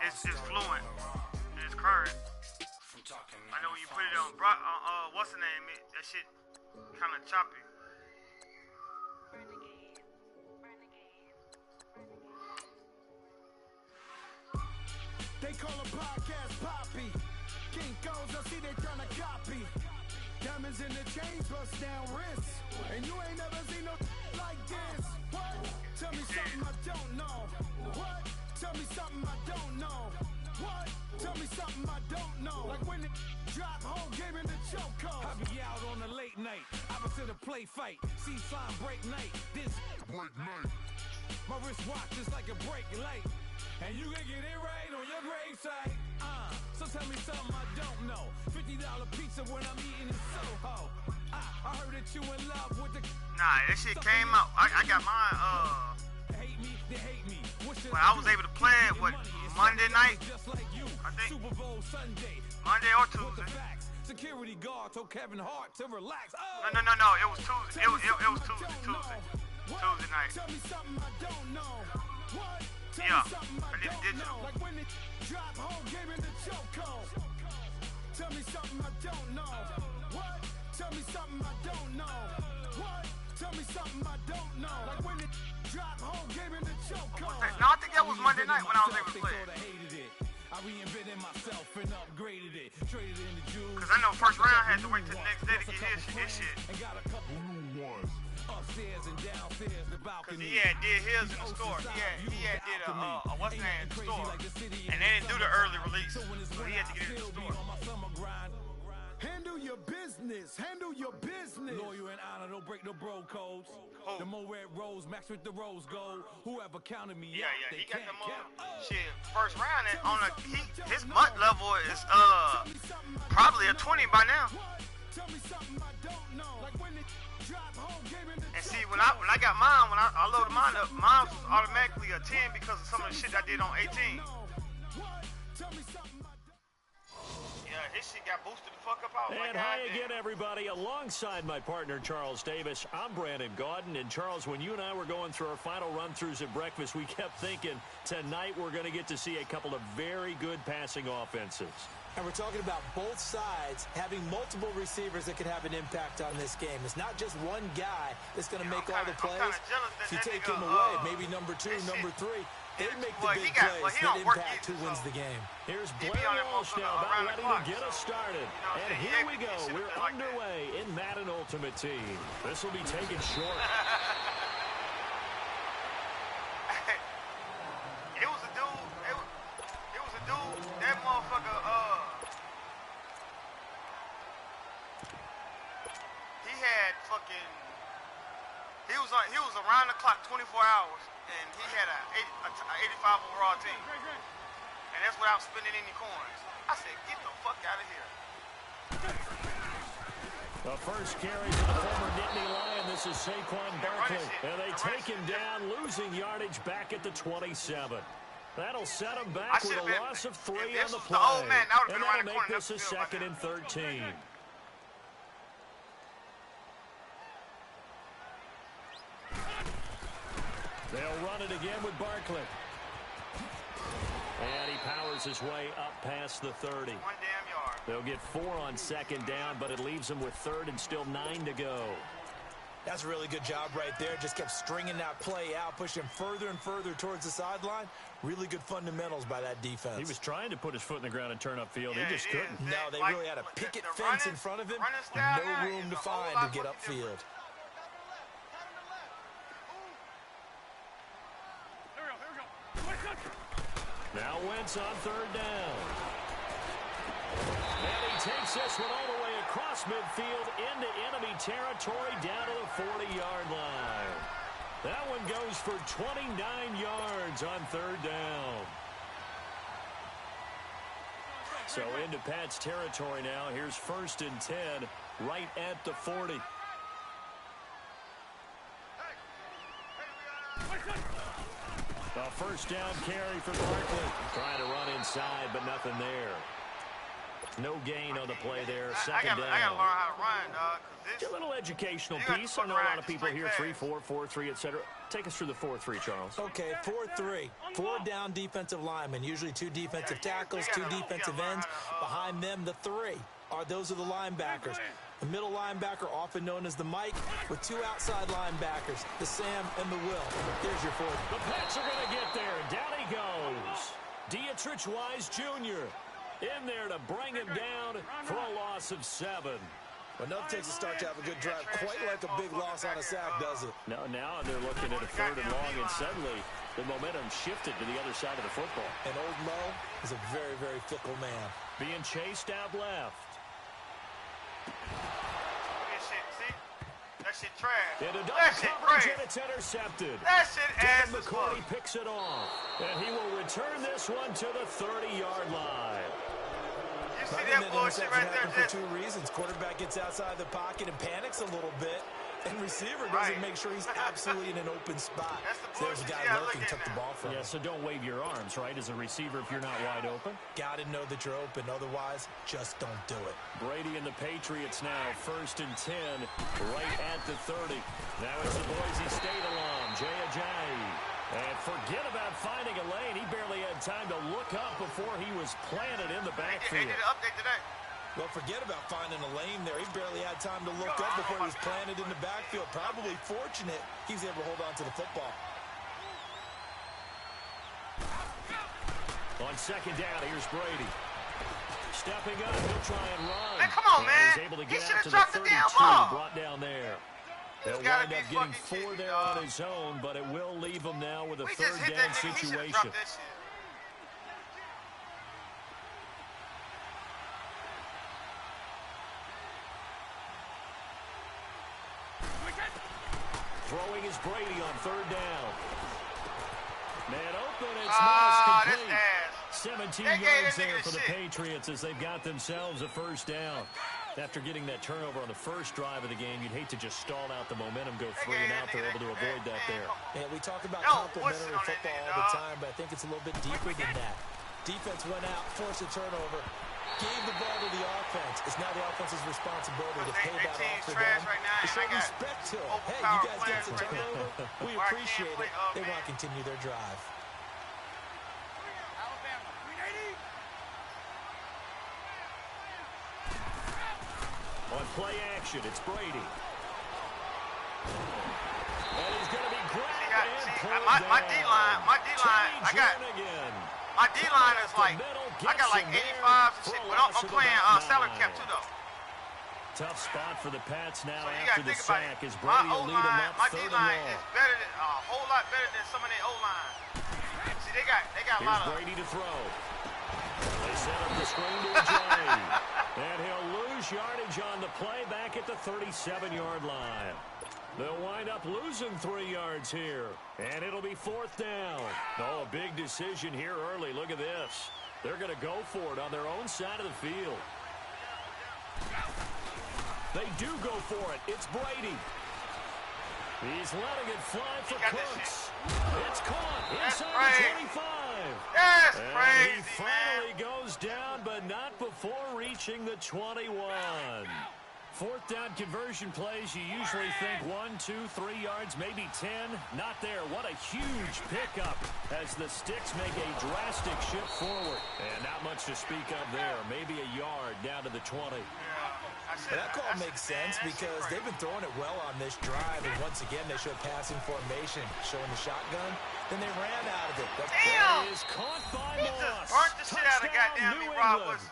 it's fluent. It's current. I know when you put it on, what's the name? That shit kind of choppy. They call a podcast Poppy. King goes, I see they tryna copy. Diamonds in the chains, bust down wrists. And you ain't never seen no like this. What? Tell me something I don't know. What? Tell me something I don't know. What? Tell me something I don't know. Like when it drop, whole game in the chokehold. I be out on a late night, opposite a play fight. See sign break night, this break night. My wristwatch is like a break light. And you can get it right on your gravesite. So tell me something I don't know. $50 pizza when I'm eating in Soho. I heard that you in love with the. Nah, that shit came out. I got mine. Hate me, they hate me. But I was able to play it Monday night. I think Super Bowl Sunday. Monday or Tuesday. Security guard told Kevin Hart to relax. No. It was Tuesday. It was Tuesday. Tuesday night. Tell me something I don't know. What? Yeah, I did digital. Like when it drop, whole game in the chokehold. Tell me something I don't know. What? Tell me something I don't know. What? Tell me something I don't know. Like when it drop, whole game in the chokehold. No, I think that was Monday night when I was able to play it. I reinvented myself and upgraded it. Traded in the jewels. Cause I know first round had to wait till the next day to get his shit. And got a couple new ones. Upstairs and downstairs, the balcony. Cause he had did his in the store. He had did what's the name in the store. And they didn't do the early release. So he had to get it in the store. Handle your business. Handle your business. Loyal and honor, don't break no bro codes. Oh. The more red rose, match with the rose gold. Whoever counted me Yeah, out, he they got can't the more count. shit. First round on his MUT level is probably a 20 by now. Tell me something I don't know. Like when it drop, whole game in the And see, when I got mine, when I loaded mine up, mine was automatically a 10 because of some of the shit I did on 18. Tell me something I don't. Yeah, his shit got boosted the fuck up out. And hi again, everybody. Alongside my partner, Charles Davis, I'm Brandon Gaudin. And Charles, when you and I were going through our final run-throughs at breakfast, we kept thinking tonight we're going to get to see a couple of very good passing offenses. And we're talking about both sides having multiple receivers that can have an impact on this game. It's not just one guy that's going to make all the plays. If you take him away, maybe number two, number three, they make the big plays that impact who wins the game. Here's Blair Walsh now about ready to get us started. And here we go. We're underway in Madden Ultimate Team. This will be taken short. It was a dude. It was a dude. That motherfucker. He had fucking. He was around the clock 24 hours, and he had a 85 overall team. And that's without spending any coins. I said, get the fuck out of here. The first carry for the former Nittany Lion. This is Saquon Barkley. And they take him down, losing yardage back at the 27. That'll set him back with a loss of 3 on the play. And that'll make this a 2nd and 13. They'll run it again with Barkley. And he powers his way up past the 30. 1 damn yard. They'll get 4 on 2nd down, but it leaves them with 3rd and still 9 to go. That's a really good job right there. Just kept stringing that play out, pushing further and further towards the sideline. Really good fundamentals by that defense. He was trying to put his foot in the ground and turn upfield. Yeah, he just couldn't. No, they really had a picket fence in front of him. No room to find to get upfield. Now Wentz on 3rd down. And he takes this one all the way across midfield into enemy territory down to the 40-yard line. That one goes for 29 yards on 3rd down. So into Pat's territory now. Here's 1st and 10 right at the 40. A first down carry for Barkley. Trying to run inside, but nothing there. No gain on the play there. Second down. I got to learn how to run, dog. A little educational piece. I know a lot of people here, 3-4, 4-3, etc. Take us through the 4-3, Charles. Okay, 4-3. 4 down defensive linemen, usually 2 defensive tackles, 2 defensive ends. Behind them, the 3 those are the linebackers. The middle linebacker, often known as the Mike, with 2 outside linebackers, the Sam and the Will. Here's your 4. The Pats are going to get there. Down he goes. Dietrich Wise Jr. in there to bring him down for a loss of 7. Well, nothing takes a start to have a good drive, quite like a big loss on a sack, does it? No, now they're looking at a 3rd and long, and suddenly the momentum shifted to the other side of the football. And old Mo is a very, very fickle man. Being chased out left. That shit trash. Into double coverage, and it's intercepted. That shit ass as McCourty picks it off, and he will return this one to the 30-yard line. You see that bullshit right there, for 2 reasons. Quarterback gets outside the pocket and panics a little bit, and receiver doesn't make sure he's absolutely in an open spot. So there's a guy lurking, took the ball from him. Yeah, so don't wave your arms, right, as a receiver if you're not wide open. Got to know that you're open. Otherwise, just don't do it. Brady and the Patriots now, 1st and 10, right at the 30. Now it's the Boise State alum, Jay Ajayi. And forget about finding a lane. He barely had time to look up before he was planted in the backfield. They did an update today. Well, forget about finding a lane there. He barely had time to look up before he was planted in the backfield. Probably fortunate he was able to hold on to the football. On 2nd down, here's Brady. Stepping up, he'll try and run. Man, come on, man. He's able to get out to the 32, brought down there. He'll wind up getting 4 there on his own, but it will leave him now with a 3rd down situation. Throwing is Brady on 3rd down. Man open, it's Moss complete. 17 yards there for the Patriots as they've got themselves a 1st down. After getting that turnover on the first drive of the game, you'd hate to just stall out the momentum, go 3 and out. They're able to avoid that there. Yeah, we talk about complementary football all the time, but I think it's a little bit deeper than that. Defense went out, forced a turnover, gave the ball to the offense. It's now the offense's responsibility to pay that off for them. To show respect to them. Hey, you guys got the turnover. We appreciate it. They want to continue their drive. On play action, it's Brady. And he's going to be grabbed and pulled down. My D-line, my D-line is like, I got like 85 and shit, but I'm playing salary cap too, though. Tough spot for the Pats now after the sack as Brady will lead them up my 3rd and D-line long. is better than, a whole lot better than some of their O-line. See, they got a lot of... Here's Brady to throw. They set up the screen to Jay. And he'll lose yardage on the play back at the 37-yard line. They'll wind up losing 3 yards here. And it'll be 4th down. Oh, a big decision here early. Look at this. They're going to go for it on their own side of the field. They do go for it. It's Brady. He's letting it fly for Cooks. It's caught inside the 25. That's and crazy, he finally goes down, but not before reaching the 21. 4th down conversion plays, you usually think 1, 2, 3 yards, maybe 10. Not there. What a huge pickup as the Sticks make a drastic shift forward. And not much to speak of there. Maybe a yard down to the 20. That call makes sense because they've been throwing it well on this drive, and once again they showed passing formation, showing the shotgun. Then they ran out of it. Damn! Is caught by He Moss. just burnt the shit out of goddamn New me, Rob. England.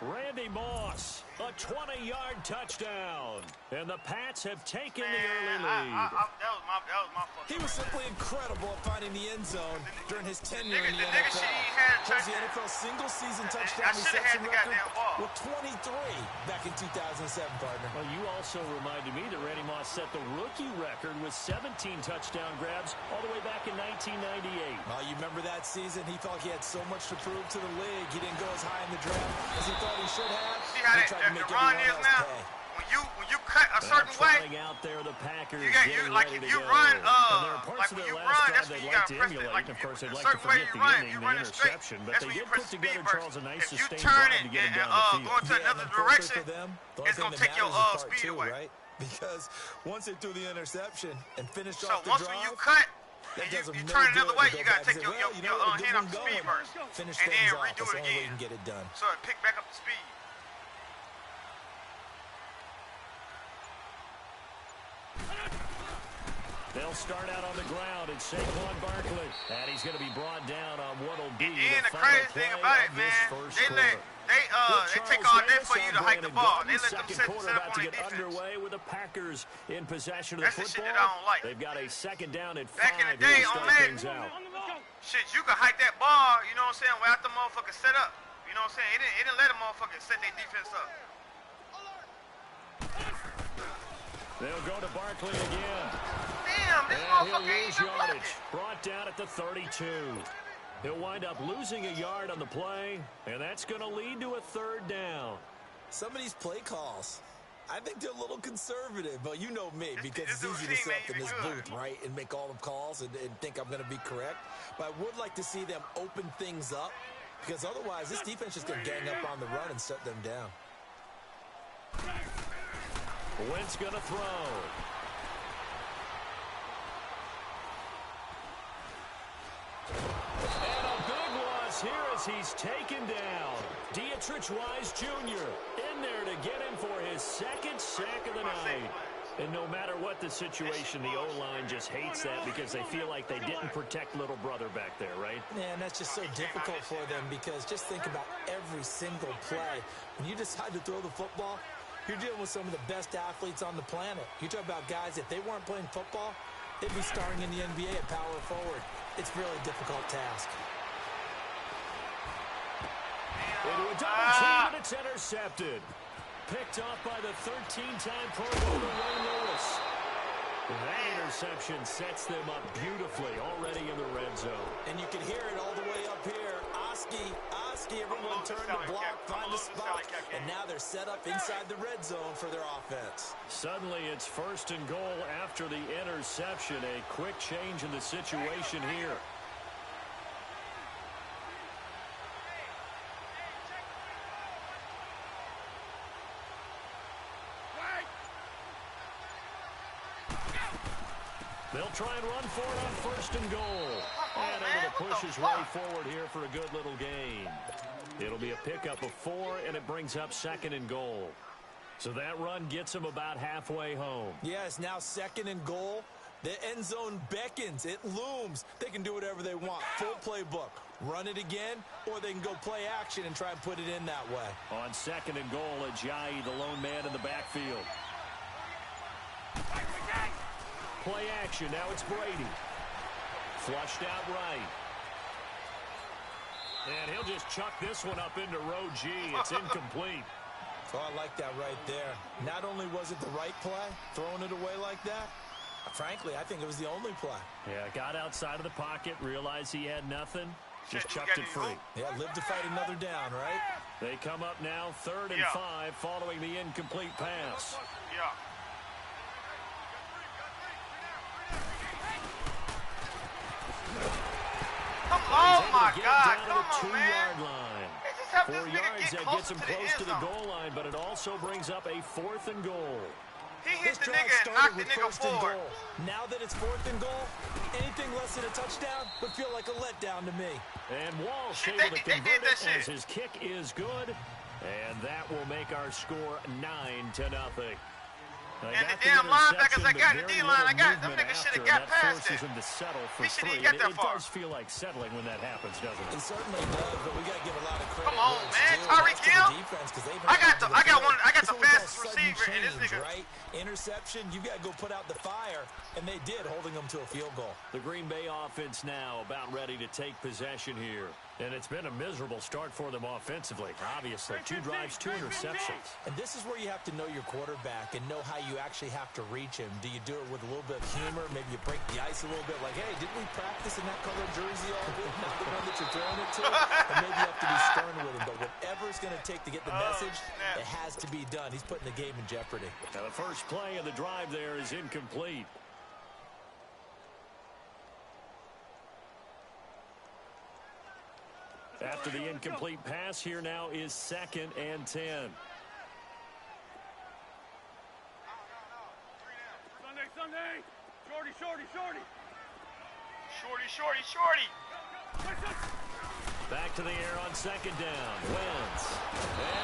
Randy Moss, a 20-yard touchdown. And the Pats have taken the early lead. That was my fault. He was simply incredible at finding the end zone during his tenure in the nigga NFL. shit, he had a Holds the touchdown. NFL single-season touchdown I should've had reception the record goddamn ball. with 23 back in 2007, partner. Well, you also reminded me that Randy Moss set the rookie record with 17 touchdown grabs all the way back in 1998. Well, you remember that season? He thought he had so much to prove to the league. He didn't go as high in the draft as he thought he should have. See how the run is now? Pay. When you cut a certain way, out there, the Packers like if you run, like when you run, that's when you gotta press it. Like of course, they'd like certain to way forget you the run, ending, if you the run it straight, interception, but that's they when you did press put the together, speed burst. Charles, a nice If you sustained turn drive it to get him and down the field. go into another direction, it's gonna take your speed away. Right? Because once they threw the interception and finished so off the once drive, when you cut, and you turn it another way, you gotta take your hand off the speed burst, finish and then off. redo That's it the only way you again. can get it done. So it pick back up the speed. They'll start out on the ground. It's Saquon Barkley, and he's going to be brought down on what'll be the final crazy play thing about it, of this man, first they quarter. take all day for you to hike the ball. They let them Second set quarter up about on to the get defense. underway with the Packers in possession of the That's the football. shit that I don't like. They've got a second down at 5 Back in the day here to on start Madden, things out. shit, you could hike that ball, you know what I'm saying, without the motherfucker set up. You know what I'm saying? It didn't let a motherfucker set their defense up. They'll go to Barkley again. Damn, this And motherfucker he'll ain't lose even yardage. blocking. Brought down at the 32. He'll wind up losing a yard on the play, and that's going to lead to a third down. Some of these play calls, I think they're a little conservative, but you know me, because it's this easy to team sit up ain't in this even booth, good. right, and make all the calls and think I'm going to be correct. But I would like to see them open things up, because otherwise this defense is going to gang up on the run and shut them down. Wentz going to throw. And a big loss here as he's taken down. Dietrich Wise Jr. in there to get him for his second sack of the night. And no matter what the situation, the O-line just hates that because they feel like they didn't protect little brother back there, right? Man, that's just so difficult for them, because just think about every single play. When you decide to throw the football, you're dealing with some of the best athletes on the planet. You talk about guys, if they weren't playing football, they'd be starring in the NBA at power forward. It's really a difficult task. Into a double team, and it's intercepted. Picked off by the 13-time Pro Bowler Ray Lewis. That interception sets them up beautifully already in the red zone. And you can hear it all the way up here. Oski, everyone turned to block, find the spot, and now they're set up inside the red zone for their offense. Suddenly it's 1st and goal after the interception. A quick change in the situation here. They'll try and run for it on 1st and goal. And able to push his way forward here for a good little gain. It'll be a pickup of 4, and it brings up 2nd and goal. So that run gets him about halfway home. Yeah, it's now 2nd and goal. The end zone beckons. It looms. They can do whatever they want. Full playbook. Run it again, or they can go play action and try and put it in that way. On 2nd and goal, Ajayi, the lone man in the backfield. Play action. Now it's Brady. Flushed out right. And he'll just chuck this one up into row G. It's incomplete. Oh, I like that right there. Not only was it the right play, throwing it away like that, frankly, I think it was the only play. Yeah, got outside of the pocket, realized he had nothing, just chucked it free. Yeah, live to fight another down, right? They come up now 3rd and 5 following the incomplete pass. Yeah. Oh my God, come on, man. 2-yard line. They just have 4 this nigga yards, get that closer gets him to the close end to the zone. goal line, but it also brings up a 4th and goal. He hit This the drive nigga and started knocked the with nigga 1st and forward. goal. Now that it's 4th and goal, anything less than a touchdown would feel like a letdown to me. And Walsh Shit, able to they convert did that it as shit. his kick is good. And that will make our score 9-0. And the damn linebackers I got in the D-line, them niggas should have got past it. Him to settle for He shouldn't 3. even get that It far. does feel like settling when that happens, doesn't it? It certainly does, but we got to give a lot of credit. Come on, where it's man. due. Tyreek That's to the Hill? defense, 'cause they've I got held the It's what we call fastest sudden receiver in this change, nigga. right? Interception, you got to go put out the fire, and they did, holding them to a field goal. The Green Bay offense now about ready to take possession here. And it's been a miserable start for them offensively. Obviously, 2 drives, 2 interceptions. And this is where you have to know your quarterback and know how you actually have to reach him. Do you do it with a little bit of humor? Maybe you break the ice a little bit. Like, hey, didn't we practice in that color jersey all week? Not the one that you're throwing it to? Or maybe you have to be stern with him. But whatever it's going to take to get the message, it has to be done. He's putting the game in jeopardy. Now, the first play of the drive there is incomplete. After the incomplete pass, here now is 2nd and 10. Sunday. Shorty. Back to the air on 2nd down. Wentz.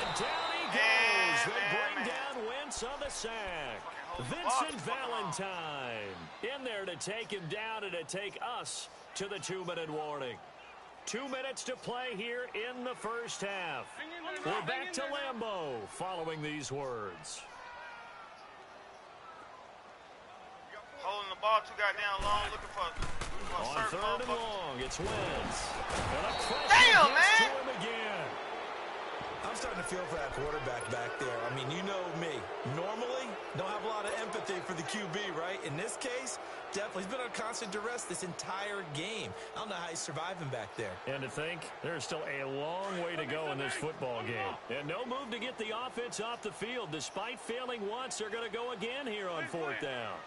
And down he goes. They bring down Wentz on the sack. Vincent Valentine in there to take him down and to take us to the 2-minute warning. 2 minutes to play here in the first half. We're back to Lambeau following these words. Holding the ball too goddamn long, looking for On 3rd and long, it's Wentz. Damn, man! To him again. I'm starting to feel for that quarterback back there. I mean, you know me. Normally, don't have a lot of empathy for the QB, right? In this case, definitely. He's been on constant duress this entire game. I don't know how he's surviving back there. And to think, there's still a long way to go in this football game. And no move to get the offense off the field. Despite failing once, they're going to go again here on 4th down.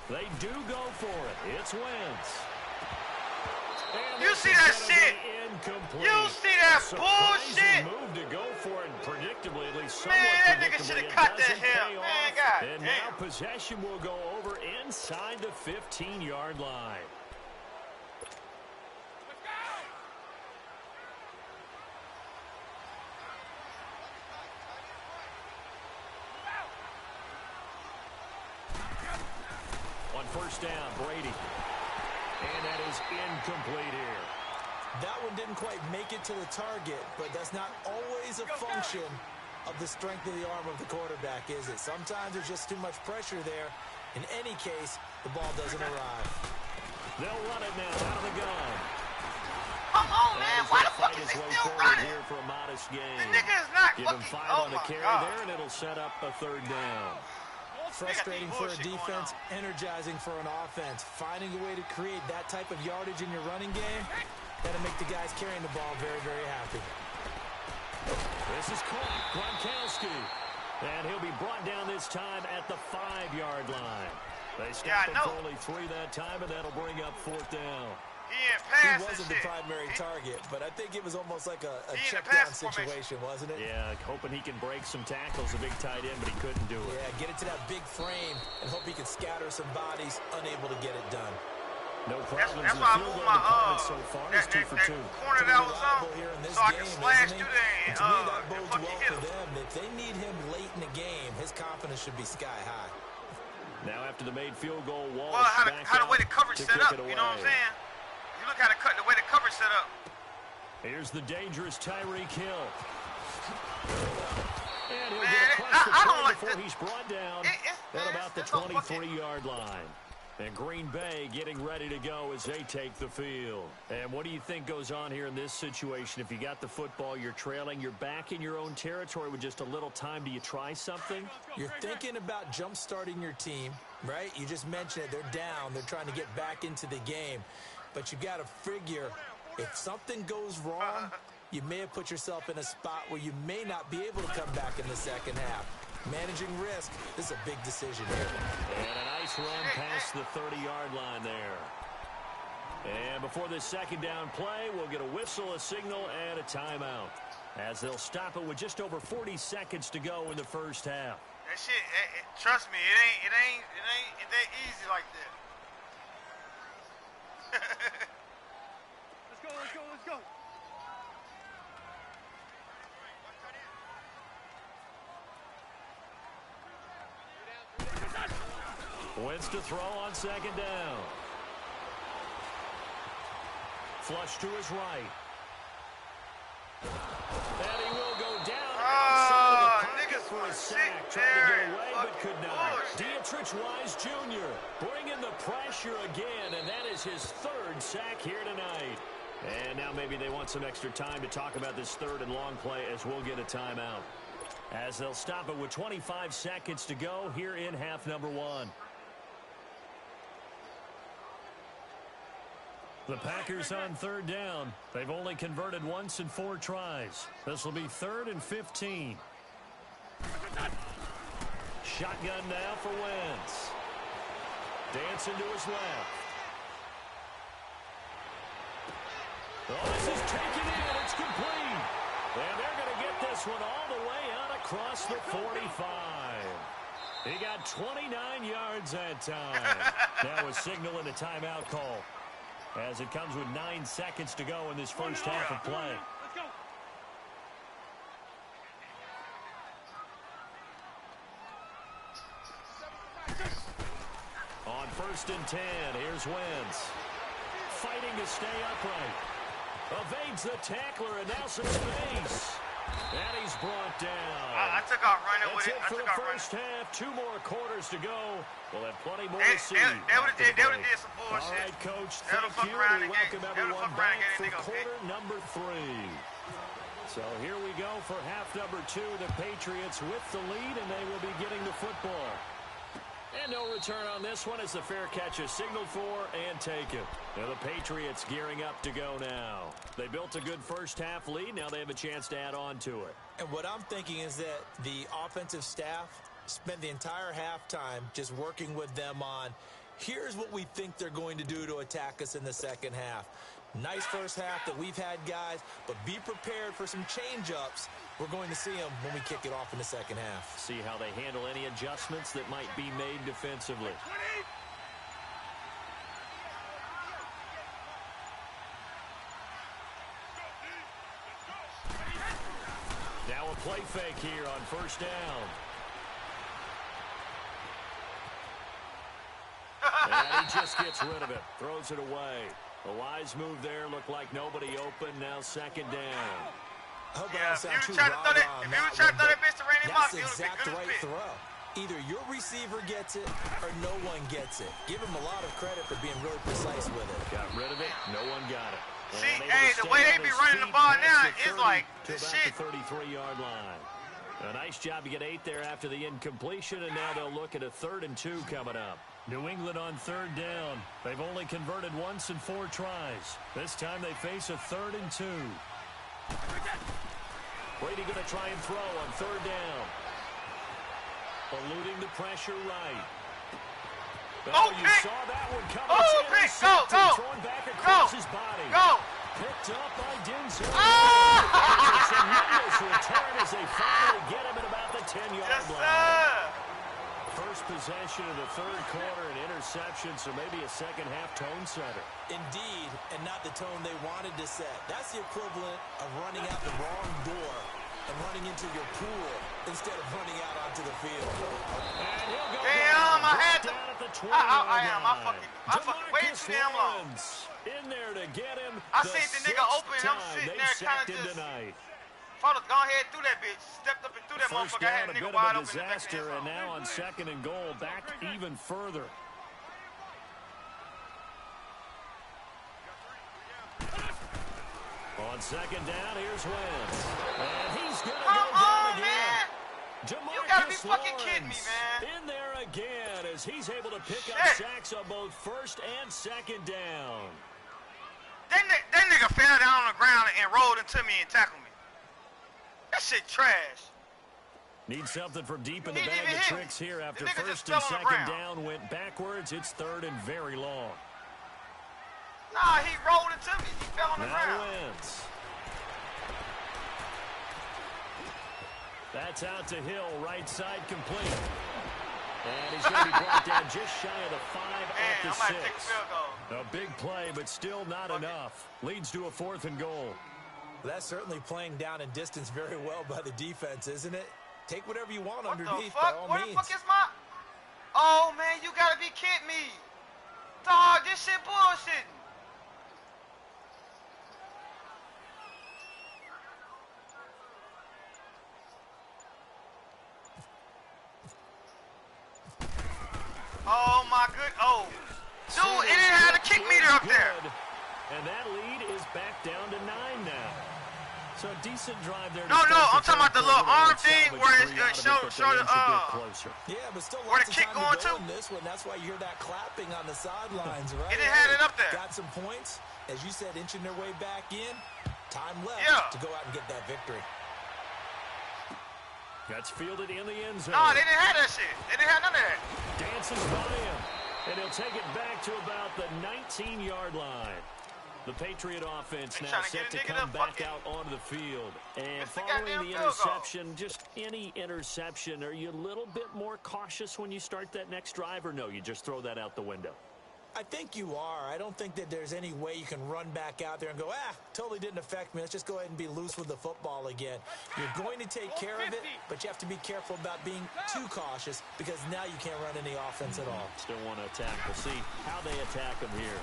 They do go for it. It's Wentz. You see that shit? You see that bullshit? Move to go for it, predictably, at least somewhat man, that nigga predictably. should have cut that hell. Man, God and damn. now possession will go over inside the 15-yard line. On 1st down, Brady. And that is incomplete here. That one didn't quite make it to the target, but that's not always a function of the strength of the arm of the quarterback, is it? Sometimes there's just too much pressure there. In any case, the ball doesn't arrive. They'll run it now out of the gun. Come on, man. Why the fuck is he still running? Here for a modest gain. The nigga is not Give fucking... him 5 Oh, on the my carry God. there, and it'll set up a 3rd down. Frustrating for a defense, energizing for an offense. Finding a way to create that type of yardage in your running game, that'll make the guys carrying the ball very, very happy. This is caught. Gronkowski. And he'll be brought down this time at the 5-yard line. They stop him for only 3 that time, and that'll bring up 4th down. He wasn't the primary target, but I think it was almost like a check-down situation, wasn't it? Yeah, hoping he can break some tackles, a big tight end, but he couldn't do it. Yeah, get it to that big frame and hope he can scatter some bodies, unable to get it done. No problems that's in why the I field moved goal my, department so far. It's 2 for 2. Corner that was on, so I can slash through there and to me, that bodes well hit for him. them. If they need him late in the game, his confidence should be sky high. Now after the made field goal, Walsh Well, how the way the coverage to set kick up, it you know what I'm away. saying? You look how the way the coverage set up. Here's the dangerous Tyreek Hill. And he'll Man, get across the I don't 20 like before the- he's brought down man, at about the it's no fucking- 23-yard line. And Green Bay getting ready to go as they take the field. And what do you think goes on here in this situation? If you got the football, you're trailing, you're back in your own territory with just a little time. Do you try something? You're thinking about jump-starting your team, right? You just mentioned it. They're down. They're trying to get back into the game. But you got to figure if something goes wrong, you may have put yourself in a spot where you may not be able to come back in the second half. Managing risk, this is a big decision here. And a nice run past the 30-yard line there. And before this 2nd down play, we'll get a whistle, a signal, and a timeout, as they'll stop it with just over 40 seconds to go in the first half. That shit, trust me, it ain't that easy like that. Let's go. Wentz to throw on 2nd down. Flush to his right. And he will go for a sack, trying to get away but could not. Dietrich Wise Jr. bringing the pressure again, and that is his third sack here tonight. And now maybe they want some extra time to talk about this third and long play as we'll get a timeout. As they'll stop it with 25 seconds to go here in half number 1. The Packers on third down. They've only converted once in 4 tries. This will be 3rd and 15. Shotgun now for Wentz. Dancing to his left. Oh, this is taken in. It's complete. And they're going to get this one all the way out across the 45. He got 29 yards that time. Now a signal and a timeout call, as it comes with 9 seconds to go in this first half of play. On 1st and 10, here's Wentz. Fighting to stay upright. Evades the tackler, and now some space. And he's brought down. I took off running with it. That's it for the first half. 2 more quarters to go. We'll have plenty more to see. They would have did some bullshit. All right, Coach. Thank you. We welcome everyone back for quarter number 3. So here we go for half number 2. The Patriots with the lead, and they will be getting the football. And no return on this one as the fair catch is signaled for and taken. Now the Patriots gearing up to go now. They built a good first half lead. Now they have a chance to add on to it. And what I'm thinking is that the offensive staff spent the entire halftime just working with them on, here's what we think they're going to do to attack us in the second half. Nice first half that we've had, guys, but be prepared for some change-ups. We're going to see them when we kick it off in the second half. See how they handle any adjustments that might be made defensively. Now a play fake here on 1st down. And he just gets rid of it. Throws it away. A wise move there. Looked like nobody open. Now 2nd down. Yeah, if you were trying to throw that bitch to Randy Moss, it would be good as bitch. Throw. Either your receiver gets it or no one gets it. Give him a lot of credit for being really precise with it. Got rid of it. No one got it. See, hey, the way they be running the ball now is like this shit. To about the 33-yard line. A nice job to get 8 there after the incompletion, and now they'll look at a 3rd and 2 coming up. New England on 3rd down. They've only converted once in 4 tries. This time they face a 3rd and 2. Brady going to try and throw on 3rd down. Eluding the pressure right. Oh, you saw that one coming. Oh, pick. Go. Throwing back across his body. Go. Picked up by Denzel. Ah! A tremendous return as they finally get him at about the 10-yard line. First possession of the 3rd quarter, an interception, so maybe a second half tone setter. Indeed, and not the tone they wanted to set. That's the equivalent of running out the wrong door and running into your pool instead of running out onto the field. And he'll go damn, I had to. I fucking way too damn long. In there to get him. I seen the nigga open, and I'm sitting there kind of just. Fellas, go ahead through that bitch. Stepped up and through that motherfucker. I had a nigga wide open. Disaster, and now on 2nd and goal, back even further. On 2nd down, here's Wentz. And he's going to go down again. Man. You got to be fucking kidding me, man. In there again as he's able to pick up sacks on both 1st and 2nd down. That nigga fell down on the ground and rolled into me and tackled me. That shit trash. Need something from deep in the bag of tricks here after 1st and 2nd down went backwards. It's 3rd and very long. Nah, he rolled into me. He fell on the ground. Wentz. That's out to Hill, right side complete. And he's going to be brought down just shy of the 5 at the 6. Take a field goal. A big play, but still not enough. Leads to a 4th and goal. That's certainly playing down in distance very well by the defense, isn't it? Take whatever you want underneath. What the fuck? Where the fuck is my... Oh, man, you gotta be kidding me. Dog, this shit bullshitting. my good. Oh. Dude, it didn't have a kick meter up there. And that lead is back down to 9 now. So a decent drive there. No, I'm talking about the little arm thing where it showed yeah, but still where the kick going to. This one, that's why you hear that clapping on the sidelines, right? It didn't have it up there. Got some points, as you said, inching their way back in. Time left to go out and get that victory. That's fielded in the end zone. No, they didn't have that shit. They didn't have none of that. Dances by him, and he'll take it back to about the 19-yard line. The Patriot offense now set to come back out onto the field. And following the interception, just any interception, are you a little bit more cautious when you start that next drive, or no, you just throw that out the window? I think you are. I don't think that there's any way you can run back out there and go, totally didn't affect me. Let's just go ahead and be loose with the football again. You're going to take care of it, but you have to be careful about being too cautious because now you can't run any offense at all. Still want to attack. We'll see how they attack them here.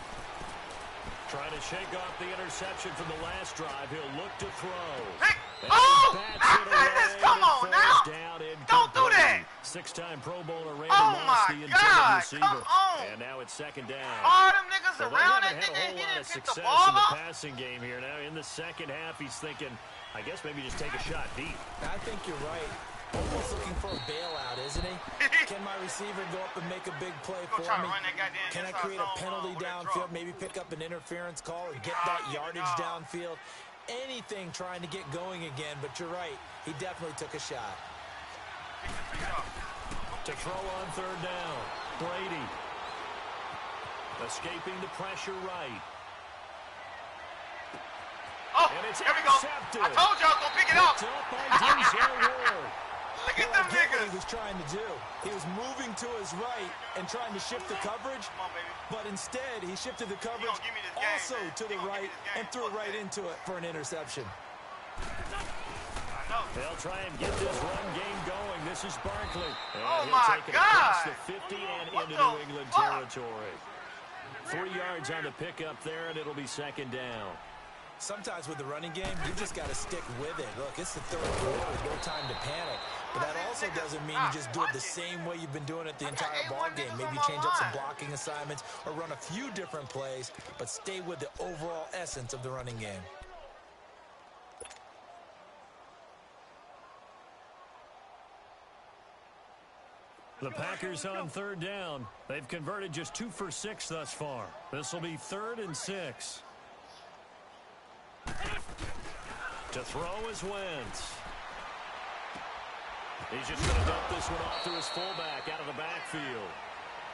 Trying to shake off the interception from the last drive. He'll look to throw. Come on now. Don't do that. 6-time Pro Bowler Randy Moss, the intended receiver. Come on. And now it's second down. All them niggas around that nigga. He didn't pick the Success ball in the up. passing game here. Now in the second half, he's thinking, I guess maybe just take a shot deep. I think you're right. Almost looking for a bailout, isn't he? Can my receiver go up and make a big play for me? Can I create a penalty downfield, maybe pick up an interference call or get that yardage downfield? Anything trying to get going again, but you're right. He definitely took a shot. To throw on third down, Brady. Escaping the pressure right. Oh, here we go. I told you I was going to pick it up. Look at them niggas. He was trying to do. He was moving to his right and trying to shift the coverage. Come on, baby. But instead, he shifted the coverage also to the right and threw right into it for an interception. They'll try and get this run game going. This is Barkley. Oh, my God. Across the 50 and into New England territory. 3 yards on the pickup there, and it'll be second down. Sometimes with the running game, you just got to stick with it. Look, it's the third quarter. No time to panic. But that also doesn't mean you just do it the same way you've been doing it the entire ball game. Maybe change up some blocking assignments or run a few different plays, but stay with the overall essence of the running game. The Packers on third down. They've converted just 2 for 6 thus far. This will be 3rd and 6. To throw is Wentz. He's just going to dump this one off to his fullback out of the backfield.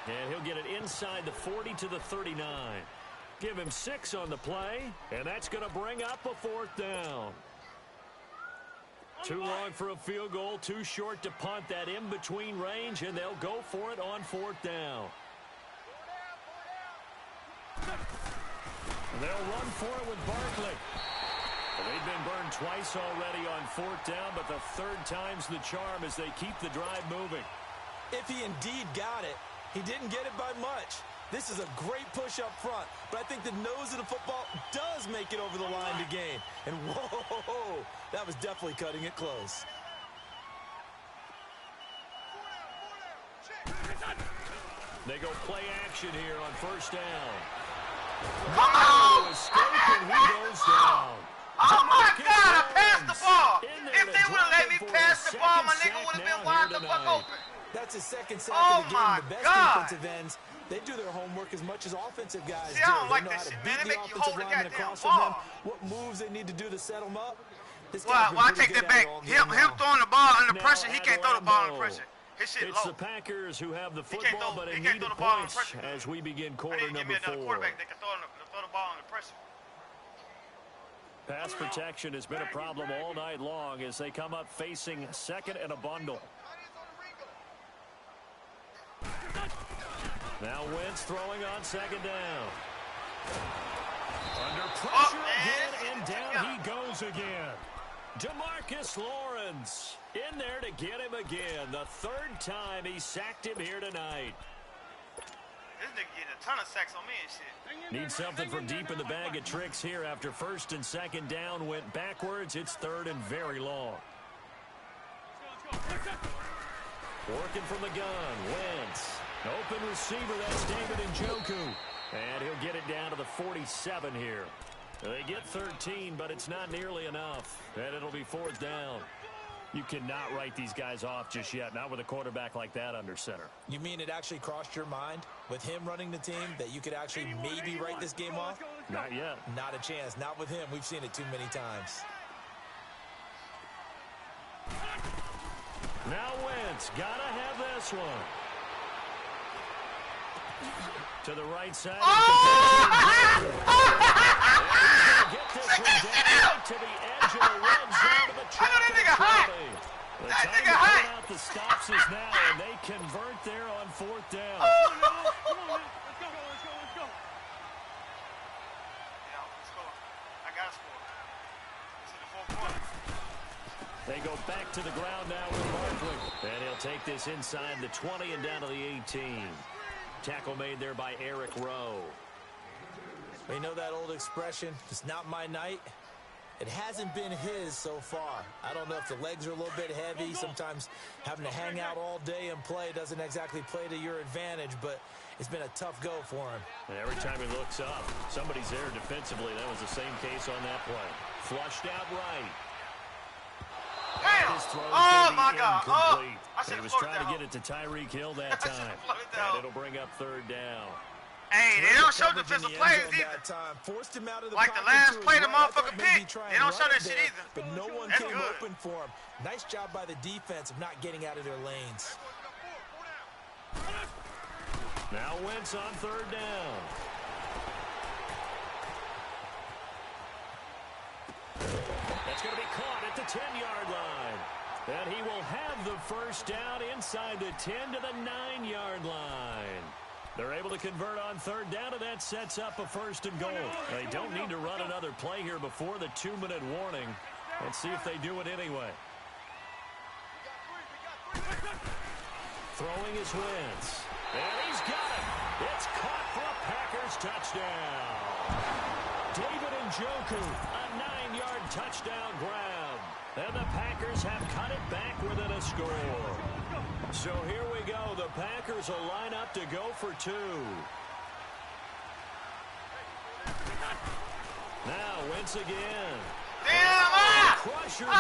And he'll get it inside the 40 to the 39. Give him 6 on the play, and that's going to bring up a 4th down. Too long for a field goal, too short to punt that in-between range, and they'll go for it on 4th down. They'll run for it with Barkley. They've been burned twice already on 4th down, but the 3rd time's the charm as they keep the drive moving. If he indeed got it, he didn't get it by much. This is a great push up front, but I think the nose of the football does make it over the line to gain. And whoa, that was definitely cutting it close. They go play action here on 1st down. Come on! Escape, and he goes down. Oh, my God, I passed the ball. If they would have let me pass the ball, my nigga would have been wide the fuck open. That's his second sack of the game. The best defensive ends, they do their homework as much as offensive guys do. I don't like they know this how to shit, beat man. They the make you offensive hold the lineman goddamn across from them, ball. what moves they need to do to set them up. Well, I take that back. Him throwing the ball under pressure, he can't throw the ball under pressure. His shit it's low. the Packers who have the football, but in need of points as we begin quarter number 4. Quarterback that can throw the ball under pressure. Pass protection has been a problem all night long as they come up facing 2nd and a bundle. Now Wentz throwing on 2nd down. Under pressure again, and down he goes again. DeMarcus Lawrence in there to get him again. The 3rd time he sacked him here tonight. This nigga getting a ton of sacks on me and shit. Need something from deep in the bag of tricks here after 1st and 2nd down went backwards. It's 3rd and very long. Working from the gun, Wentz. Open receiver, that's David Njoku. And he'll get it down to the 47 here. They get 13, but it's not nearly enough. And it'll be 4th down. You cannot write these guys off just yet, not with a quarterback like that under center. You mean it actually crossed your mind with him running the team that you could actually maybe write this game off? Not yet. Not a chance. Not with him. We've seen it too many times. Now Wentz, gotta have this one. To the right side. Oh! Get this one down to the edge of the red zone of the I know that nigga hot. The That time nigga to hot. put out the stops is now, and they convert there on 4th down. Come on, let's go. Yeah, let's score. I got to score. This is the 4th quarter. They go back to the ground now with Barkley. And he'll take this inside the 20 and down to the 18. Tackle made there by Eric Rowe. You know that old expression, it's not my night? It hasn't been his so far. I don't know if the legs are a little bit heavy. Sometimes having to hang out all day and play doesn't exactly play to your advantage, but it's been a tough go for him. And every time he looks up, somebody's there defensively. That was the same case on that play. Flushed out right. Damn! Oh, my God. Oh, I He should have was floated trying that to get it to Tyreek Hill that I should've time. floated that And hoe. it'll bring up 3rd down. Hey, they don't show defensive plays either. Forced him out of the Like the pocket last to his play the right. I thought motherfucker maybe picked. try They and don't show run that it shit there, either. But no one That's came good. open for him. Nice job by the defense of not getting out of their lanes. Now Wentz on 3rd down. That's going to be caught at the 10-yard line. And he will have the 1st down inside the 10 to the 9-yard line. They're able to convert on 3rd down, and that sets up a 1st and goal. They don't need to run another play here before the 2-minute warning. Let's see if they do it anyway. Throwing his Wentz. And he's got it. It's caught for a Packers touchdown. David Njoku, a 9-yard touchdown grab. And the Packers have cut it back within a score. So here we go. The Packers will line up to go for 2. Now Wentz again. Damn! Crusher there.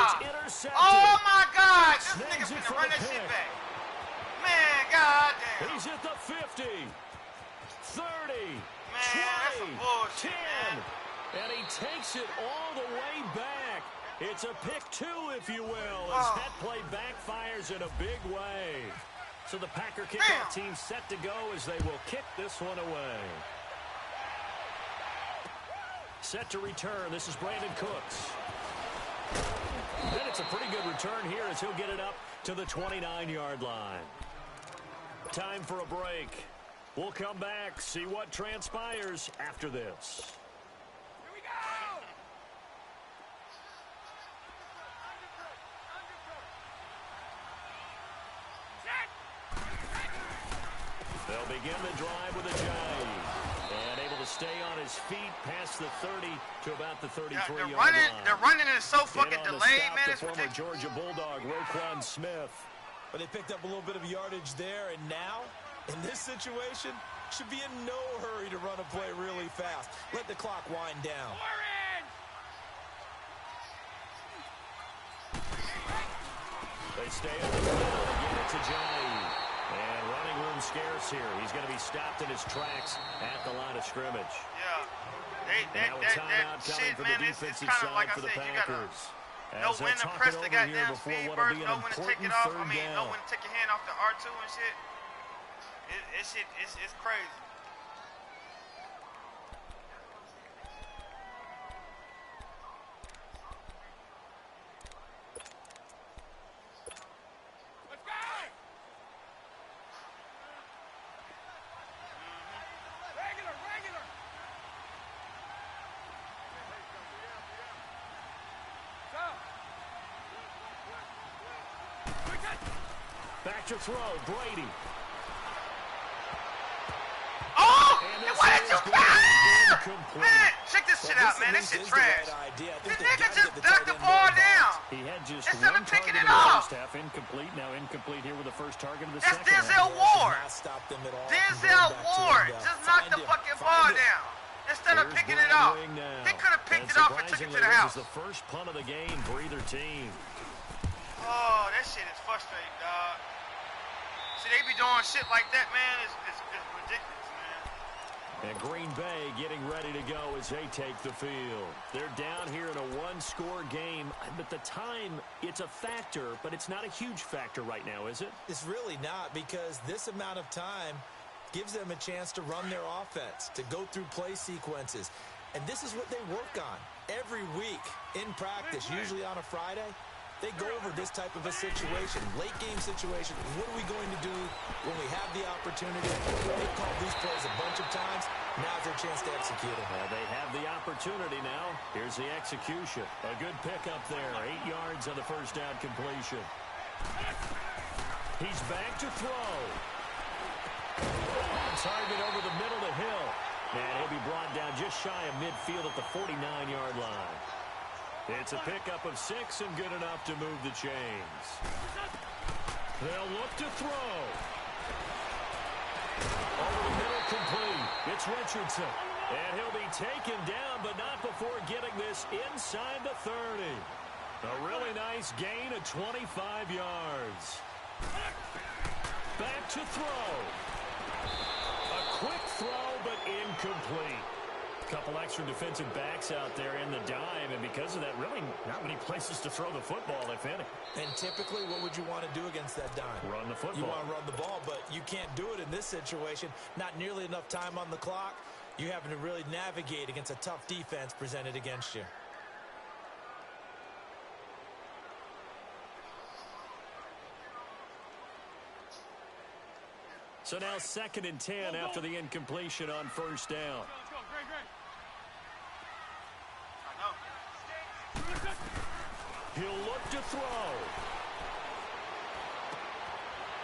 It's intercepted. Oh, my God. This Snags nigga it finna for run the that shit pick. back. Man, goddamn. He's at the 50, 30, that's some 20, bullshit, 10, man. and he takes it all the way back. It's a pick 2, if you will, as that play backfires in a big way. So the Packer kickoff team set to go as they will kick this one away. Set to return. This is Brandon Cooks. And it's a pretty good return here as he'll get it up to the 29-yard line. Time for a break. We'll come back, see what transpires after this. Here we go. They'll begin the drive with a jive. And able to stay on his feet past the 30 to about the 33-yard line. They're running is so fucking delayed, man. The It's former ridiculous. Georgia Bulldog, Roquan Smith. But they picked up a little bit of yardage there, and now, in this situation, should be in no hurry to run a play really fast. Let the clock wind down. They stay on the ground again. It's a jive. And running room scarce here. He's going to be stopped in his tracks at the line of scrimmage. Yeah. Now a timeout That coming shit, from man, the it's defensive kind of side like I for the said, you gotta Packers. know As when they'll to talk press it the over here goddamn before speed what will burst, be an know when to take it important off. third I mean, know down. when to take your hand off the R2 and shit. It's crazy. Let's go! Regular. Back to throw, Brady. Oh! And And this what is did you going to be Incomplete. Man, check this shit out, man. This shit trash. The nigga just ducked the ball down. He had just instead one of picking target it in the off. first half. Incomplete. Now incomplete here with the first target of the That's second Denzel half. Ward. Denzel Ward just knocked the fucking ball down instead of picking it off. He could have picked it off and took it to the house. This is the first punt of the game for either team. Oh, that shit is frustrating, dog. See, they be doing shit like that, man. It's ridiculous, man. And Green Bay getting ready to go as they take the field. They're down here in a one-score game. But the time, it's a factor, but it's not a huge factor right now, is it? It's really not, because this amount of time gives them a chance to run their offense, to go through play sequences. And this is what they work on every week in practice, usually on a Friday. They go over this type of a situation, late game situation. What are we going to do when we have the opportunity? They've called these plays a bunch of times. Now's their chance to execute it. They have the opportunity now. Here's the execution. A good pickup there. 8 yards on the first down completion. He's back to throw. Target over the middle to Hill. And he'll be brought down just shy of midfield at the 49-yard line. It's a pickup of 6 and good enough to move the chains. They'll look to throw. Over the middle, complete. It's Richardson. And he'll be taken down, but not before getting this inside the 30. A really nice gain of 25 yards. Back to throw. A quick throw, but incomplete. Couple extra defensive backs out there in the dime, and because of that, really not many places to throw the football, if any. And typically, what would you want to do against that dime? Run the football. You want to run the ball, but you can't do it in this situation. Not nearly enough time on the clock. You're having to really navigate against a tough defense presented against you. So now 2nd and 10 after the incompletion on first down. He'll look to throw.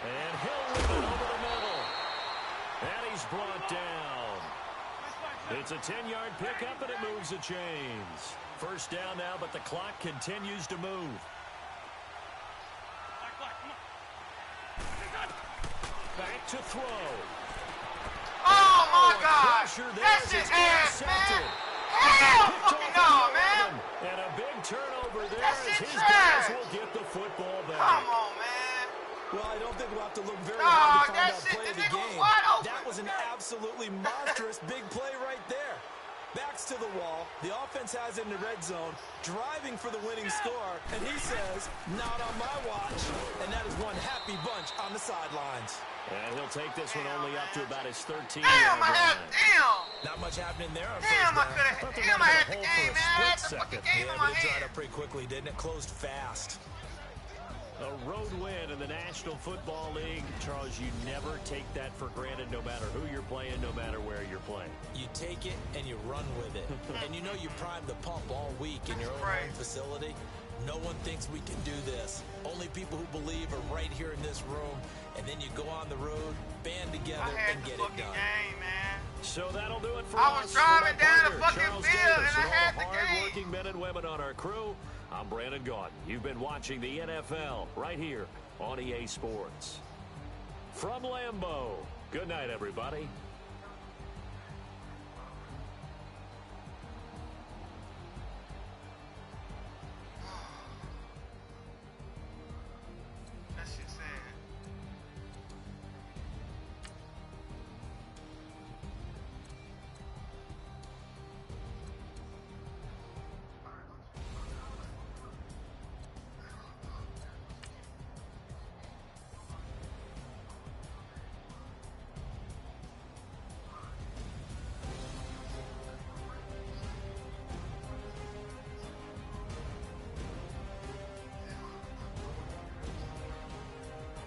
And he'll run it over the middle. And he's brought down. It's a 10-yard pickup, and it moves the chains. First down now, but the clock continues to move. Back to throw. Oh, my God. That's his ass, man. Hell fucking no, man. And a big turnover there as his trash. guys will get the football back. Come on, man. Well, I don't think we'll have to look very hard to find out shit, play of the game. That was an absolutely monstrous big play right there. Backs to the wall. The offense has it in the red zone, driving for the winning score, and he says, not on my watch. And that is one happy bunch on the sidelines. And he'll take this one only up to about his 13. Not much happening there on Damn, I first down. I had the game, man. I had the fucking game in my It dried hand. up pretty quickly, didn't it? Closed fast. A road win in the National Football League. Charles, you never take that for granted no matter who you're playing, no matter where you're playing. You take it and you run with it. And you know you primed the pump all week in your own home facility. No one thinks we can do this. Only people who believe are right here in this room. And then you go on the road, band together, and get it done. Game, man. So that'll do it for I us. was driving down the Partner, fucking Charles field Davis, and I all had the the game. hard-working men and women on our crew. I'm Brandon Gaudin. You've been watching the NFL right here on EA Sports. From Lambeau, good night, everybody.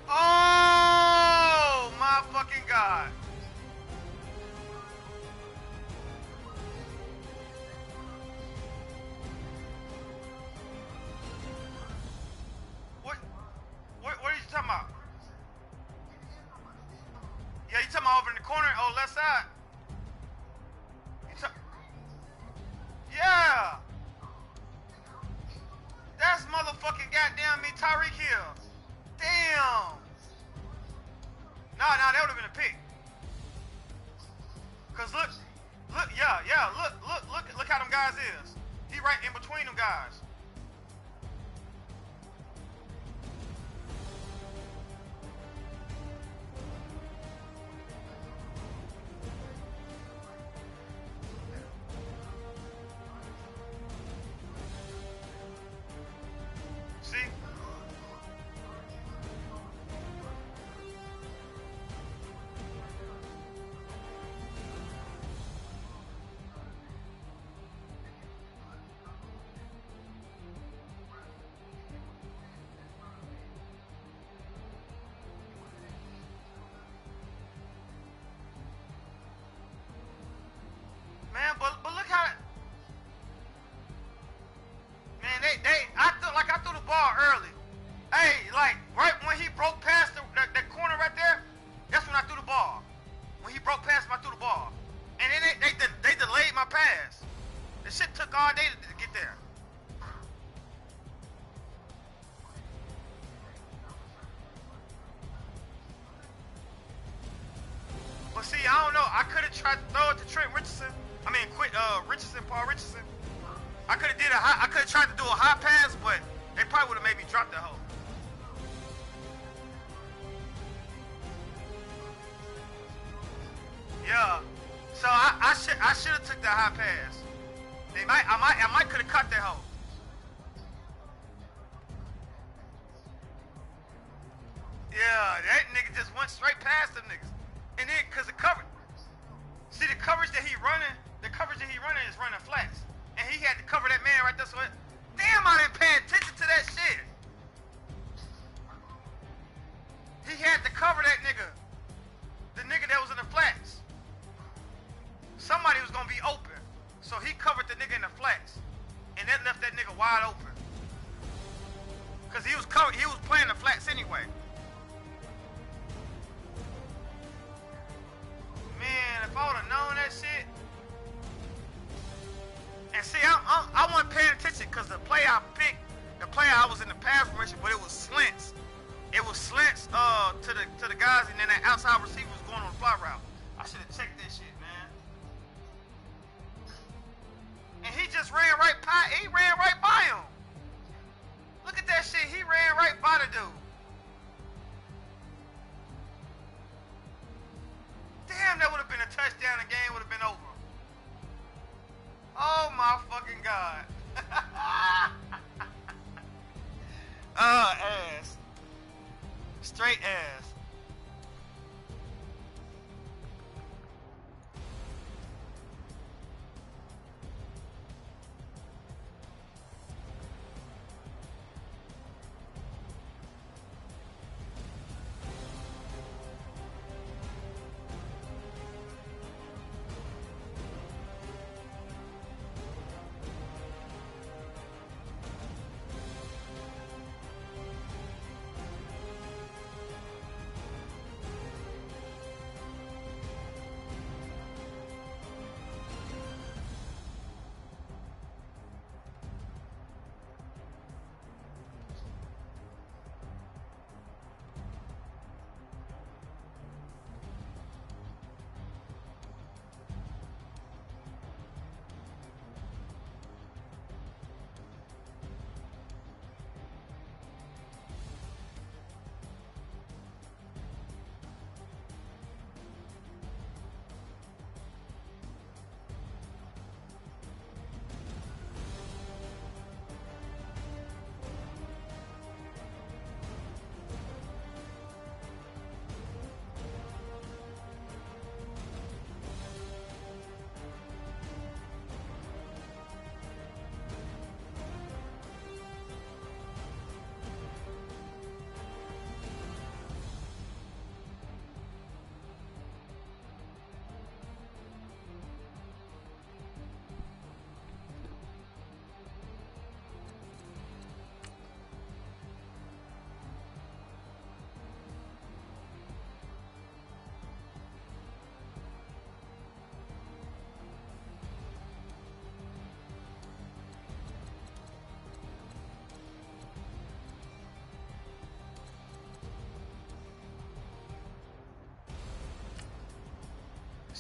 Oh, my fucking God. What are you talking about? Yeah, you talking about over in the corner? Oh, left side. goddamn me Tyreek Hill. Damn. Nah, that would have been a pick. Cause look, look how them guys is. He right in between them guys. See? Man, but look how, man, I threw the ball early. Hey, like right when he broke past that corner right there, that's when I threw the ball. When he broke past him, I threw the ball, and then they delayed my pass. The shit took all day to get there. But see, I don't know. I could have tried to throw it to Trent Richardson. I mean, Paul Richardson. I could have tried to do a high pass, but they probably would have made me drop that hole. Yeah. So I should have took that high pass. I might could have cut that hole. Yeah, that nigga just went straight past them niggas. And then, cause the coverage that he running is running flats. And he had to cover that man right there, so damn, I didn't pay attention to that shit. He had to cover that nigga. The nigga that was in the flats. Somebody was gonna be open. So he covered the nigga in the flats. And that left that nigga wide open. Cause he was playing the flats anyway. Man, if I would have known that shit. And see, I wasn't paying attention because the play I picked, I was in the pass formation, but it was slants. It was slants to the guys, and then that outside receiver was going on the fly route. I should have checked that shit, man. And he just ran right by him. Look at that shit. He ran right by the dude. Damn, that would have been a touchdown. The game would have been over. Oh my fucking God. Ass. Straight ass.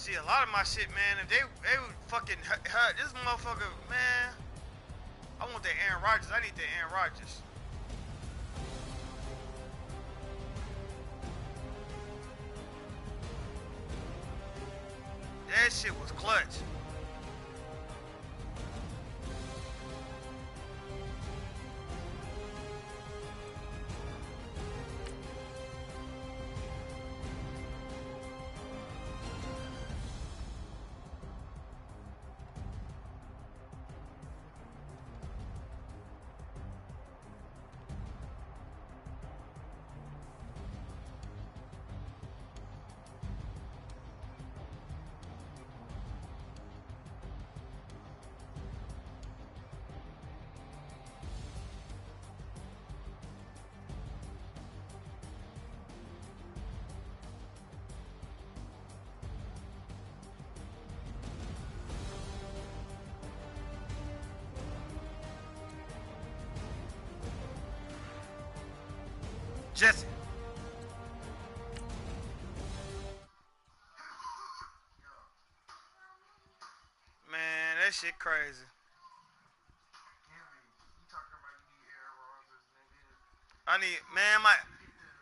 See, a lot of my shit, man, if they would fucking hurt this motherfucker, man. I want that Aaron Rodgers. I need that Aaron Rodgers. That shit was clutch. Jesse. Man, that shit crazy. I need, man,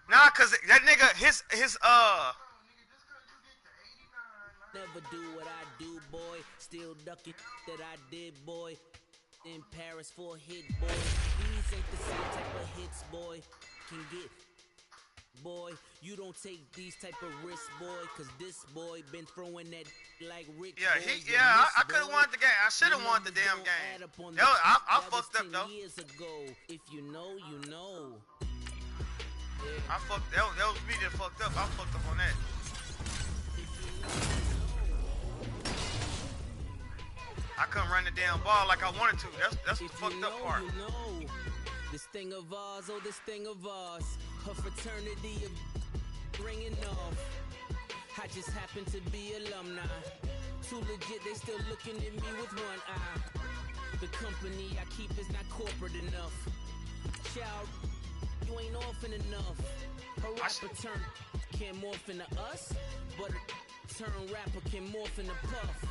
nah, cause that nigga, his Never do what I do, boy. Still ducking that I did, boy. In Paris for a hit, boy. These ain't the same type of hits, boy. Can get, boy. You don't take these type of risks, boy. Cause this boy been throwing that like Rick. Yeah, boy, I could have won the game. I should have won the damn game. I fucked up though. Years ago. If you know, you know. I fucked. That was me that fucked up. I fucked up on that. I couldn't run the damn ball like I wanted to. That's the fucked up part. You know, this thing of ours, oh, this thing of ours. Her fraternity of ringing off. I just happen to be alumni. Too legit, they still looking at me with one eye. The company I keep is not corporate enough. Child, you ain't orphan enough. Her rapper turn can't morph into us, but a turn rapper can morph into Puff.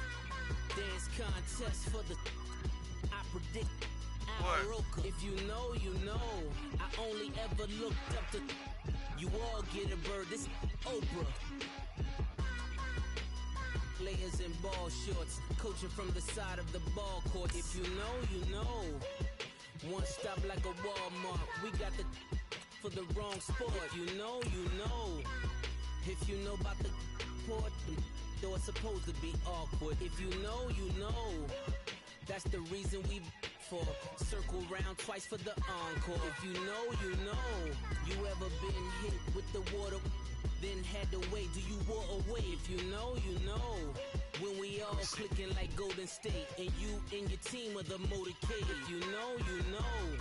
Dance contest for the I predict Roka. If you know, you know. I only ever looked up to you all get a bird. This Oprah. Players in ball shorts, coaching from the side of the ball court. If you know, you know. One stop like a Walmart. We got the for the wrong sport. You know, you know. If you know about the port, though it's supposed to be awkward. If you know, you know. That's the reason we for circle round twice for the encore. If you know, you know. You ever been hit with the water, then had to wait? Do you walk away? If you know, you know. When we all clicking like Golden State, and you and your team are the motorcade. If you know, you know.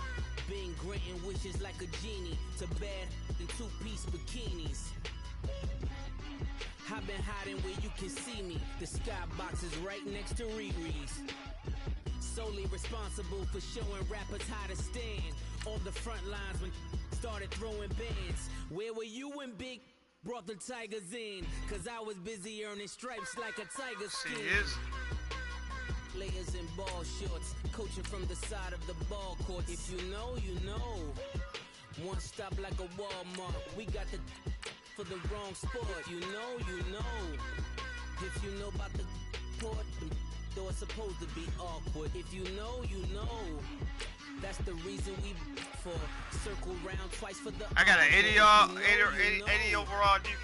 Been granting wishes like a genie to bad in two-piece bikinis. I've been hiding where you can see me. The skybox is right next to Riri's. Solely responsible for showing rappers how to stand on the front lines when started throwing bands. Where were you when Big brought the Tigers in? Cause I was busy earning stripes like a tiger skin. Players in ball shorts, coaching from the side of the ball court. If you know, you know. One stop like a Walmart. We got the for the wrong sport. You know, you know. If you know about the port, though it's supposed to be awkward. If you know, you know. That's the reason we for circle round twice for the. I got an 80 overall defense.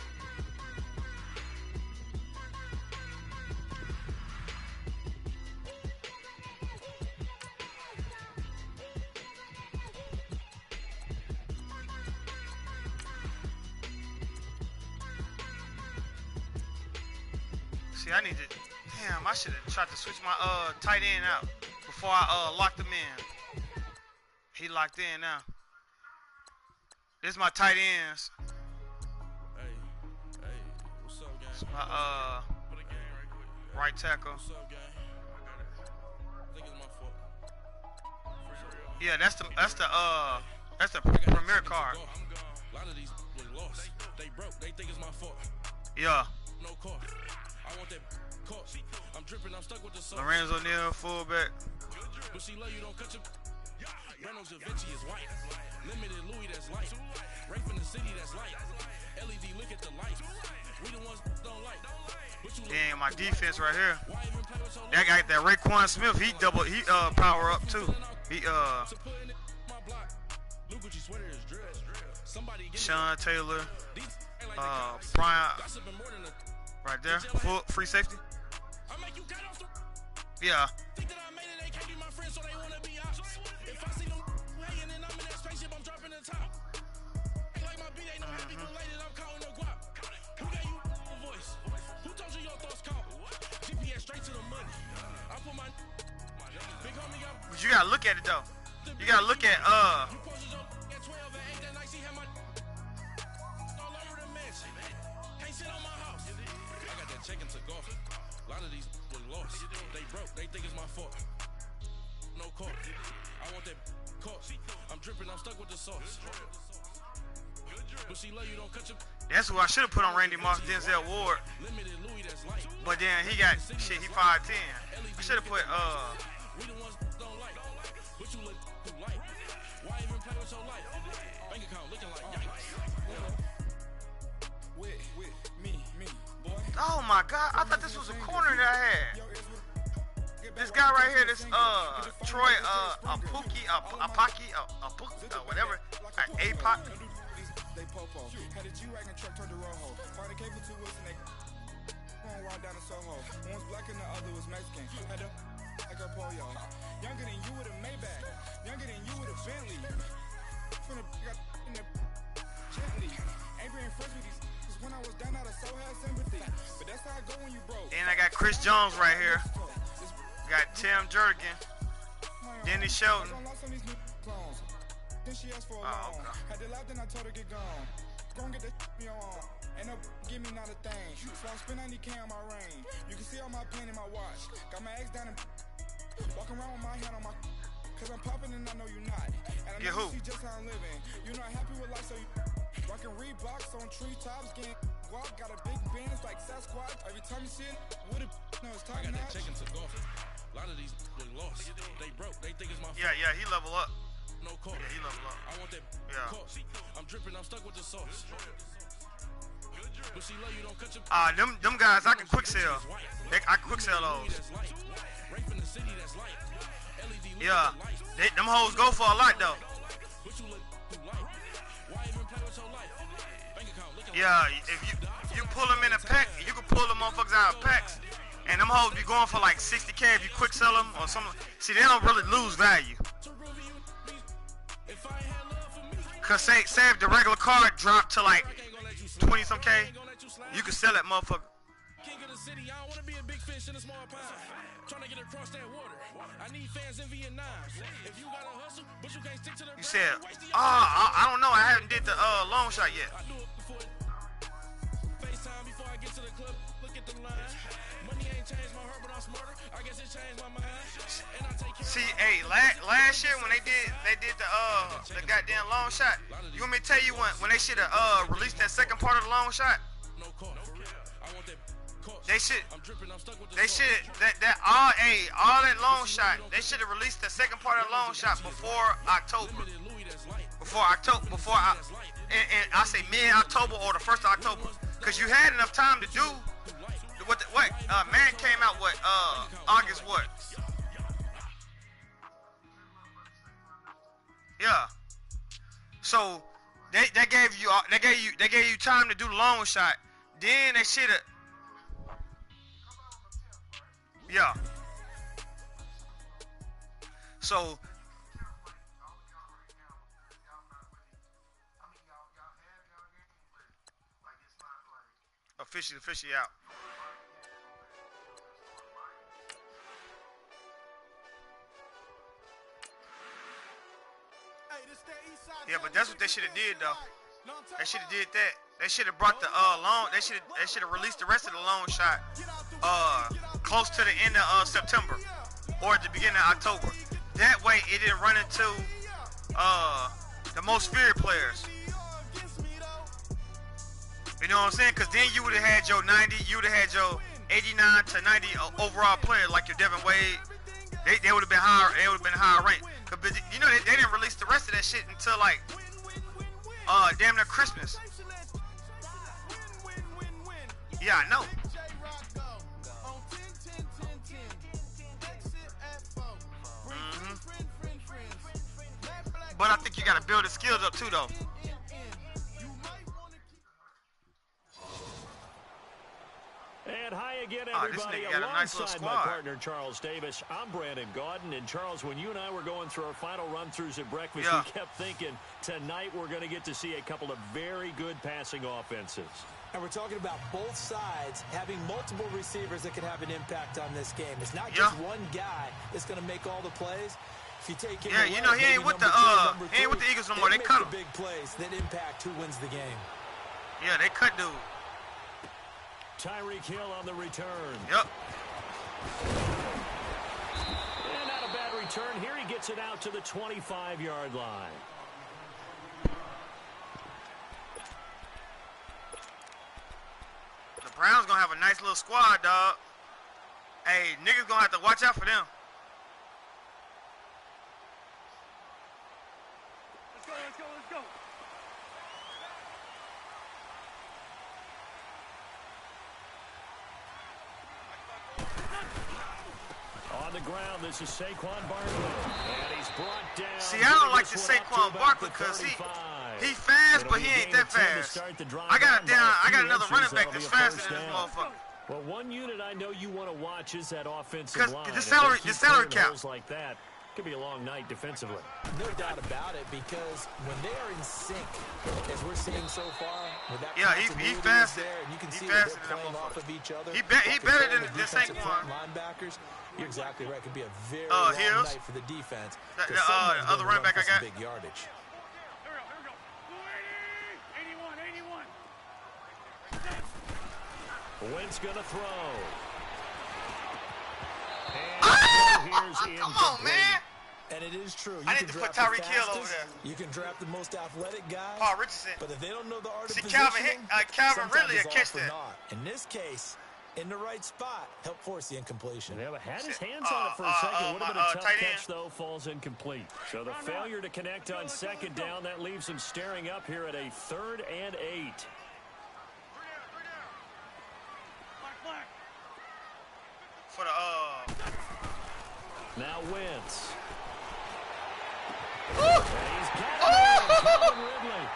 See, I need to. Damn, I should have tried to switch my tight end out before I locked him in. He locked in now. This is my tight ends. Hey, what's up, gang? It's my right tackle. What's up, gang? I think it's my fault. Yeah, that's the premier card. I'm gone. A lot of these lost. They broke. They think it's my fault. Yeah. No car. I want that caught. I'm dripping, I'm stuck with the sauce. Lorenzo Neal, fullback. But she love you, don't cut your. Reynolds Da Vinci is white. Limited Louis, that's light. Right from the city, that's light. LED, look at the light. We the ones don't like. Damn, my defense right here. That guy, that Raekwon Smith, he power up too. He Sean Taylor, Brian, right there, full free safety. Yeah. But you gotta look at it though. You gotta look at A lot of these was lost. They broke. They think it's my fault. No call. I want that caught. I'm dripping. I'm stuck with the sauce. But she love you, don't cut your. That's who I should have put on Randy Moss, Denzel Ward. But then he got shit. He 5'10". I should have put We the ones don't like. But you look too light. Why even play with your life? Bank account looking like with me, boy. Oh my God! I thought this was a corner that I had. This guy right here, this Troy Apaki, whatever, APOC. They popo. Had a G-Wagon truck turned to Rojo. Find a cable 2 wheels and they going wild down in Soho. One was black and the other was Mexican. Had a like a pollo. Younger than you with a Maybach. Younger than you with a Bentley. From the got in the gently. Ain't been friends with these. Cause when I was down, I so had sympathy. But that's how I go when you broke. And I got Chris Jones right here. Got Tim Jernigan. Denny Shelton. Then she asked for a loan. Had to laugh, then I told her get gone. Gon' get that me on. Ain't no give me not a thing. So I spend 90K on my ring. You can see all my pain in my watch. Got my ex down and walking around with my hand on my. Cause I'm popping and I know you not. And I know you see just how I'm living. You're not happy with life, so you rockin' Reeboks on treetops, getting guap. Got a big band, it's like Sasquatch. Every time you see it, what it no, it's time. I got that chicken to golf. A lot of these was lost. They broke. They think it's my fault. Yeah, he level up. No call. Yeah, he level up. I want that caught. I'm dripping, I'm stuck with the sauce. But she love you, don't cut your. Them guys I can quick sell. I can quick sell those. Yeah. Them hoes go for a lot though. Yeah, if you pull them in a pack, you can pull them motherfuckers out of packs. And them hoes be going for like 60K if you quick sell them or something. See, they don't really lose value. Cause say if the regular card dropped to like 20 some K, you can sell that motherfucker. King of the city, I don't wanna be a big fish in a small pond. Trying to get across that water. I need fans in Vietnam. If you gotta hustle, but you can't stick to the. You said, I don't know. I haven't did the long shot yet. I do it before FaceTime before I get to the club. Look at the line. Money ain't changed my heart, but I'm smarter. I guess it changed my mind. And I take care. See, hey, last year when they did the goddamn long shot. You want me to tell you when they should have released that second part of the long shot? No call. I want that. They should all that long shot. They should have released the second part of the long shot before October. And I say mid-October or the 1st of October, cause you had enough time to do what man came out August what? Yeah. So they gave you time to do the long shot. Then they should have. Yeah. So officially out. Yeah, but that's what they should have did though. They should have did that. They should have brought the long. They should have released the rest of the long shot close to the end of September or at the beginning of October. That way it didn't run into the most feared players. You know what I'm saying? Because then you would have had your 90. You would have had 89 to 90 overall players like your Devin Wade, they would have been higher. They would have been higher ranked. But you know they didn't release the rest of that shit until like damn near Christmas. Yeah, I know. But I think you gotta build the skills up too, though. And hi again, everybody. Alongside my partner, Charles Davis, I'm Brandon Gaudin. And, Charles, when you and I were going through our final run-throughs at breakfast, we kept thinking tonight we're going to get to see a couple of very good passing offenses. And we're talking about both sides having multiple receivers that can have an impact on this game. It's not just one guy that's going to make all the plays. If you take him away, you know, he ain't with the Eagles no more. They cut him. Big plays that impact who wins the game. Yeah, they cut dude. Tyreek Hill on the return. Yep. And not a bad return. Here he gets it out to the 25-yard line. The Browns going to have a nice little squad, dog. Hey, niggas going to have to watch out for them. Let's go. On the ground, this is Saquon Barkley. And he's brought down. See, I don't like the Saquon Barkley because he fast, but he ain't that fast. I got another running back that's faster than this motherfucker. Well, one unit I know you want to watch is that offensive line. The salary cap. Like that could be a long night defensively. No doubt about it, because when they are in sync, as we're seeing so far, with that he faster. There, and you can see that they're playing off of each other. He better than Saquon. Linebackers. You're exactly right. It could be a very long night for the defense. The other running back I got. Big yardage. Here we go. 81. Wentz gonna throw. Come on, man. And it is true. I need to put Tyreek Hill over there. You can draft the most athletic guys. Paul Richardson. But if they don't know the art of positioning, Calvin really will catch that. In this case, in the right spot, help force the incompletion. Yeah, but had his hands on it for a second. Would have been a tough catch, though. Falls incomplete. So the failure to connect on second down, that leaves him staring up here at a 3rd and 8. For the now Wentz.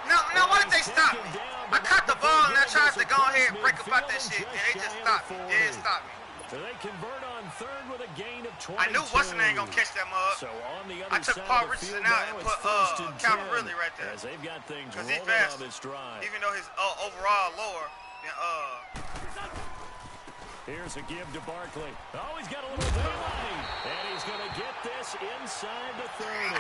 Now why did they stop me? I caught the ball and I tried to go ahead and break about that shit, and they just stopped me. They didn't stop me. So they convert on 3rd with a gain of 22. I knew Weston ain't gonna catch that mug. So on the other I took Paul Richardson out and put Calvin Ridley right there. As they've got things rolling on this drive. Even though his overall lower than Here's a give to Barkley. Oh, he's got a little daylight. And he's going to get this inside the 30.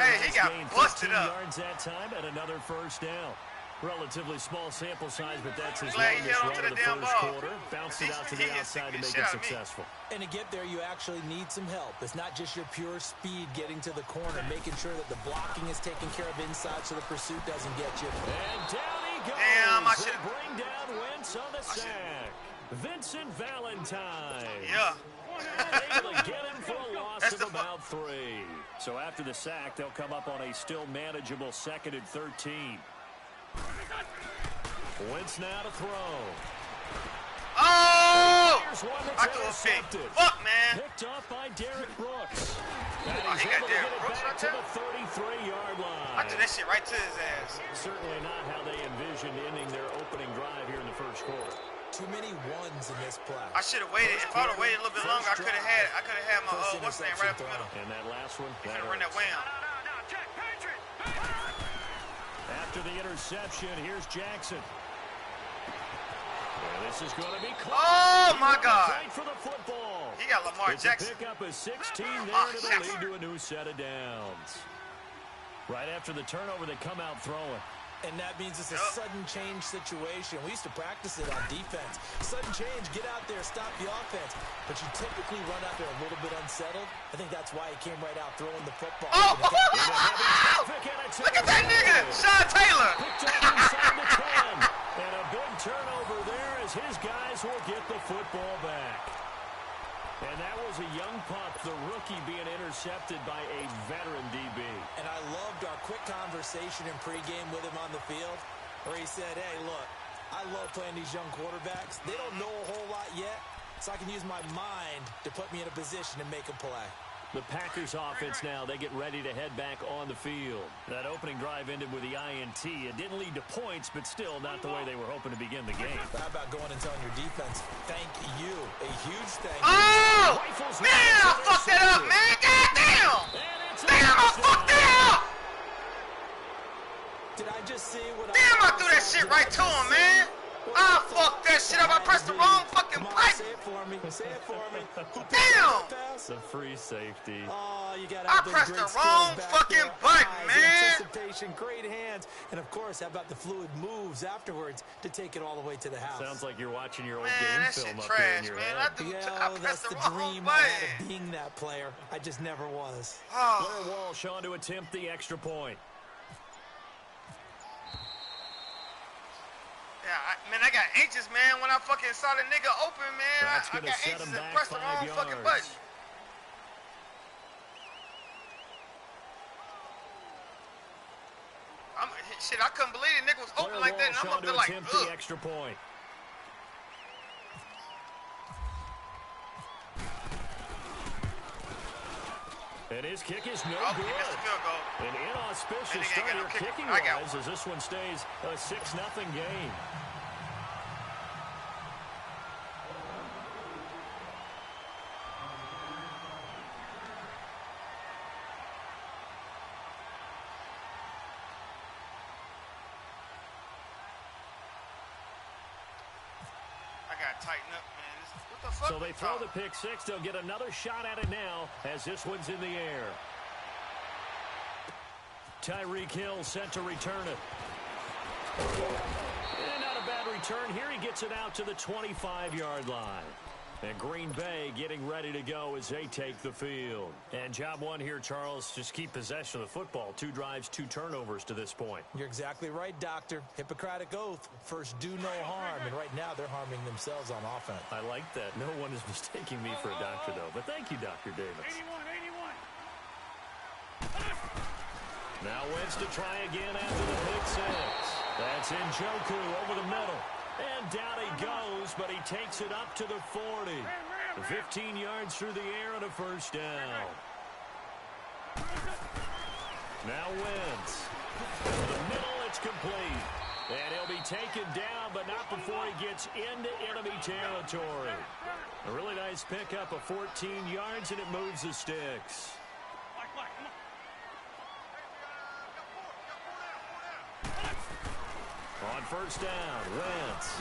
Hey, he got busted up. Yards that time and another first down. Relatively small sample size, but that's his longest run of the first quarter. Bounced it out to the outside to make it successful. And to get there, you actually need some help. It's not just your pure speed getting to the corner, making sure that the blocking is taken care of inside so the pursuit doesn't get you. And down he goes. Damn, I should bring down Wentz on the sack. Vincent Valentine. Yeah. Able to get him for a loss of about 3. So after the sack, they'll come up on a still manageable 2nd and 13. Wentz now to throw. Oh! I threw a pick. Fuck, man. Picked off by Derek Brooks. He got Derek Brooks right there? To the 33-yard line. I threw that shit right to his ass. Certainly not how they envisioned ending their opening drive here in the first quarter. Too many ones in this play. I should have waited. If I would have waited a little bit longer, I could have had my what's name right up the middle. And that last one, he could have run that way on. After the interception, here's Jackson. Well, this is going to be close. Oh my God! Right for the football. He got Lamar Jackson. Pick up a 16 there, and it'll lead to a new set of downs. Right after the turnover, they come out throwing. And that means it's a sudden change situation. We used to practice it on defense. Sudden change, get out there, stop the offense. But you typically run out there a little bit unsettled. I think that's why he came right out throwing the football. Oh! Look at that nigga! Sean Taylor! Picked up inside the 10. And a big turnover there as his guys will get the football back. And that was a young pup, the rookie being intercepted by a veteran DB. And I loved our quick conversation in pregame with him on the field where he said, hey, look, I love playing these young quarterbacks. They don't know a whole lot yet, so I can use my mind to put me in a position to make a play. The Packers offense now, they get ready to head back on the field. That opening drive ended with the INT. It didn't lead to points, but still not the way they were hoping to begin the game. How about going and telling your defense, thank you, a huge thank you. Oh! Man, I fucked that up, man. God damn! Damn, I fucked that up! Did I just see what Damn, I threw that shit right to him, man. I fucked that shit up. I pressed the wrong fucking button. Say it for me. Say it for me. Damn! It's a free safety. Oh, you gotta I have those pressed great the wrong skills back fucking there. button, Eyes, man. Anticipation, great hands, and of course, how about the fluid moves afterwards to take it all the way to the house? Sounds like you're watching your old Man, game that film shit up there in trash, your man. head. I that's pressed the the wrong dream I had button. of being that player. I just never was. Oh. Blair Walsh on to attempt the extra point. Yeah, man, I got anxious, man, when I fucking saw the nigga open, man. That's I gonna got set anxious him and back pressed the 5 wrong yards. fucking button. Shit, I couldn't believe the nigga was open like that, and I'm up there like, attempt ugh. the extra point. And his kick is no Oh, he good. missed the field goal. An inauspicious And he ain't got no start here kick. I got kicking-wise as this one stays a 6-0 game. I gotta tighten up, man. What the fuck? So they throw the pick six. They'll get another shot at it now as this one's in the air. Tyreek Hill set to return it. And not a bad return here. He gets it out to the 25-yard line. And Green Bay getting ready to go as they take the field. And job one here, Charles, just keep possession of the football. 2 drives, 2 turnovers to this point. You're exactly right, Doctor. Hippocratic oath. First, do no harm. And right now, they're harming themselves on offense. I like that. No one is mistaking me for a doctor, though. But thank you, Dr. Davis. 81. Now Wentz to try again after the pick six. That's Njoku over the middle. And down he goes, but he takes it up to the 40. 15 yards through the air and a first down. Now Wentz. Over the middle, it's complete. And he'll be taken down, but not before he gets into enemy territory. A really nice pickup of 14 yards, and it moves the sticks. On first down, Wentz.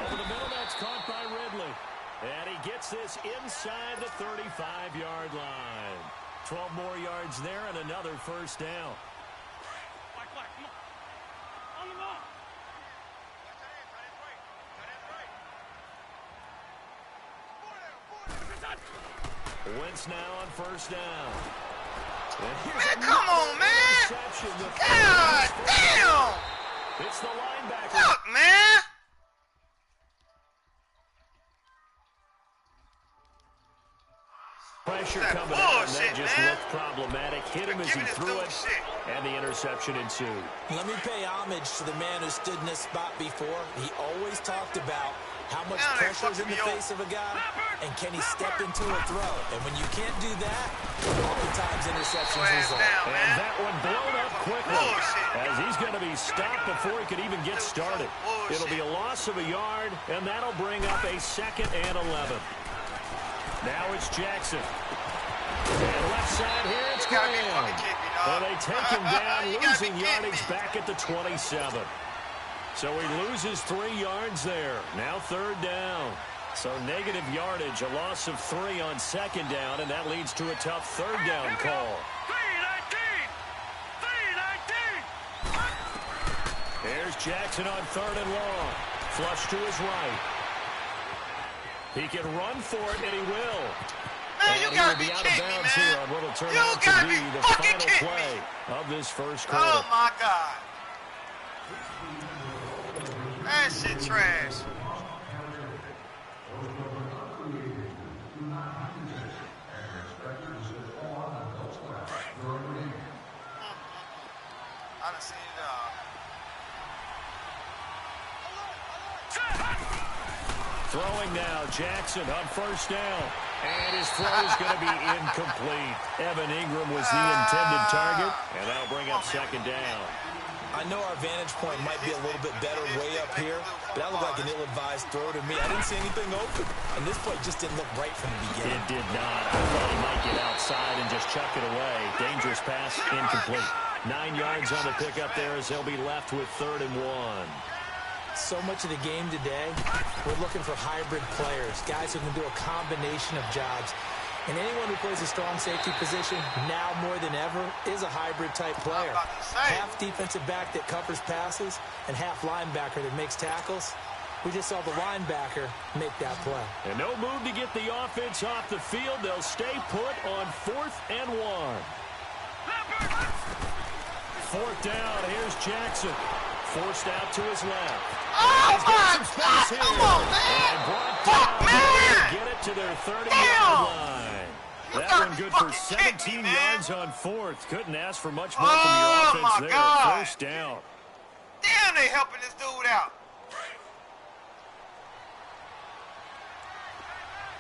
Over the middle, that's caught by Ridley. And he gets this inside the 35-yard line. 12 more yards there and another first down. Wentz now on first down. Man, come on, man! God damn! It's the linebacker. Fuck, man! Pressure That coming out, and that bullshit, just man. looked problematic. Hit him as he Giving this threw dude it, shit. and the interception ensued. Let me pay homage to the man who stood in this spot before. He always talked about how much Now they pressure is in fucking the me face of a guy, and can he step into a throw? And when you can't do that, oftentimes interceptions Hands result. down, And man. that one blown up quickly Bullshit. as he's going to be stopped before he could even get started. Bullshit. It'll be a loss of a yard, and that'll bring up a 2nd and 11. Now it's Jackson. And left side here, it's You gotta be Graham. fucking kidding me, dog. Well, they take him down, You gotta be losing kidding yardage me. back at the 27. So he loses 3 yards there. Now 3rd down. So negative yardage, a loss of 3 on 2nd down, and that leads to a tough 3rd down call. 3-19. Here's Jackson on 3rd and long. Flush to his right. He can run for it, and he will. Man, And you he gotta will be be out of kidding me, bounds here man. on what will turn You out to gotta be be the fucking final kidding play me. of this first quarter. Oh, my God. That shit trash. I done seen it all. Throwing now, Jackson on first down. And his throw is going to be incomplete. Evan Ingram was the intended target, and that'll bring up second down. I know our vantage point might be a little bit better way up here, but that looked like an ill-advised throw to me. I didn't see anything open, and this play just didn't look right from the beginning. It did not. I thought he might get outside and just chuck it away. Dangerous pass, incomplete. 9 yards on the pickup there as they'll be left with 3rd and 1. So much of the game today, we're looking for hybrid players, guys who can do a combination of jobs. And anyone who plays a strong safety position, now more than ever, is a hybrid-type player. Half defensive back that covers passes and half linebacker that makes tackles. We just saw the linebacker make that play. And no move to get the offense off the field. They'll stay put on 4th and 1. 4th down. Here's Jackson. Forced out to his left. Oh, my God! Come on, man! And brought down. Man! Get it to their 30-yard line. That one good for 17 yards on 4th. Couldn't ask for much more from your offense there. God. First down. Damn, they helping this dude out.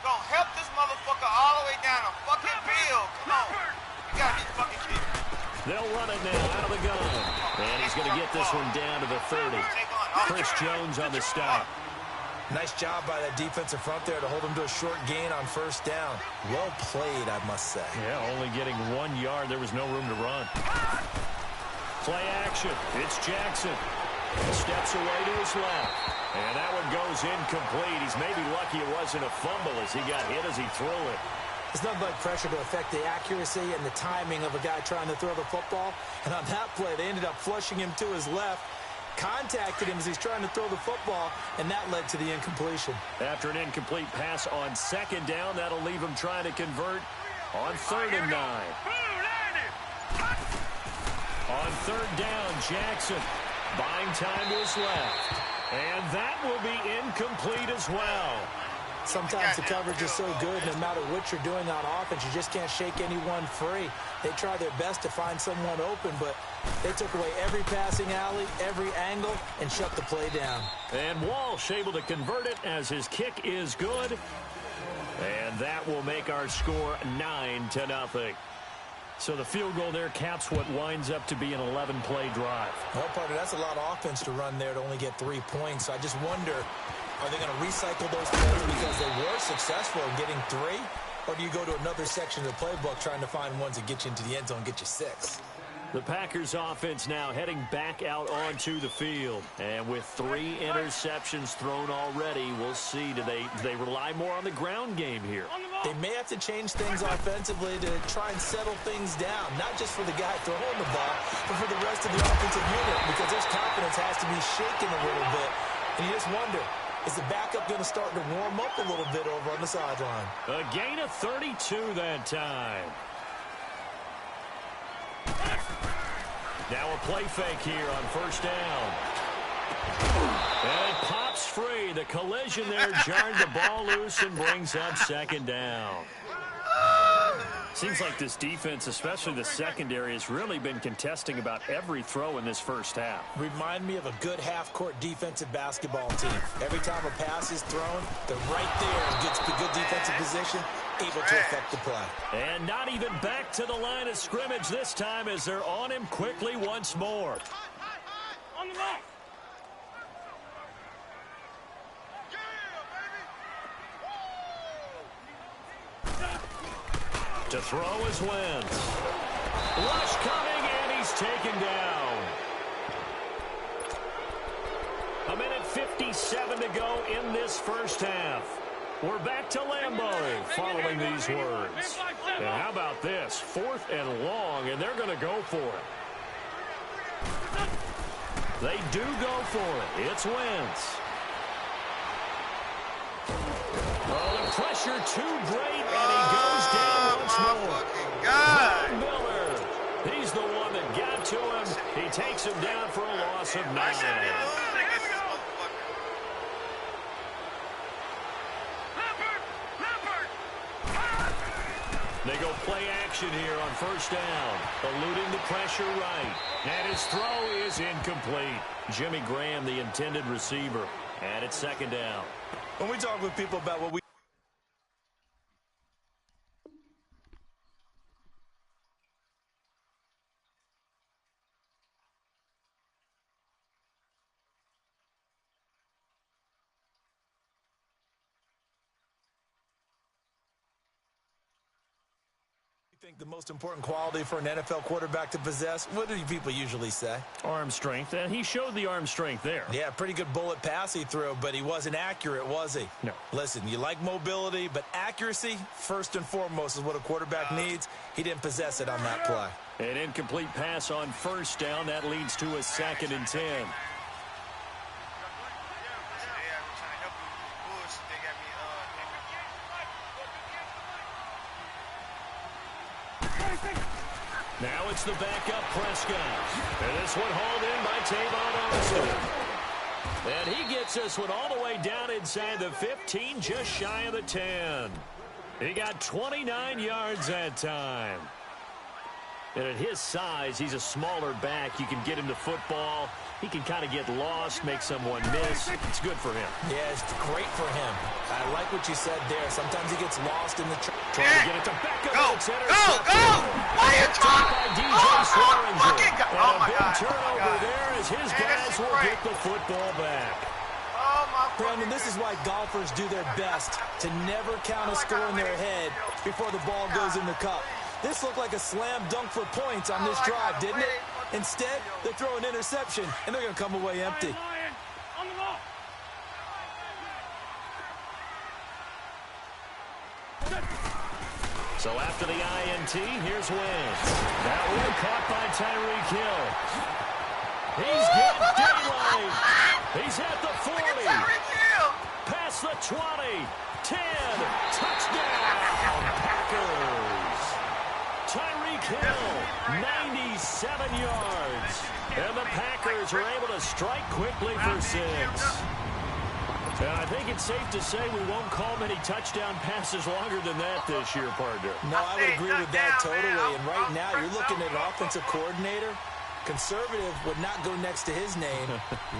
Gonna help this motherfucker all the way down the fucking field. Come on. You gotta be fucking kidding me. They'll run it now out of the gun. And he's going to get this one down to the 30. Chris Jones on the stop. Nice job by that defensive front there to hold him to a short gain on first down. Well played, I must say. Yeah, only getting 1 yard. There was no room to run. Play action. It's Jackson. Steps away to his left. And that one goes incomplete. He's maybe lucky it wasn't a fumble as he got hit as he threw it. There's nothing but pressure to affect the accuracy and the timing of a guy trying to throw the football. And on that play, they ended up flushing him to his left, contacted him as he's trying to throw the football, and that led to the incompletion. After an incomplete pass on 2nd down, that'll leave him trying to convert on 3rd and 9. On 3rd down, Jackson buying time to his left. And that will be incomplete as well. Sometimes the coverage is so good, no matter what you're doing on offense, you just can't shake anyone free. They try their best to find someone open, but they took away every passing alley, every angle, and shut the play down. And Walsh able to convert it as his kick is good. And that will make our score 9-0. So the field goal there caps what winds up to be an 11-play drive. Well, partner, that's a lot of offense to run there to only get 3 points. So I just wonder, are they going to recycle those plays because they were successful in getting 3? Or do you go to another section of the playbook trying to find ones that get you into the end zone and get you 6? The Packers offense now heading back out onto the field. And with 3 interceptions thrown already, we'll see. Do they rely more on the ground game here? They may have to change things offensively to try and settle things down, not just for the guy throwing the ball, but for the rest of the offensive unit, because their confidence has to be shaken a little bit. And you just wonder, is the backup going to start to warm up a little bit over on the sideline? A gain of 32 that time. Now a play fake here on first down. And it pops free. The collision there jarred the ball loose and brings up 2nd down. Seems like this defense, especially the secondary, has really been contesting about every throw in this first half. Remind me of a good half-court defensive basketball team. Every time a pass is thrown, they're right there in good defensive position, able to affect the play. And not even back to the line of scrimmage this time as they're on him quickly once more. On the ball. To throw is Wentz. Rush coming, and he's taken down. 1:57 to go in this first half. We're back to Lambeau following these words. And how about this? 4th and long, and they're going to go for it. They do go for it. It's Wentz. Oh, the pressure too great, and he goes down once more. God. Miller, he's the one that got to him. He takes him down for a loss of 9. action here on first down. Eluding the pressure right. And his throw is incomplete. Jimmy Graham, the intended receiver. And it's second down. When we talk with people about what we think the most important quality for an NFL quarterback to possess, what do people usually say? Arm strength, and he showed the arm strength there. Yeah, pretty good bullet pass he threw, but he wasn't accurate, was he? No. Listen, you like mobility, but accuracy, first and foremost, is what a quarterback needs. He didn't possess it on that play. An incomplete pass on first down. That leads to a 2nd and 10. Now it's the backup Prescott. And this one hauled in by Tavon Austin. And he gets this one all the way down inside the 15, just shy of the 10. He got 29 yards that time. And at his size, he's a smaller back. You can get him the football. He can kind of get lost, make someone miss. It's good for him. Yeah, it's great for him. I like what you said there. Sometimes he gets lost in the trying to get it to back up. Go! Why are you talking? Oh, my God. Turnover there as his guys will get the football back. Brandon, this is why golfers do their best to never count a score in their head before the ball goes in the cup. This looked like a slam dunk for points on this drive, didn't it? Instead, they throw an interception, and they're going to come away empty. So after the INT, here's Wentz. That one caught by Tyreek Hill. He's getting daylight. He's at the 40. Past the 20. 10. Touchdown, Packers. Tyreek Hill, 97 yards. And the Packers are able to strike quickly for 6. And I think it's safe to say we won't call many touchdown passes longer than that this year, partner. No, I would agree with that totally. And right now, you're looking at an offensive coordinator. Conservative would not go next to his name.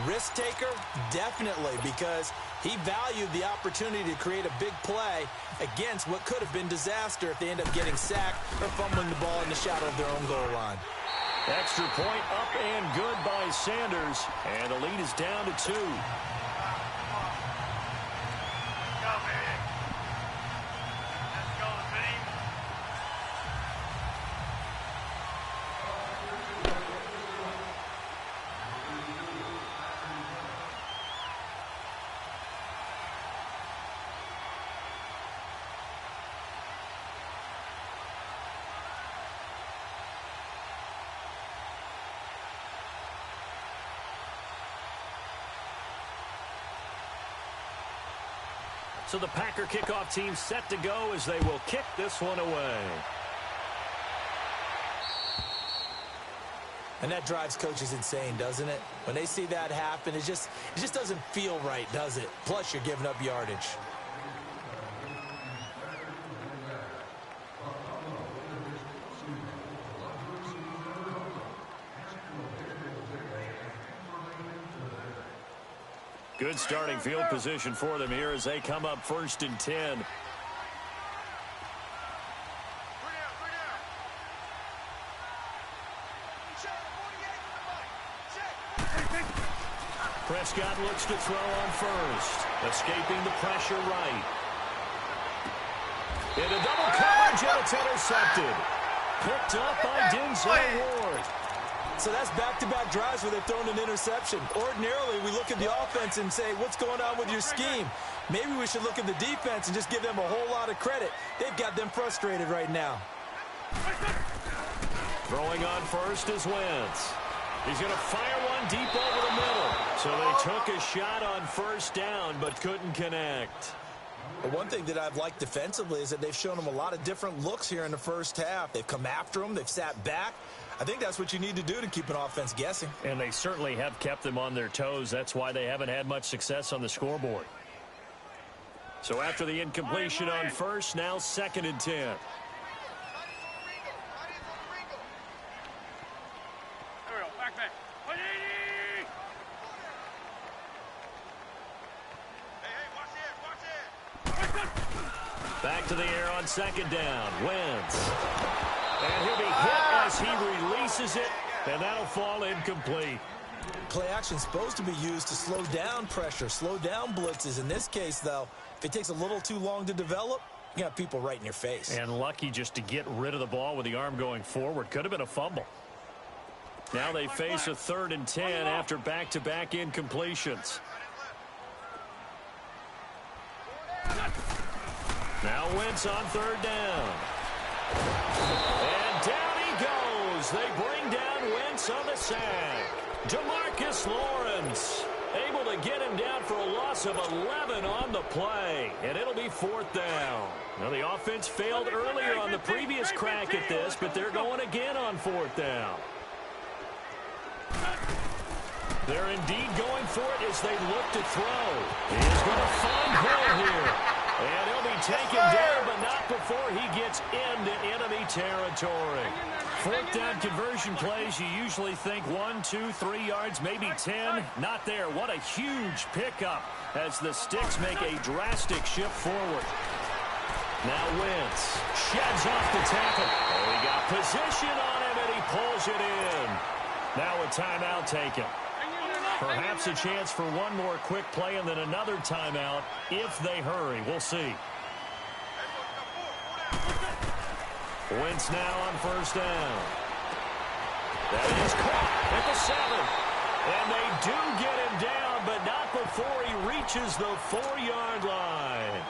Risk taker, definitely, because he valued the opportunity to create a big play against what could have been disaster if they end up getting sacked or fumbling the ball in the shadow of their own goal line. Extra point up and good by Sanders. And the lead is down to 2. So the Packer kickoff team set to go as they will kick this one away. And that drives coaches insane, doesn't it? When they see that happen, it just doesn't feel right, does it? Plus, you're giving up yardage. Good starting field position for them here as they come up 1st and 10. Prescott looks to throw on first. Escaping the pressure right. Into double coverage, and it's intercepted. Picked up by Denzel Ward. So that's back-to-back drives where they've thrown an interception. Ordinarily, we look at the offense and say, what's going on with your scheme? Maybe we should look at the defense and just give them a whole lot of credit. They've got them frustrated right now. Throwing on first is Wentz. He's going to fire one deep over the middle. So they took a shot on first down but couldn't connect. But one thing that I've liked defensively is that they've shown them a lot of different looks here in the first half. They've come after them. They've sat back. I think that's what you need to do to keep an offense guessing. And they certainly have kept them on their toes. That's why they haven't had much success on the scoreboard. So after the incompletion on first, now 2nd and 10. Back to the air on second down. Wentz. And he'll be hit as he releases it, and that'll fall incomplete. Play action is supposed to be used to slow down pressure, slow down blitzes. In this case, though, if it takes a little too long to develop, you got people right in your face. And lucky just to get rid of the ball with the arm going forward. Could have been a fumble. Now they face a 3rd and 10 after back-to-back incompletions. Now Wentz on 3rd down. And down he goes. They bring down Wentz on the sack. DeMarcus Lawrence able to get him down for a loss of 11 on the play. And it'll be 4th down. Now the offense failed earlier on the previous crack at this, but they're going again on 4th down. They're indeed going for it as they look to throw. He's going to find Hill here. And he'll be taken down, but not before he gets into enemy territory. 4th down conversion plays, you usually think 1, 2, 3 yards, maybe 10. Not there. What a huge pickup as the Sticks make a drastic shift forward. Now Wentz sheds off the tackle. Oh, he got position on him, and he pulls it in. Now a timeout taken. Perhaps a chance for one more quick play and then another timeout if they hurry. We'll see. Wentz now on 1st down. That is caught at the 7. And they do get him down, but not before he reaches the 4-yard line.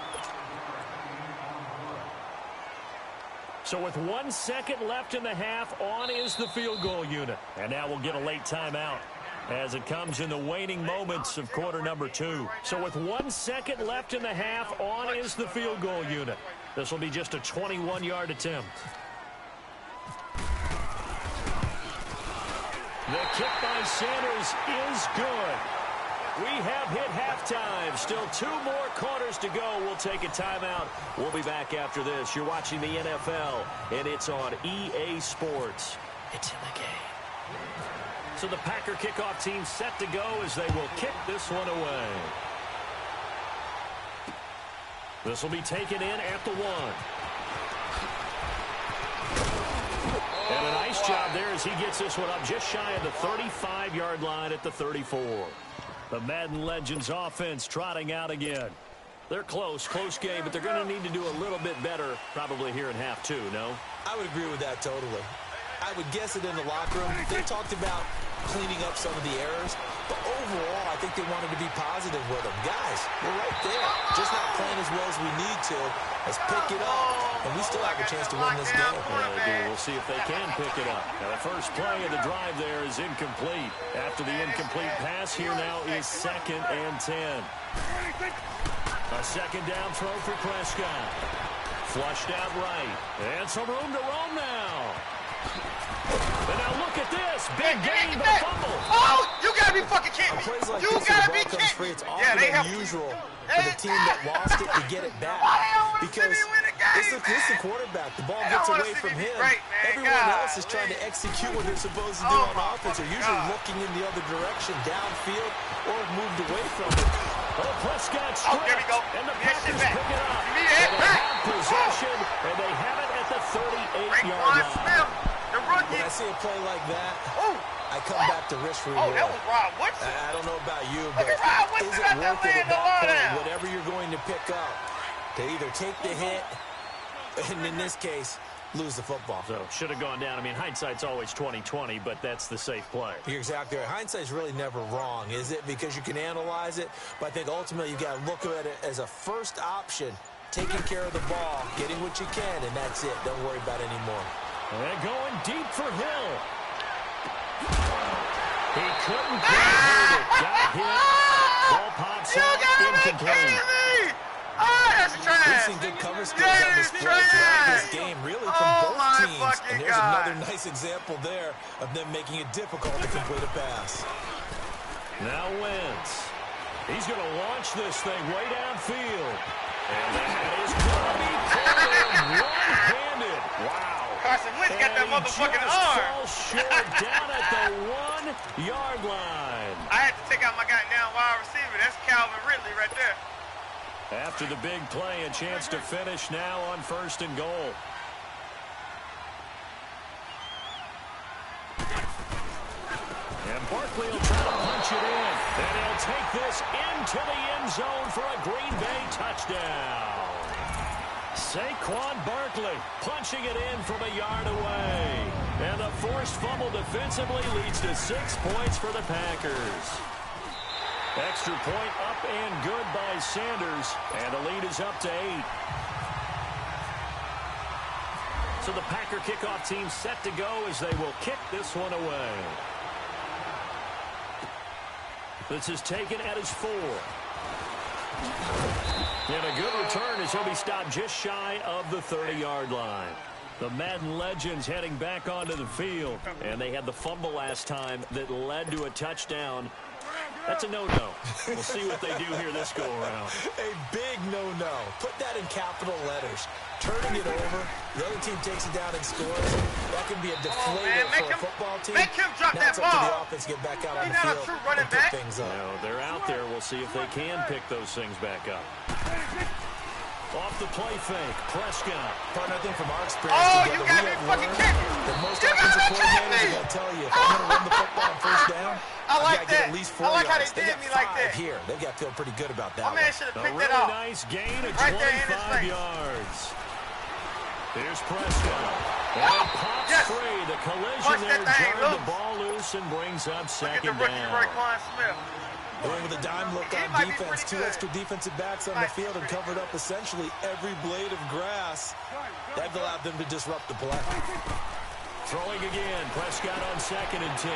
So with 1 second left in the half, on is the field goal unit. And now we'll get a late timeout as it comes in the waning moments of quarter number 2. So with 1 second left in the half, on is the field goal unit. This will be just a 21-yard attempt. The kick by Sanders is good. We have hit halftime. Still 2 more quarters to go. We'll take a timeout. We'll be back after this. You're watching the NFL, and it's on EA Sports. It's in the game. So the Packer kickoff team set to go as they will kick this one away. This will be taken in at the 1. And a nice job there as he gets this one up just shy of the 35-yard line at the 34. The Madden Legends offense trotting out again. They're close game, but they're going to need to do a little bit better probably here in half 2, no? I would agree with that totally. I would guess it in the locker room. They talked about cleaning up some of the errors, but overall, I think they wanted to be positive with them. Guys, we're right there. Just not playing as well as we need to. Let's pick it up, and we still have a chance to win this game. We'll see if they can pick it up. Now, the first play of the drive there is incomplete. After the incomplete pass, here now is 2nd and 10. A 2nd down throw for Prescott. Flushed out right. And some room to roam now. And now look at this. Big gain, but fumble. Oh, you gotta be fucking kidding me. Like you gotta be kidding me. It's often unusual for the team that lost it to get it back. Because it's the quarterback. The ball gets away from him. Everyone else is trying to execute what they're supposed to do on offense. They're usually looking in the other direction, downfield, or moved away from it. Oh, Prescott stripped, there we go. And the Packers pick it up. You need to head back. Possession, and they have it at the 38-yard line. When I see a play like that, I come back to risk reward. Oh, that was Rob Woodson. I don't know about you, but is it worth it at that point, whatever you're going to pick up, to either take the hit, and in this case, lose the football? So, should have gone down. I mean, hindsight's always 20/20, but that's the safe play. You're exactly right. Hindsight's really never wrong, is it? Because you can analyze it, but I think ultimately you've got to look at it as a first option, taking care of the ball, getting what you can, and that's it. Don't worry about it anymore. And going deep for Hill. He couldn't quite hold it. Got hit. Ball pops out. Incomplete. That's trash. We've seen good cover skills on display throughout this game, really from both teams. And there's another nice example there of them making it difficult to complete a pass. Now Wentz. He's going to launch this thing way downfield. And that is going to be pulled in one-handed. Wow. Carson Wentz got that motherfucking arm. Falls short down at the 1-yard line. I had to take out my goddamn wide receiver. That's Calvin Ridley right there. After the big play, a chance to finish now on 1st and goal. And Barkley will try to punch it in. And he'll take this into the end zone for a Green Bay touchdown. Saquon Barkley punching it in from a yard away. And the forced fumble defensively leads to 6 points for the Packers. Extra point up and good by Sanders. And the lead is up to 8. So the Packer kickoff team set to go as they will kick this one away. This is taken at his 4. And a good return as he'll be stopped just shy of the 30-yard line. The Madden legends heading back onto the field. And they had the fumble last time that led to a touchdown. That's a no-no. We'll see what they do here this go-around. A big no-no. Put that in capital letters. Turning it over, the other team takes it down and scores. That can be a deflator for a football team. Make him drop now that it's up to the ball. offense to get back out on the He's not a field true running and pick back. things up. No, they're out there. We'll see if they can pick those things back up. Off the play fake, Prescott. Partner, I think from our experience You got me fucking kicking. that most You offensive gotta kick coordinators me. are going to tell you, if I'm going to run the football on 1st down, I I've like got to get that. at least 4 I like how yards. they did got me like 5 that. here. They've got to feel pretty good about My that man one. should have A picked really that off. nice gain of Right there in his 25 face. yards. Here's Prescott. And it pops Yes. free. The collision Punch there that thing turned the loose. ball loose and brings up Look at the second rookie down. Raekwon Smith. Going with a dime look He on might be defense. pretty 2 good. extra defensive backs on the Might be field and pretty covered up essentially every blade of grass. That allowed them to disrupt the play. Throwing again. Prescott on 2nd and 10.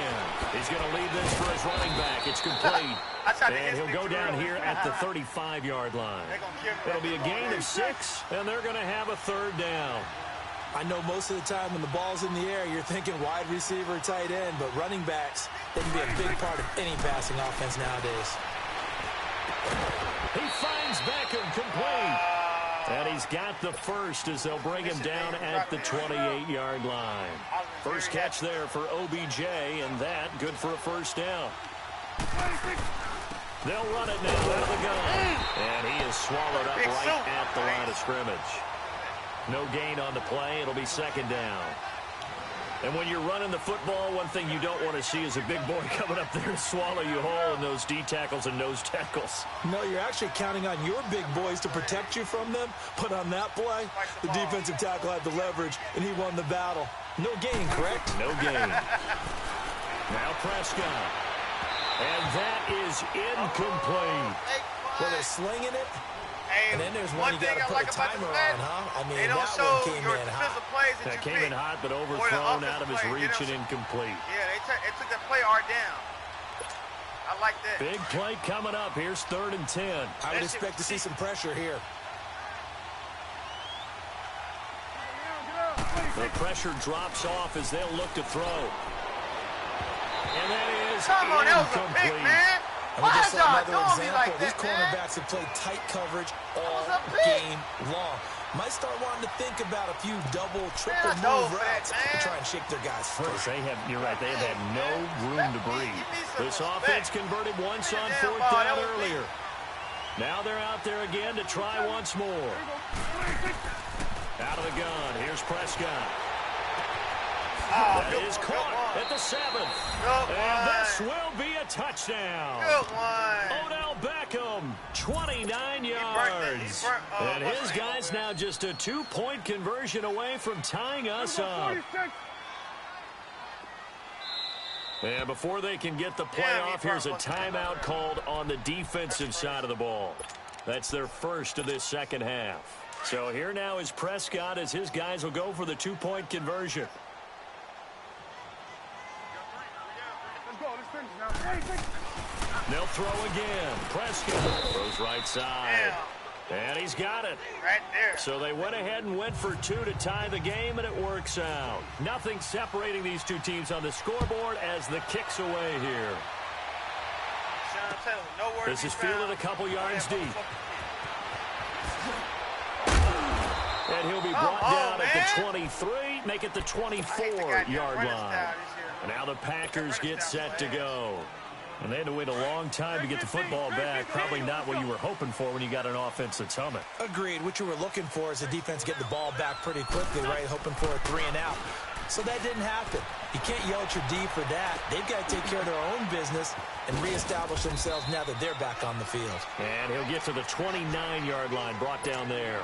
He's going to lead this for his running back. It's complete. And he'll go down here at the 35-yard line. It'll be a gain of 6, and they're going to have a 3rd down. I know most of the time when the ball's in the air, you're thinking wide receiver, tight end, but running backs, they can be a big part of any passing offense nowadays. He finds Beckham complete. And he's got the first as they'll bring him down at the 28-yard line. First catch there for OBJ, and that good for a 1st down. They'll run it now out of the gun. And he is swallowed up right at the line of scrimmage. No gain on the play. It'll be 2nd down. And when you're running the football, one thing you don't want to see is a big boy coming up there to swallow you whole in those D tackles and nose tackles. No, you're actually counting on your big boys to protect you from them. But on that play, the defensive tackle had the leverage, and he won the battle. No gain, correct? No gain. Now Prescott. And that is incomplete. Well, they're slinging it. And then there's one you got to put a timer on, huh? I mean, they don't that show one came your in defensive hot. plays that That you came in pick. hot, but overthrown out of his reach and incomplete. Yeah, they took the play art down. I like that. Big play coming up. Here's 3rd and 10. I would expect to see some pressure here. The pressure drops off as they'll look to throw. And that is Come on, that was a pick, incomplete. man. And we Why just y'all saw another doing me example. like These that, man? cornerbacks have played tight coverage all was a pick. game long. Might start wanting to think about a few double, triple Man, move no, routes man. to try and shake their guys free. They have, you're right, they have had no room to breathe. This offense converted once on Damn 4th ball, down that was earlier. Now they're out there again to try once more. Out of the gun, here's Prescott. That is caught at the 7th. And this will be a touchdown. Good one. Odell Beckham, 29 yards. And his guy's now just a 2-point conversion away from tying us up. And before they can get the play off, here's a timeout called on the defensive side of the ball. That's their first of this 2nd half. So here now is Prescott as his guys will go for the 2-point conversion. They'll throw again. Prescott throws right side. And he's got it. Right there. So they went ahead and went for 2 to tie the game, and it works out. Nothing separating these two teams on the scoreboard as the kick's away here. This is fielded a couple yards deep. And he'll be brought down at the 23, make it the 24-yard line. And now the Packers get set to go. And they had to wait a long time to get the football back. Probably not what you were hoping for when you got an offense that's humming. Agreed. What you were looking for is the defense get the ball back pretty quickly, right? Hoping for a 3-and-out. So that didn't happen. You can't yell at your D for that. They've got to take care of their own business and reestablish themselves now that they're back on the field. And he'll get to the 29-yard line, brought down there.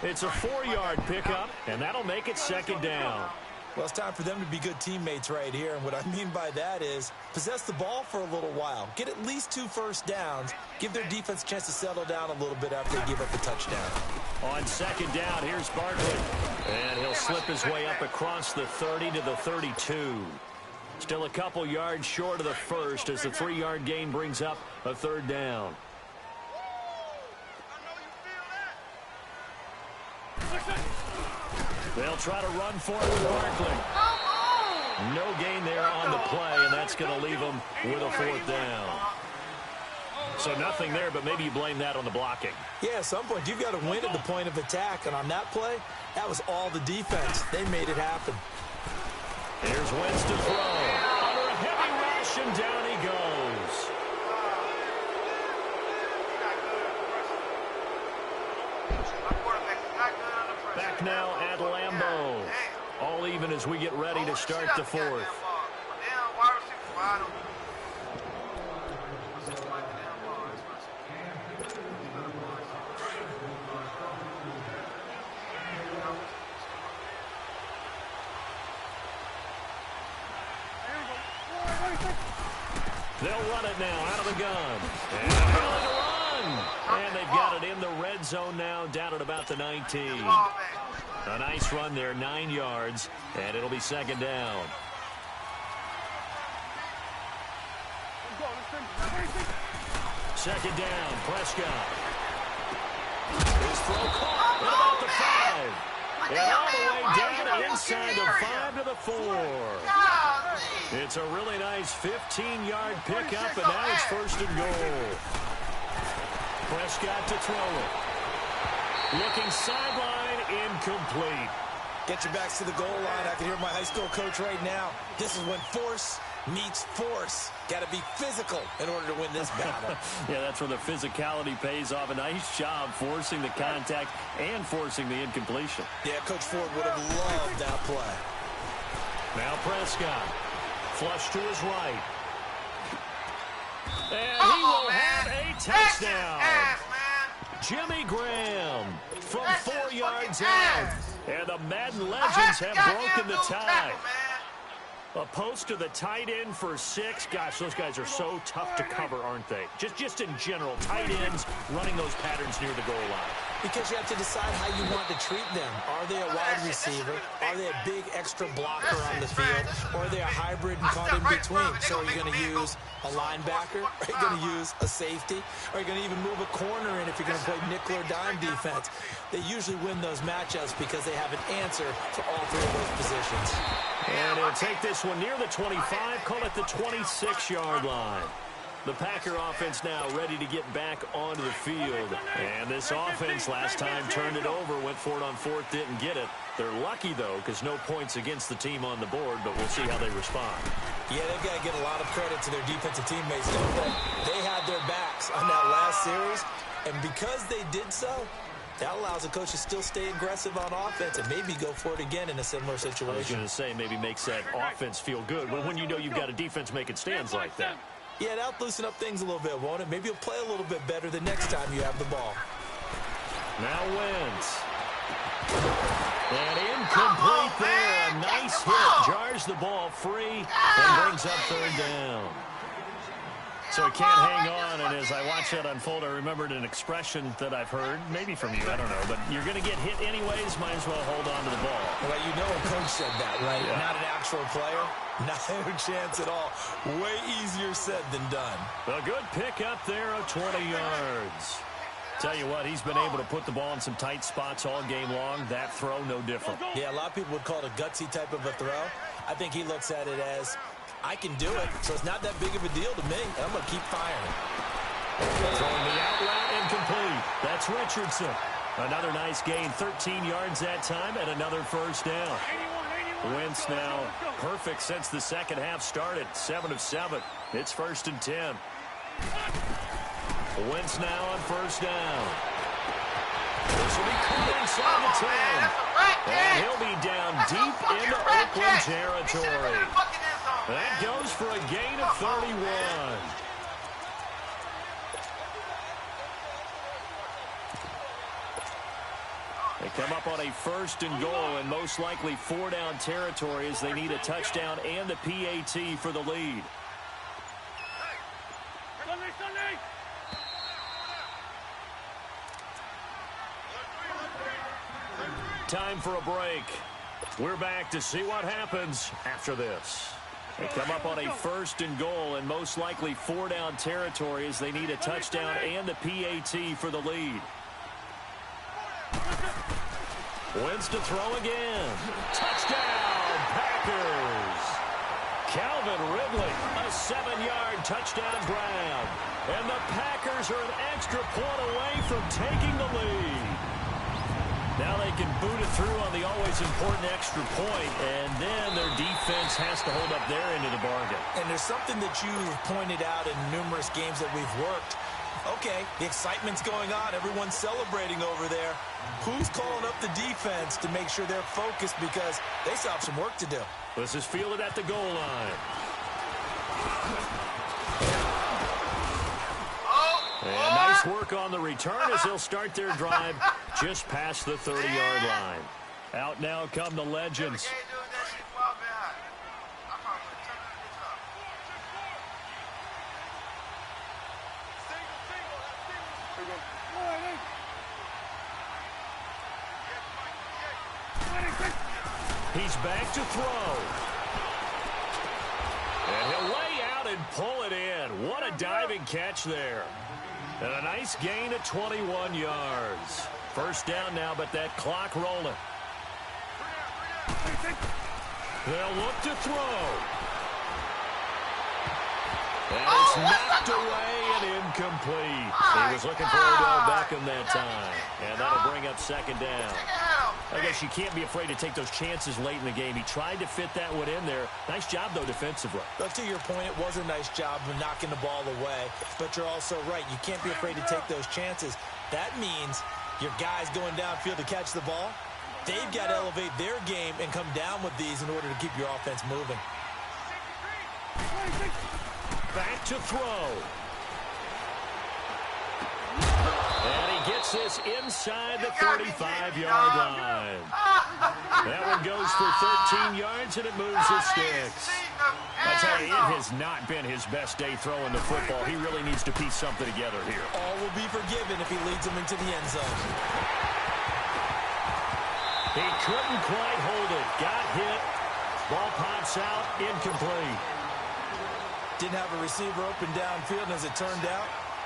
It's a 4-yard pickup, and that'll make it second down. Well, it's time for them to be good teammates right here. And what I mean by that is possess the ball for a little while. Get at least 2 first downs. Give their defense a chance to settle down a little bit after they give up a touchdown. On second down, here's Barkley. And he'll slip his way up across the 30 to the 32. Still a couple yards short of the first as the 3-yard gain brings up a third down. They'll try to run for it with Barkley. No gain there on the play, and that's going to leave them with a 4th down. So nothing there, but maybe you blame that on the blocking. Yeah, at some point, you've got to win at the point of attack, and on that play, that was all the defense. They made it happen. Here's Wentz to throw. Under a heavy rush, and down he goes. Back now at Lambeau. All even as we get ready to start the 4th. They'll run it now out of the gun. And they're going to run. And they've got it in the red zone now, down at about the 19. A nice run there, 9 yards, and it'll be second down. Second down, Prescott. His throw caught at about the 5. And all the way down and inside the 5 to the 4. It's a really nice 15-yard pickup, and now it's first and goal. Prescott to throw it. Looking sideline, incomplete. Get your backs to the goal line. I can hear my high school coach right now. This is when force meets force. Got to be physical in order to win this battle. Yeah, that's where the physicality pays off. A nice job forcing the contact and forcing the incompletion. Yeah, Coach Ford would have loved that play. Now Prescott. Flush to his right. And he will have a touchdown. Jimmy Graham from 4 yards out. And the Madden legends have broken the tie. A post to the tight end for 6. Gosh, those guys are so tough to cover, aren't they? Just in general, tight ends running those patterns near the goal line. Because you have to decide how you want to treat them. Are they a wide receiver? Are they a big extra blocker on the field? Or are they a hybrid and caught in between? So are you going to use a linebacker? Are you going to use a safety? Are you going to even move a corner in if you're going to play nickel or dime defense? They usually win those matchups because they have an answer for all 3 of those positions. And he'll take this one near the 25, call it the 26-yard line. The Packer offense now ready to get back onto the field. And this offense last time turned it over, went for it on 4th, didn't get it. They're lucky, though, because no points against the team on the board, but we'll see how they respond. Yeah, they've got to get a lot of credit to their defensive teammates, don't they? They had their backs on that last series, and because they did so, that allows the coach to still stay aggressive on offense and maybe go for it again in a similar situation. I was going to say maybe makes that offense feel good when you know you've got a defense making stands like that. Yeah, that'll loosen up things a little bit, won't it? Maybe you'll play a little bit better the next time you have the ball. Now Wentz. And incomplete there. A nice hit. Jars the ball free and brings up third down. So he can't hang on, and as I watch that unfold, I remembered an expression that I've heard, maybe from you, I don't know, but you're going to get hit anyways, might as well hold on to the ball. Well, you know a coach said that, right? Yeah. Not an actual player. Not a chance at all. Way easier said than done. A good pickup there of 20 yards. Tell you what, he's been able to put the ball in some tight spots all game long. That throw, no different. Yeah, a lot of people would call it a gutsy type of a throw. I think he looks at it as, I can do it, so it's not that big of a deal to me. I'm going to keep firing. Throwing the out route incomplete. That's Richardson. Another nice gain, 13 yards that time, and another first down. Wentz now perfect since the second half started. 7 of 7. It's 1st and 10. Wentz now on 1st down. This will be caught inside the 10. And he'll be down deep into Oakland territory. That goes for a gain of 31. They come up on a 1st and goal and most likely 4-down territory as they need a touchdown and a PAT for the lead. Time for a break. We're back to see what happens after this. They come up on a 1st and goal and most likely 4-down territory as they need a touchdown and a PAT for the lead. Wentz to throw again. Touchdown, Packers. Calvin Ridley, a 7-yard touchdown grab. And the Packers are an extra point away from taking the lead. Now they can boot it through on the always important extra point, and then their defense has to hold up their end of the bargain. And there's something that you've pointed out in numerous games that we've worked. Okay, the excitement's going on. Everyone's celebrating over there. Who's calling up the defense to make sure they're focused because they still have some work to do? This is fielded at the goal line. And nice work on the return as they'll start their drive just past the 30-yard line. Out now come the legends. He's back to throw. And he'll lay out and pull it in. What a diving catch there. And a nice gain of 21 yards. 1st down now, but that clock rolling. They'll look to throw. And it's knocked away and incomplete. He was looking for Odell Beckham that time. And that'll bring up 2nd down. I guess you can't be afraid to take those chances late in the game. He tried to fit that one in there. Nice job, though, defensively. But to your point, it was a nice job of knocking the ball away. But you're also right. You can't be afraid to take those chances. That means your guys going downfield to catch the ball, they've got to elevate their game and come down with these in order to keep your offense moving. Back to throw. And he gets this inside the 35-yard line. That one goes for 13 yards, and it moves the sticks. I tell you, it has not been his best day throwing the football. He really needs to piece something together here. All will be forgiven if he leads them into the end zone. He couldn't quite hold it. Got hit. Ball pops out. Incomplete. Didn't have a receiver open downfield, and as it turned out,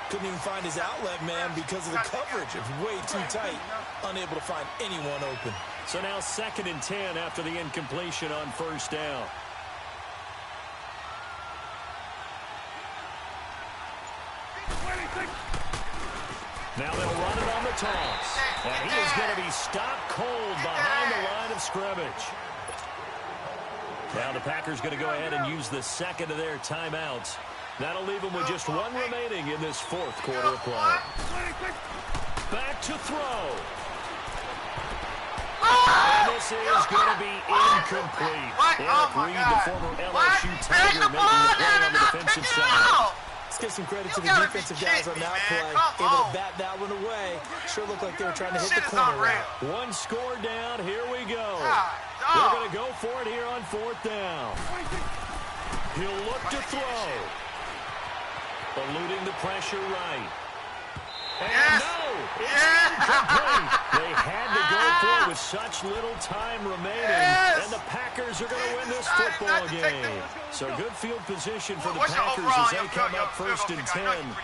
couldn't even find his outlet man because of the coverage. It was way too tight. Unable to find anyone open. So now 2nd and 10 after the incompletion on 1st down. Now they'll run it on the toss. And he is going to be stopped cold behind the line of scrimmage. Now the Packers going to go ahead and use the 2nd of their timeouts. That'll leave them with just 1 remaining in this 4th quarter of play. Back to throw. And this is going to be incomplete. Eric Reed, the former LSU Tiger, making the play on the defensive side. Let's give some credit to the defensive guys on that play. Able to bat that one away. Sure looked like they were trying to hit the corner route. 1 score down. Here we go. They're going to go for it here on 4th down. He'll look to throw. Eluding the pressure right. And no, it's incomplete. They had to go for it with such little time remaining. And the Packers are going to win this football game. So good field position for the Packers as they come up 1st and 10.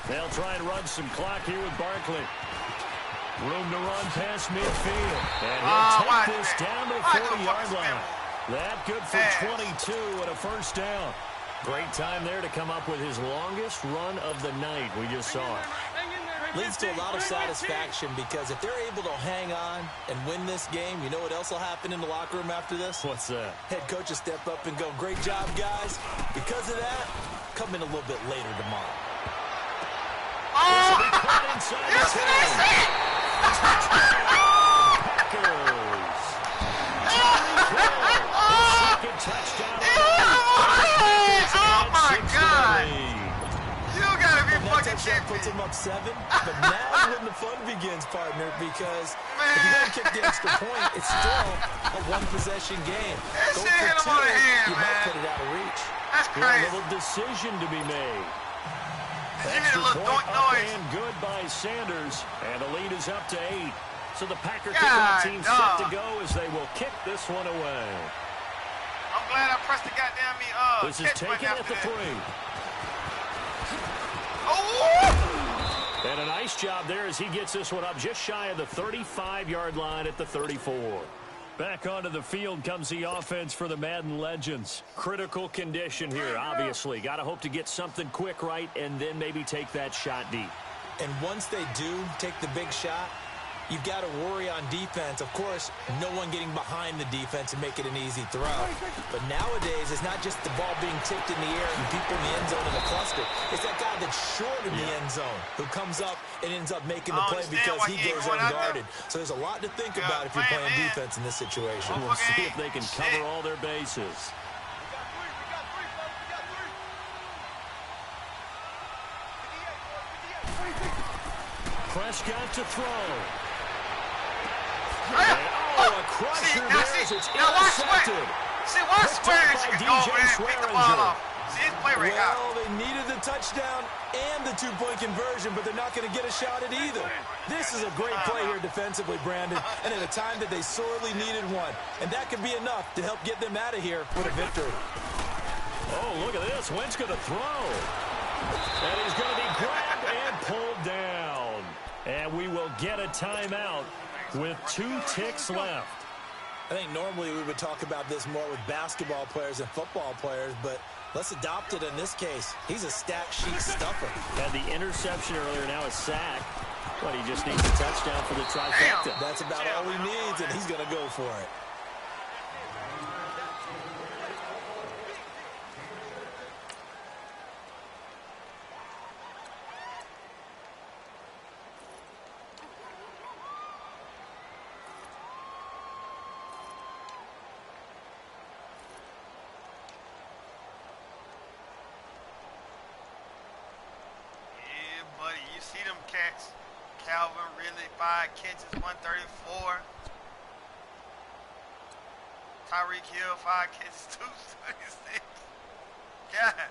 They'll try and run some clock here with Barkley. Room to run past midfield. And he'll take this down to the 40-yard line. That good for 22 and a 1st down. Great time there to come up with his longest run of the night. We just saw it. leads to a lot of satisfaction because if they're able to hang on and win this game, you know what else will happen in the locker room after this? What's that? Head coach will step up and go, great job, guys. Because of that, come in a little bit later tomorrow. Oh! Yes, it is! Second touchdown. Oh, my God. You got to be fucking kidding me. Puts him up 7, but now when the fun begins, partner, because if you don't kick the extra point, it's still a one-possession game. That shit hit him on the hand, you man. might put it out of reach. That's crazy. A little decision to be made. You hear a little doink noise. And good by Sanders, and the lead is up to 8. So the Packer kickoff team set to go as they will kick this one away. I'm glad I pressed the goddamn This is taken at the 3. Oh! And a nice job there as he gets this one up just shy of the 35-yard line at the 34. Back onto the field comes the offense for the Madden Legends. Critical condition here, obviously. Got to hope to get something quick right and then maybe take that shot deep. And once they do take the big shot, you've got to worry on defense. Of course, no one getting behind the defense and make it an easy throw. But nowadays, it's not just the ball being tipped in the air and people in the end zone in a cluster. It's that guy that's short in the end zone who comes up and ends up making the play because he goes unguarded. So there's a lot to think about if you're playing defense in this situation. We'll see if they can cover all their bases. Prescott to throw. Oh, a crusher there as it's intercepted. See, why Swearinger can go over there and pick the ball off? See his play right now. Well, they needed the touchdown and the two-point conversion, but they're not going to get a shot at either. This is a great play here defensively, Brandon, and at a time that they sorely needed one. And that could be enough to help get them out of here with a victory. Oh, look at this. Wentz going to throw. And he's going to be grabbed and pulled down. And we will get a timeout with 2 ticks left. I think normally we would talk about this more with basketball players and football players, but let's adopt it in this case. He's a stat sheet stuffer. Had the interception earlier, now a sack. But he just needs a touchdown for the trifecta. That's about all he needs, and he's going to go for it. See them cats. Calvin really 5 catches, 134. Tyreek Hill 5 catches, 226. God.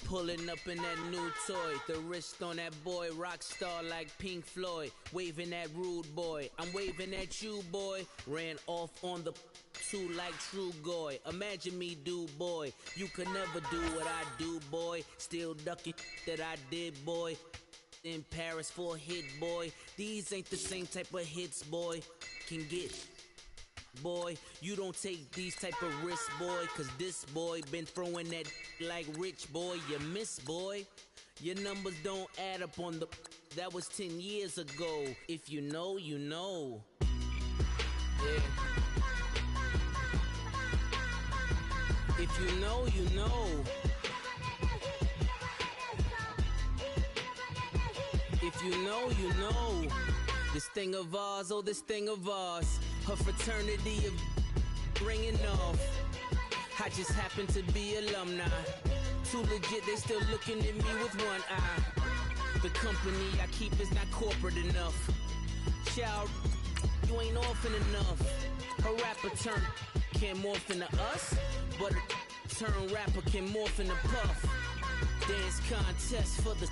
Pulling up in that new toy, the wrist on that boy, rock star like Pink Floyd, waving at rude boy, I'm waving at you boy, ran off on the two like true goy, imagine me do boy, you could never do what I do boy, still ducking that I did boy, in Paris for a hit boy, these ain't the same type of hits boy, can get. Boy, you don't take these type of risks, boy, cause this boy been throwing that like rich boy, you miss, boy. Your numbers don't add up on the, that was 10 years ago. If you know, you know. Yeah. If you know, you know. If you know, you know. This thing of ours, oh, this thing of ours. Her fraternity of ringing off. I just happen to be alumni. Too legit, they still looking at me with one eye. The company I keep is not corporate enough. Child, you ain't orphan enough. A rapper turn can morph into us, but a turn rapper can morph into Puff. Dance contest for the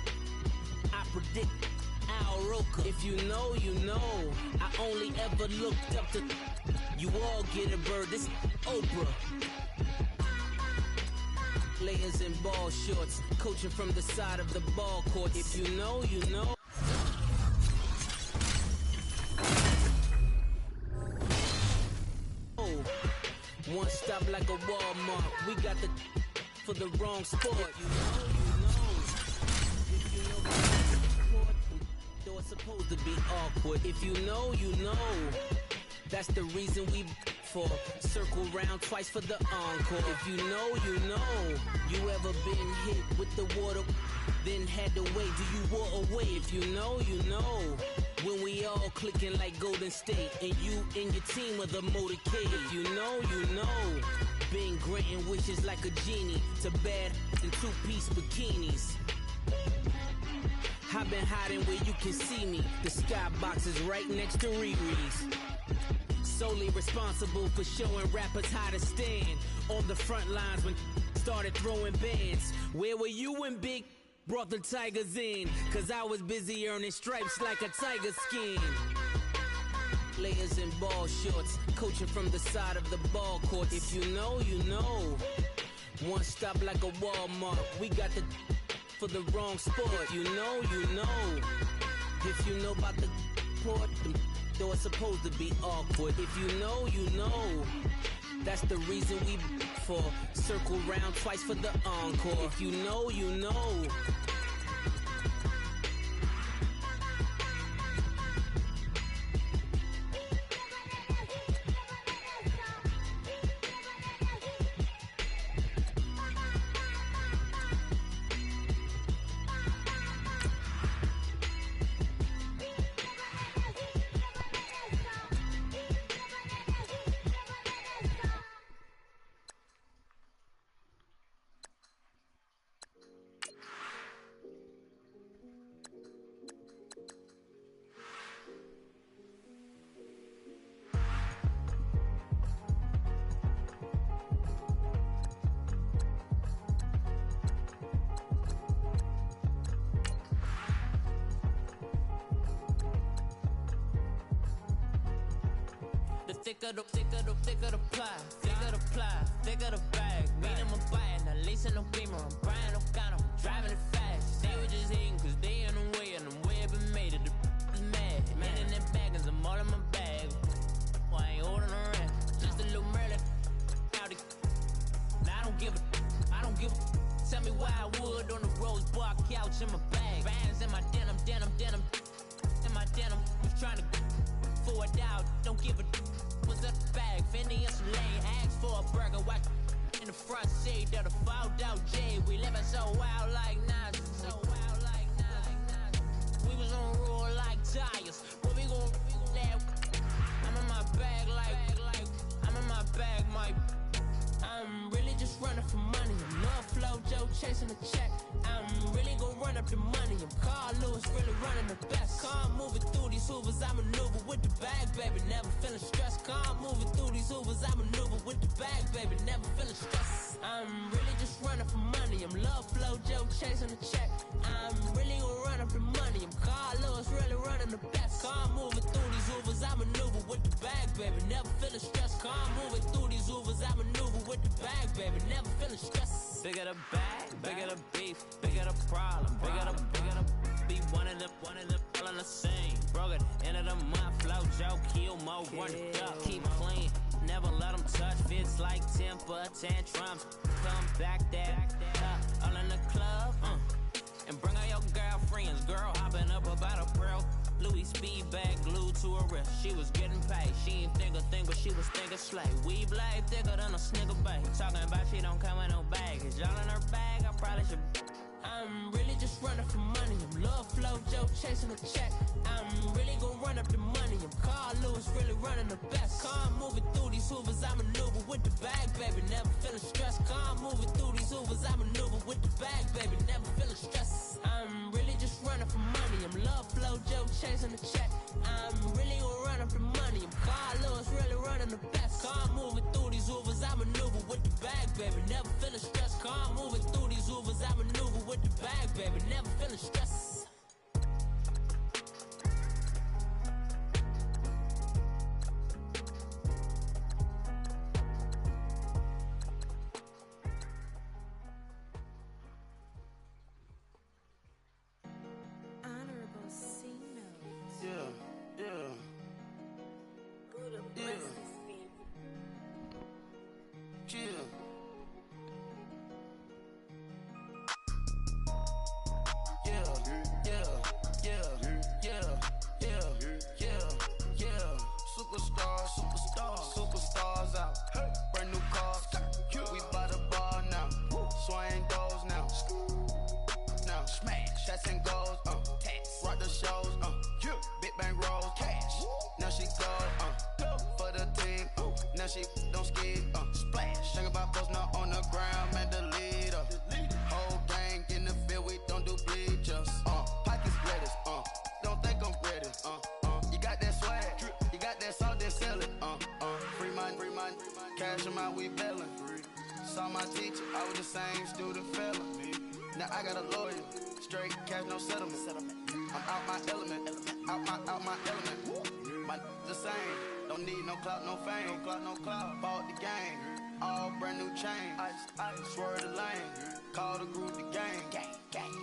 I predict Al Roker. If you know, you know. I only ever looked up to you all get a bird. This Oprah. Layers in ball shorts, coaching from the side of the ball court. If you know, you know. One stop like a Walmart. We got the for the wrong sport. You know, you know. If you know though it's supposed to be awkward. If you know, you know. That's the reason we for circle round twice for the encore. If you know, you know. You ever been hit with the water, then had to wait? Do you walk away? If you know, you know. When we all clicking like Golden State, and you and your team of the motorcade. If you know, you know. Been granting wishes like a genie to bad in two-piece bikinis. I've been hiding where you can see me. The skybox is right next to Riri's. Solely responsible for showing rappers how to stand on the front lines when started throwing bands. Where were you when Big brought the Tigers in? Cause I was busy earning stripes like a tiger skin. Layers in ball shorts, coaching from the side of the ball court. If you know, you know. One stop like a Walmart. We got the for the wrong sport. You know, you know. If you know about the port, though it's supposed to be awkward. If you know, you know. That's the reason we for circle round twice for the encore. If you know, you know. Thicker the pie, thicker the ply, thicker the bag. Mean I'm a buyer, not leasing no beamer. I'm buying no gun, I'm driving it fast. They were just hating cause they in the way, and the way I've been made it, the is mad. Man in them baggins, I'm all in my bag. Well, I ain't holding around, just a little Merlin. I don't give a, tell me why I would on the rose bar couch in my bag. Bands in my denim, in my denim. Just trying to forward out, don't give a was up the bag, Fendi and some lane. Asked for a burger, watch in the front seat of the fouled out J. We living so wild like Nas, so wild like Nas. We was on roll like tires. What we gon' that? I'm in my bag like I'm in my bag, my. I'm really just running for money. I'm Love Flow Joe chasing the check. I'm really gon' run up the money. I'm Carl Lewis. is really running the best. Come moving through these hoovers, I maneuver with the bag, baby, never feeling stressed. Come moving through these hoovers, I maneuver with the bag, baby, never feeling stressed. I'm really just running for money. I'm love flow, Joe chasing the check. I'm really gonna run up the money. I'm Carl Lewis, really running the best. Come moving through these hoovers, I maneuver with the bag, baby, never feeling stressed. Come moving through these hoovers, I maneuver with the bag, baby, never feeling stressed. Bigger the bag, bigger the beef, bigger the problem, bigger the be one of the all on the same. Broke it, end of the month, flow, Joe, kill, mo, run it up, keep clean. Never let them touch, fits like temper tantrums. Come back there, all in the club, and bring all your girlfriends. Girl hopping up about a bro. Louis speed bag glued to her wrist. She was getting paid. She ain't think a thing, but she was thinking slay. We blade thicker than a snigger bag. Talking about she don't come with no baggage. Y'all in her bag, I probably should. I'm really just running for money. I'm love flow, Joe chasing the check. I'm really gonna run up the money. I'm Carl Lewis, really running the best. Come moving through these hoovers, I maneuver with the bag, baby, never feeling stressed. Come moving through these hoovers, I maneuver with the bag, baby, never feeling stressed. I'm really just running for money. I'm love flow, Joe chasing the check. I'm really gonna run up the money. I'm Carl Lewis, really running the best. Come moving through these hoovers, I maneuver with the bag, baby, never feeling stressed. Come moving through these hoovers, I maneuver with the bag, baby, never feeling stressed. Honorable C notes. Yeah. Buddha Yeah. blesses me. Chill. Superstars out. Brand new cars. We by the bar now. Swing doors now. Now smash. Shots and goals. Rock the shows. Big bang rolls. Cash. Now she go. For the team. Now she don't skid. Splash. Think about posting up on the ground. Man, the leader. Whole gang in the field. We don't do bleachers. Pockets lettuce. Don't think I'm ready. You got that swag. You got that salt, then sell it. Free mind. Cash them out, we bellin'. Saw my teacher, I was the same student fella. Now I got a lawyer. Straight cash, no settlement. I'm out my element. Out my element. My the same. Don't need no clout, no fame. No clout. Bought the game. All brand new chain. I swerve the lane. Call the group the gang.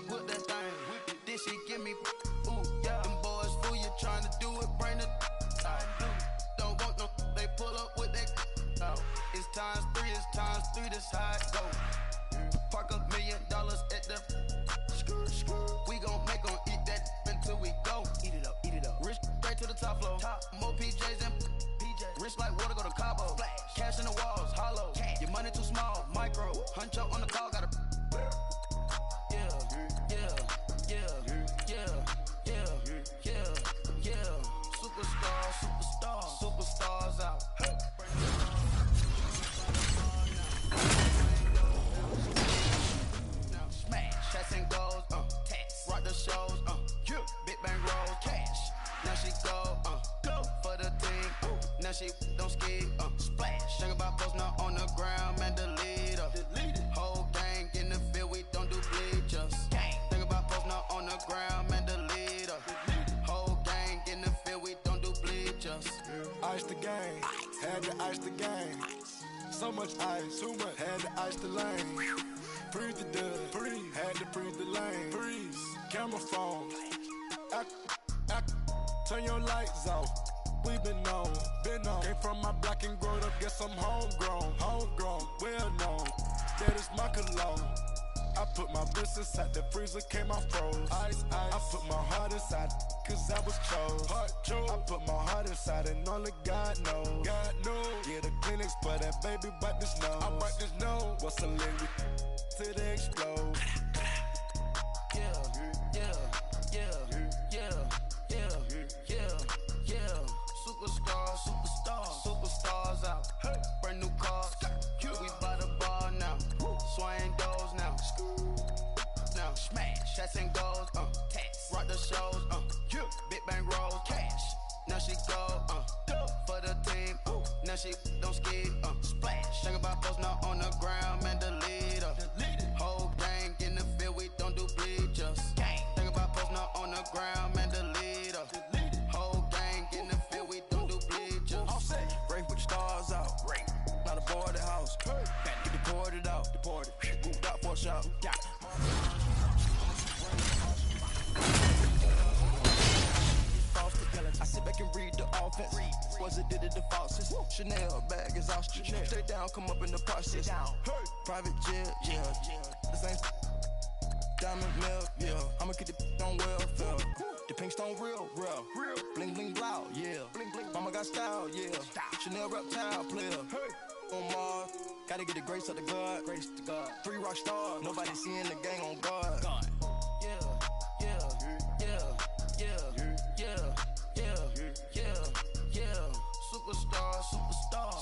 Whip that thing. This shit give me. Ooh, yeah. Them boys fool you trying to do it. Bring the. Don't want no. They pull up with that. It's times 3. This how it go. Park $1 million at the. We gon' make 'em eat that until we go. Eat it up. Rich straight to the top floor. More PJs and PJs. Rich like water, go to Cabo. Splash. Cash in the walls, hollow. Cash. Your money too small, micro. Hunch up on the call, gotta. Superstars out. Now smash. Shots and goals. Rock the shows. Big bang rolls. Cash. Now she go. For the team. Now she don't skid. Splash. Think about posting up on the ground, man, the leader. Whole gang in the field, we don't do bleachers. Think about posting up on the ground, man, the leader. Whole gang in the field, we don't do bleachers. Ice the game, had to ice the game. So much ice, too much, had to ice the lane. Freeze the dud, had to freeze the lane. Freeze, camera phone. Turn your lights off. We been on. Came from my block and growed up, guess I'm homegrown, well known. That is my cologne. I put my wrist inside the freezer, came out froze. Ice. I put my heart inside, cause I was chose. I put my heart inside and only God knows. Yeah, the clinics for that baby, wipe this nose. I wipe this nose. What's a lady till they explode? Superstars out. Brand new cars. We by the bar now. Swing doors now. Now smash. Shots and goals. Rock the show. Now she don't skid, splash. Think about post now on the ground, man, delete her. Whole gang in the field, we don't do bleachers. Think about post now on the ground, man, delete her. Whole gang in the field, we don't do bleachers. Break with the stars out. Not a boarded house. Get deported out. Moved out for a shot. I sit back and read the offense. Was it did it the faucets? Chanel bag is ostrich. Stay down, come up in the process. Private jet, yeah. This ain't diamond milk, yeah. I'ma keep the on welfare. The pink stone real. Bling bling blow, yeah. Mama got style, yeah. Chanel reptile player. On Mars, gotta get the grace of the God. 3 rock stars, nobody seeing the gang on guard.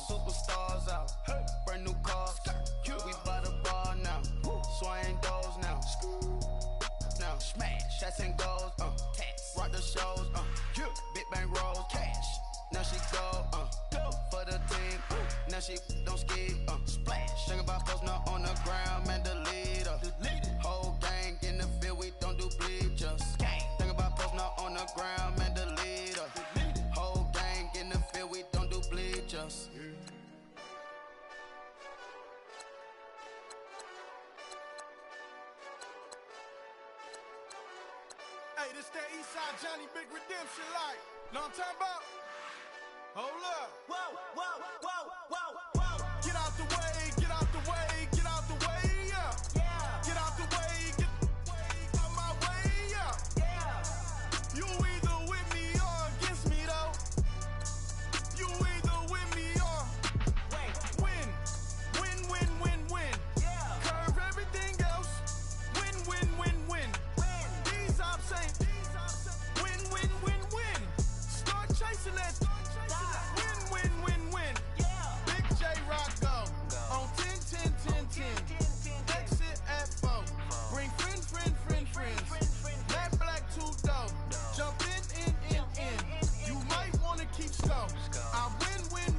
Superstars out. Brand new cars. We by the bar now. Swaying doors now. Now smash. Shots and goals. Rock the shows. Big bang rolls. Cash. Now she go. For the team. Now she don't ski. Splash. Think about post now on the ground. Man, delete her. Whole gang in the field. We don't do bleachers. Think about post now on the ground. Man, delete her. Whole gang in the field. We don't do bleachers. Hey, this that Eastside Johnny Big Redemption like. Know what I'm talking about? Hold up. Whoa. Get out the way, get out the way, get out the way, yeah. Get out the way, get out my way, yeah. You either with me or against me, though. You either with me or win. Curve everything else. Win. These ops ain't win. Start chasing that. Win. Big J Rock go on 10. Exit at 4. Bring friends. Matt Black 2 dope. Jump in. You might wanna keep scope. I win.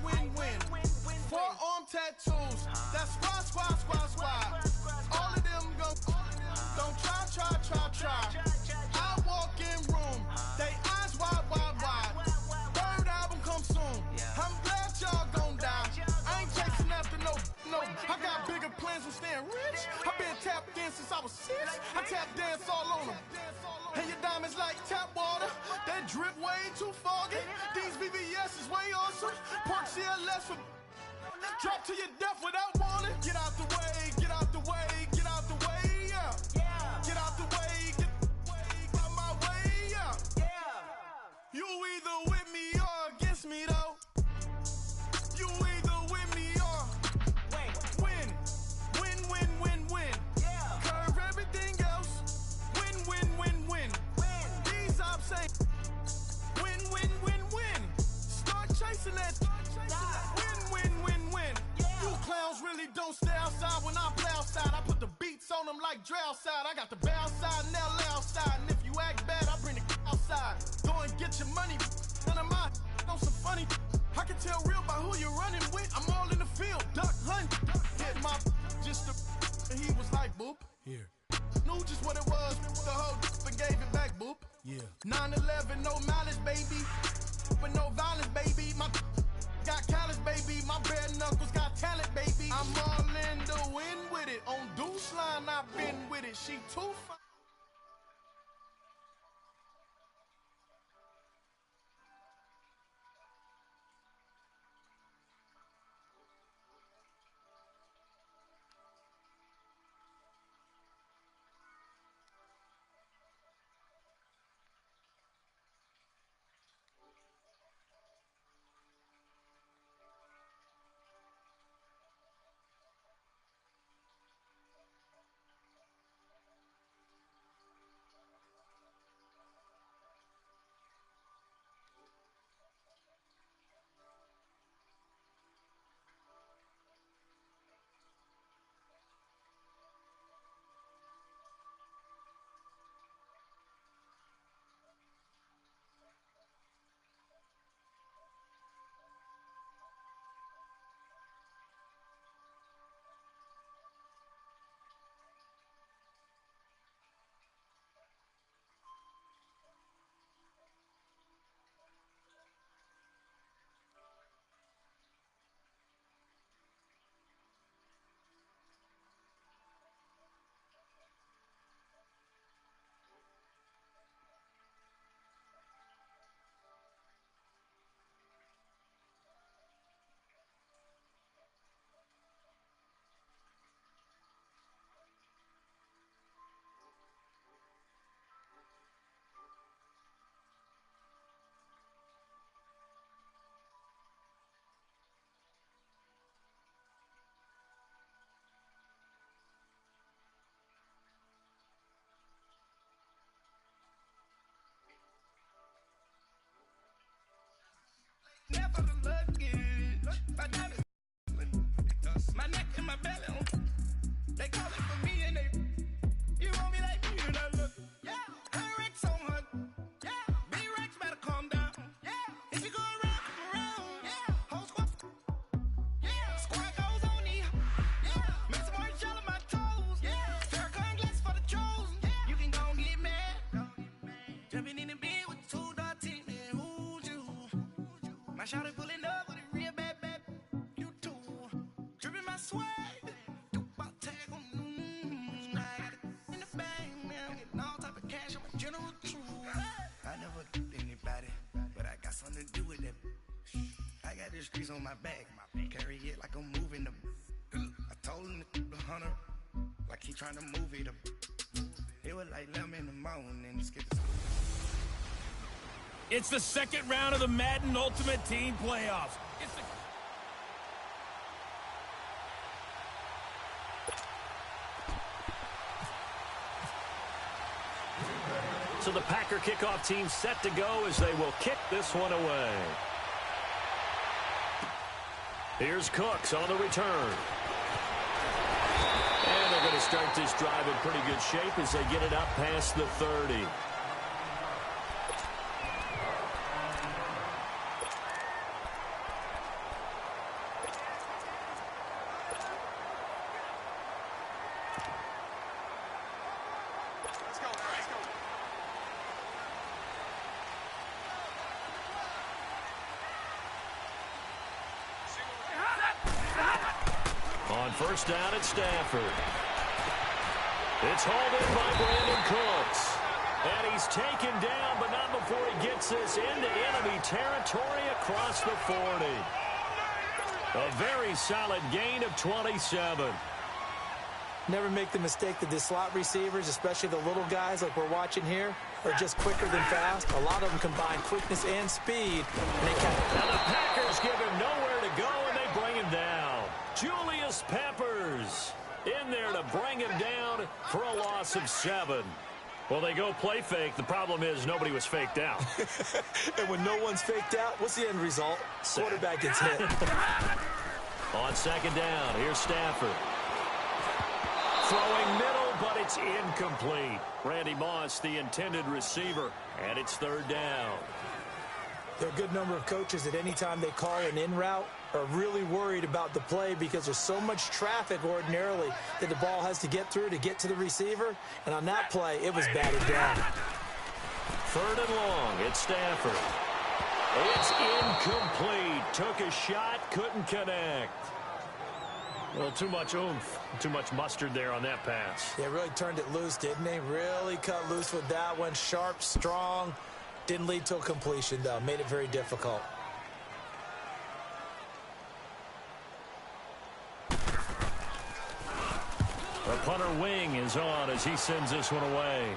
Forearm tattoos. That's squad. All of them go. Don't try. I walk in room. They eyes wide. Third album come soon. I'm glad y'all gon' die. I ain't chasing after no. I got bigger plans than staying rich. I been tapped in since I was 6. I tap dance all on them. And your diamonds like tap water. That drip way too foggy. These VVS is way awesome. Park CLS for drop to your death without warning. Get out the way, yeah. Get out the way, get out my way, yeah. You either with me or against me, though. You either with me or win. Curve everything else. Win. These ops ain't win. Start chasing that. Win. You clowns really don't stay outside when I play outside. I put the beats on them like Dre outside. I got the bow side and LA outside. And if you act bad, I bring the outside. Go and get your money. None of my on some funny. I can tell real by who you're running with. I'm all in the field. Duck hunt. Hit my just and he was like, boop. Here. Knew just what it was. The whole and gave it back, boop. Yeah. 9/11, no malice, baby. But no violence, baby. My got callous, baby. My bare knuckles got talent, baby. I'm all in the win with it. On Deuce line, I've been with it. She too fine. Never the lucky. My diamonds, my neck and my belly. They call it for me and they. You want me like me and I look. Yeah. Her Rex on her. Yeah. B-Rex better calm down. Yeah. If you go around, come around. Yeah. Whole squad. Yeah. Squad goes on me. Yeah. Make some orange gel on my toes. Yeah. Farrakhan glass for the chosen. Yeah. You can go and get mad. Jumping in the bed with 2 dark teeth, man. Who's you? My shawty pulling up with a real bad. You too. Dripping my swag. Something to do with that. I got this grease on my back. Carry it like I'm moving them. I told him the hunter, like he trying to move it up. It was like 11 in the morning. It's the second round of the Madden Ultimate Team Playoffs. So the Packer kickoff team set to go as they will kick this one away. Here's Cooks on the return. And they're going to start this drive in pretty good shape as they get it up past the 30. On first down at Stafford. It's hauled in by Brandon Cooks. And he's taken down, but not before he gets this into enemy territory across the 40. A very solid gain of 27. Never make the mistake that the slot receivers, especially the little guys like we're watching here, are just quicker than fast. A lot of them combine quickness and speed. And they now the Packers give him nowhere to go, and they bring him down. Julius Peppers in there to bring him down for a loss of 7. Well, they go play fake. The problem is nobody was faked out. And when no one's faked out, what's the end result? Quarterback gets hit. On second down, here's Stafford. Throwing middle, but it's incomplete. Randy Moss, the intended receiver, and it's third down. There are a good number of coaches that any time they call an in route are really worried about the play because there's so much traffic ordinarily that the ball has to get through to get to the receiver. And on that play, it was batted down. Third and long, it's Stafford. It's incomplete. Took a shot, couldn't connect. Well, too much oomph, too much mustard there on that pass. Yeah, really turned it loose, didn't he? Really cut loose with that one. Sharp, strong. Didn't lead to a completion, though. Made it very difficult. The punter wing is on as he sends this one away.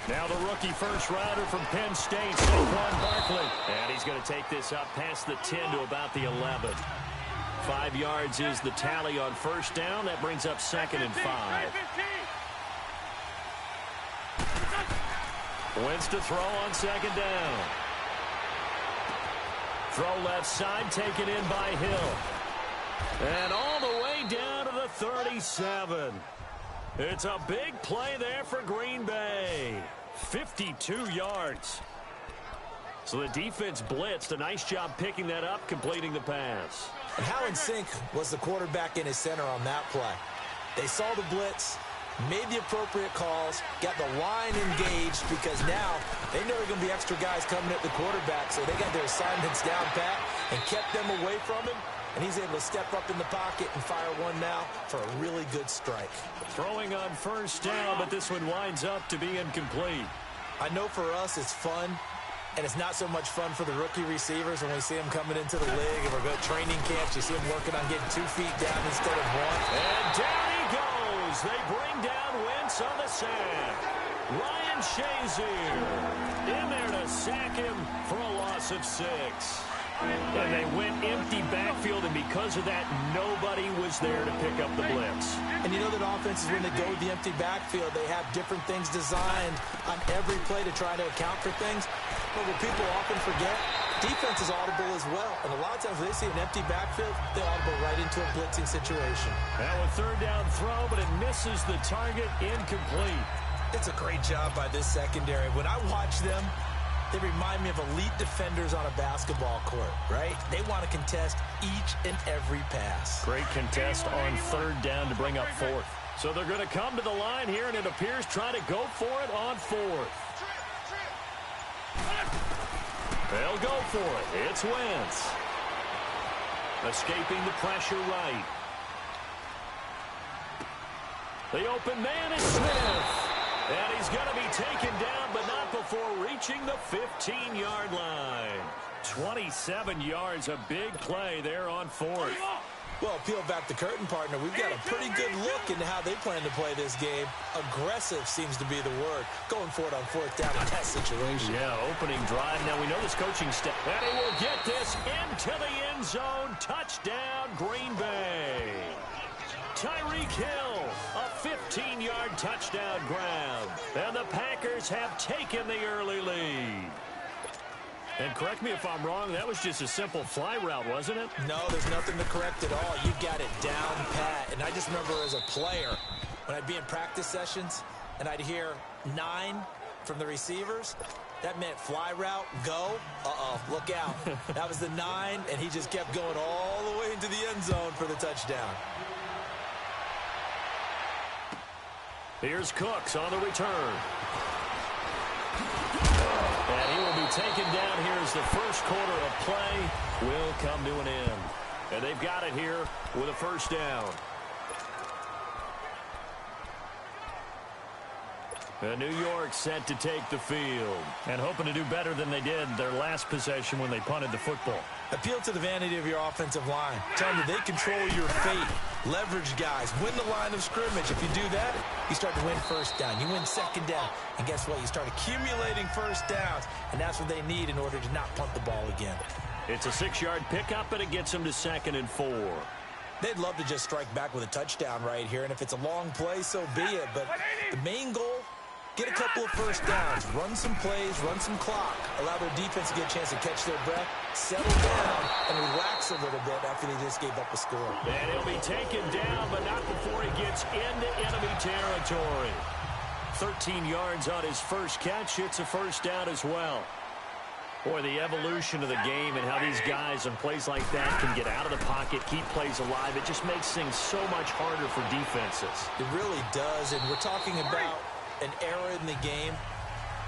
Now the rookie first-rounder from Penn State, Saquon Barkley. And he's going to take this up past the 10 to about the 11. 5 yards is the tally on first down. That brings up second and 5. Wentz to throw on second down. Throw left side, taken in by Hill. And all the way down to the 37. It's a big play there for Green Bay. 52 yards. So the defense blitzed. A nice job picking that up, completing the pass. And how in sync was the quarterback and his center on that play? They saw the blitz, made the appropriate calls, got the line engaged because now they know there are going to be extra guys coming at the quarterback, so they got their assignments down pat and kept them away from him. And he's able to step up in the pocket and fire one now for a really good strike. Throwing on first down, but this one winds up to be incomplete. I know for us it's fun, and it's not so much fun for the rookie receivers when we see them coming into the league and we're going to training camps. You see them working on getting 2 feet down instead of 1. And down he goes. They bring down Wentz on the sack. Ryan Shazier in there to sack him for a loss of 6. And they went empty backfield, and because of that, nobody was there to pick up the blitz. And you know that offenses, when they go with the empty backfield, they have different things designed on every play to try to account for things. But what people often forget, defense is audible as well. And a lot of times when they see an empty backfield, they audible right into a blitzing situation. Now a third down throw, but it misses the target, incomplete. It's a great job by this secondary. When I watch them, they remind me of elite defenders on a basketball court, right? They want to contest each and every pass. Great contest on third down to bring up 4th. So they're going to come to the line here, and it appears trying to go for it on 4th. They'll go for it. It's Wentz. Escaping the pressure right. The open man is Smith. And he's going to be taken down, but not before reaching the 15-yard line. 27 yards, a big play there on 4th. Well, peel back the curtain, partner. We've got a pretty good look into how they plan to play this game. Aggressive seems to be the word. Going for it on 4th down in that situation. Yeah, opening drive. Now we know this coaching staff. And he will get this into the end zone. Touchdown, Green Bay. Tyreek Hill, a 15-yard touchdown grab. And the Packers have taken the early lead. And correct me if I'm wrong, that was just a simple fly route, wasn't it? No, there's nothing to correct at all. You got it down pat. And I just remember as a player, when I'd be in practice sessions and I'd hear 9 from the receivers, that meant fly route, go. Uh-oh, look out. That was the 9, and he just kept going all the way into the end zone for the touchdown. Here's Cooks on the return. And he will be taken down here as the first quarter of play will come to an end. And they've got it here with a first down. New York set to take the field and hoping to do better than they did their last possession when they punted the football. Appeal to the vanity of your offensive line. Tell them that they control your fate. Leverage guys. Win the line of scrimmage. If you do that, you start to win first down. You win second down. And guess what? You start accumulating first downs. And that's what they need in order to not punt the ball again. It's a 6-yard pickup, and it gets them to 2nd and 4. They'd love to just strike back with a touchdown right here. And if it's a long play, so be it. But the main goal, get a couple of first downs, run some plays, run some clock, allow their defense to get a chance to catch their breath, settle down, and relax a little bit after they just gave up a score. And he'll be taken down, but not before he gets into enemy territory. 13 yards on his first catch. It's a first down as well. Boy, the evolution of the game and how these guys on plays like that can get out of the pocket, keep plays alive, it just makes things so much harder for defenses. It really does, and we're talking about an era in the game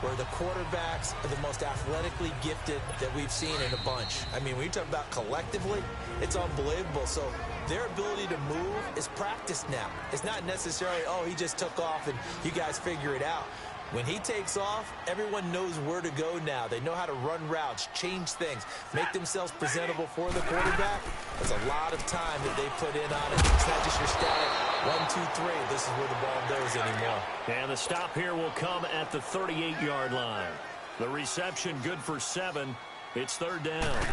where the quarterbacks are the most athletically gifted that we've seen in a bunch. I mean, when you talk about collectively, it's unbelievable. So their ability to move is practiced now. It's not necessarily, oh, he just took off and you guys figure it out. When he takes off, everyone knows where to go now. They know how to run routes, change things, make themselves presentable for the quarterback. That's a lot of time that they put in on it. It's not just your static 1, 2, 3. This is where the ball goes anymore. And the stop here will come at the 38-yard line. The reception good for 7. It's third down.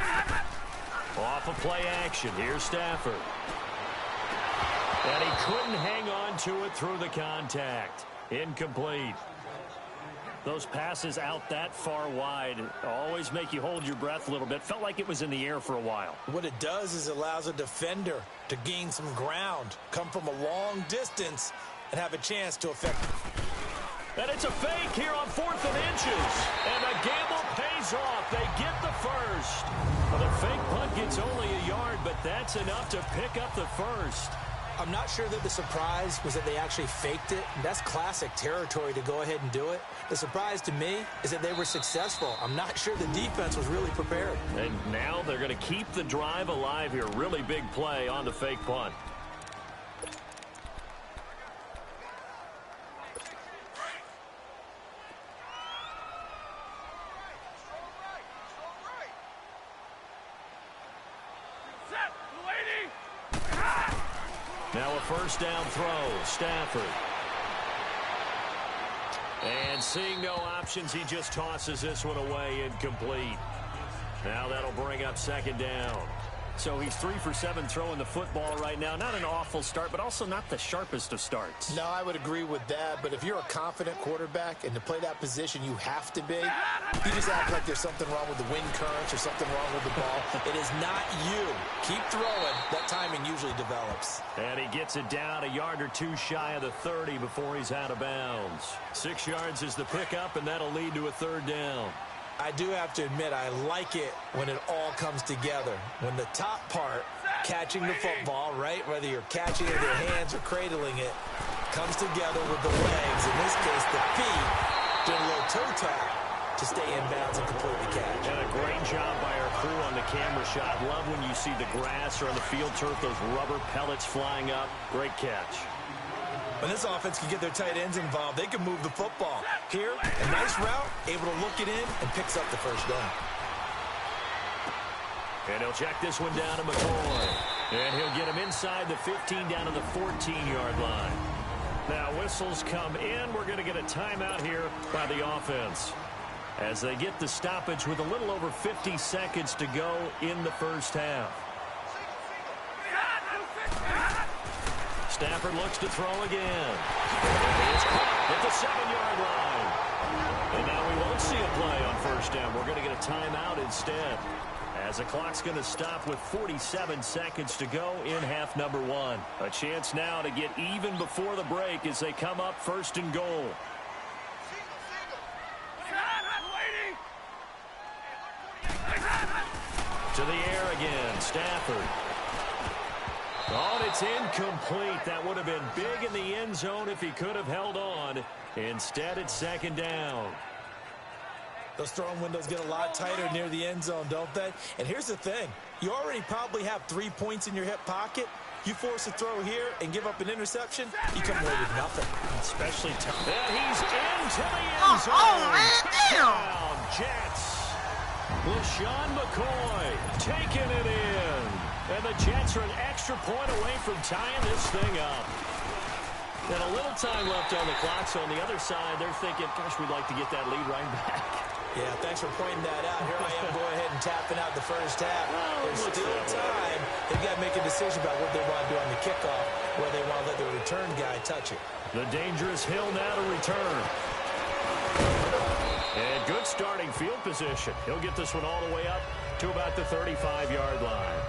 Off of play action. Here's Stafford. And he couldn't hang on to it through the contact. Incomplete. Those passes out that far wide always make you hold your breath a little bit. Felt like it was in the air for a while. What it does is it allows a defender to gain some ground, come from a long distance, and have a chance to affect. And it's a fake here on 4th and inches. And the gamble pays off. They get the first. Well, the fake punt gets only a yard, but that's enough to pick up the first. I'm not sure that the surprise was that they actually faked it. That's classic territory to go ahead and do it. The surprise to me is that they were successful. I'm not sure the defense was really prepared. And now they're going to keep the drive alive here. Really big play on the fake punt. Now a first down throw. Stafford. And seeing no options, he just tosses this one away incomplete. Now that'll bring up second down. So he's 3 for 7 throwing the football right now. Not an awful start, but also not the sharpest of starts. No, I would agree with that. But if you're a confident quarterback and to play that position, you have to be. You just act like there's something wrong with the wind currents or something wrong with the ball. It is not you. Keep throwing. That timing usually develops. And he gets it down a yard or two shy of the 30 before he's out of bounds. 6 yards is the pickup, and that'll lead to a third down. I do have to admit, I like it when it all comes together. When the top part, catching the football, right, whether you're catching it with your hands or cradling it, comes together with the legs, in this case the feet, doing a little toe tap to stay in bounds and complete the catch. And a great job by our crew on the camera shot. Love when you see the grass or on the field turf, those rubber pellets flying up. Great catch. When this offense can get their tight ends involved, they can move the football. Here, a nice route, able to look it in, and picks up the first down. And he'll check this one down to McCoy. And he'll get him inside the 15 down to the 14-yard line. Now whistles come in. We're going to get a timeout here by the offense as they get the stoppage with a little over 50 seconds to go in the first half. Stafford looks to throw again. It's caught at the 7-yard line. And now we won't see a play on first down. We're going to get a timeout instead, as the clock's going to stop with 47 seconds to go in half number 1. A chance now to get even before the break as they come up first and goal. To the air again, Stafford. Oh, and it's incomplete. That would have been big in the end zone if he could have held on. Instead, it's second down. Those throwing windows get a lot tighter near the end zone, don't they? And here's the thing. You already probably have 3 points in your hip pocket. You force a throw here and give up an interception, you come away with nothing. Especially tough. And he's into the end zone. Touchdown, Jets. LaShawn McCoy taking it in. And the Jets are an extra point away from tying this thing up. And a little time left on the clock, so on the other side, they're thinking, gosh, we'd like to get that lead right back. Yeah, thanks for pointing that out. Here I am going ahead and tapping out the first half. There's still time. They've got to make a decision about what they want to do on the kickoff, where they want to let the return guy touch it. The dangerous hill now to return. And good starting field position. He'll get this one all the way up to about the 35-yard line.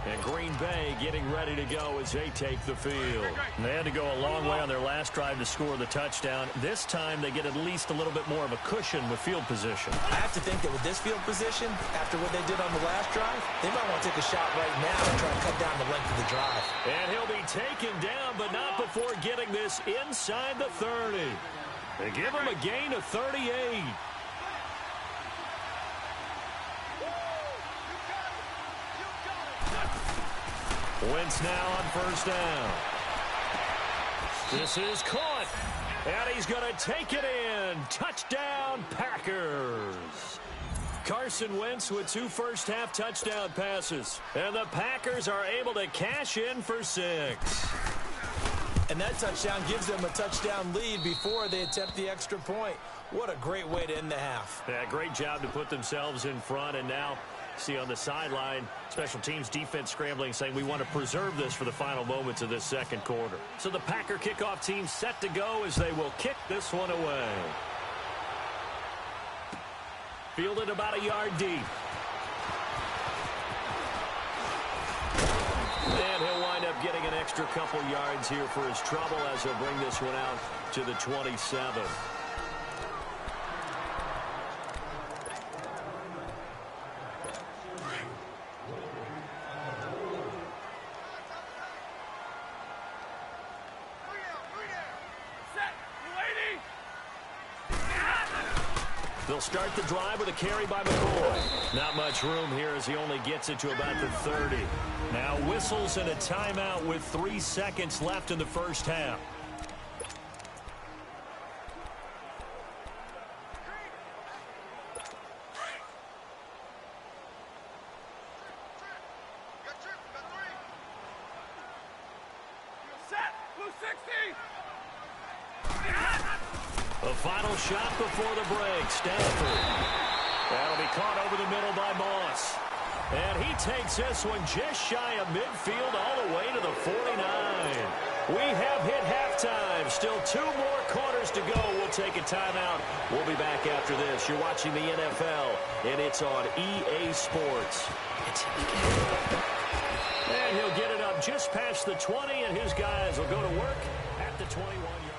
And Green Bay getting ready to go as they take the field. They had to go a long way on their last drive to score the touchdown. This time they get at least a little bit more of a cushion with field position. I have to think that with this field position, after what they did on the last drive, they might want to take a shot right now and try to cut down the length of the drive. And he'll be taken down, but not before getting this inside the 30. They give him a gain of 38. Wentz now on first down. This is caught. And he's going to take it in. Touchdown, Packers. Carson Wentz with 2 first-half touchdown passes. And the Packers are able to cash in for 6. And that touchdown gives them a touchdown lead before they attempt the extra point. What a great way to end the half. Yeah, great job to put themselves in front, and now see on the sideline, special teams defense scrambling, saying we want to preserve this for the final moments of this second quarter. So the Packer kickoff team set to go as they will kick this one away. Fielded about a yard deep. And he'll wind up getting an extra couple yards here for his trouble as he'll bring this one out to the 27. They'll start the drive with a carry by McCoy. Not much room here as he only gets it to about the 30. Now whistles and a timeout with 3 seconds left in the first half. The final shot before the break. Stanford. That'll be caught over the middle by Moss. And he takes this one just shy of midfield all the way to the 49. We have hit halftime. Still 2 more quarters to go. We'll take a timeout. We'll be back after this. You're watching the NFL, and it's on EA Sports. And he'll get it up just past the 20, and his guys will go to work at the 21-yard.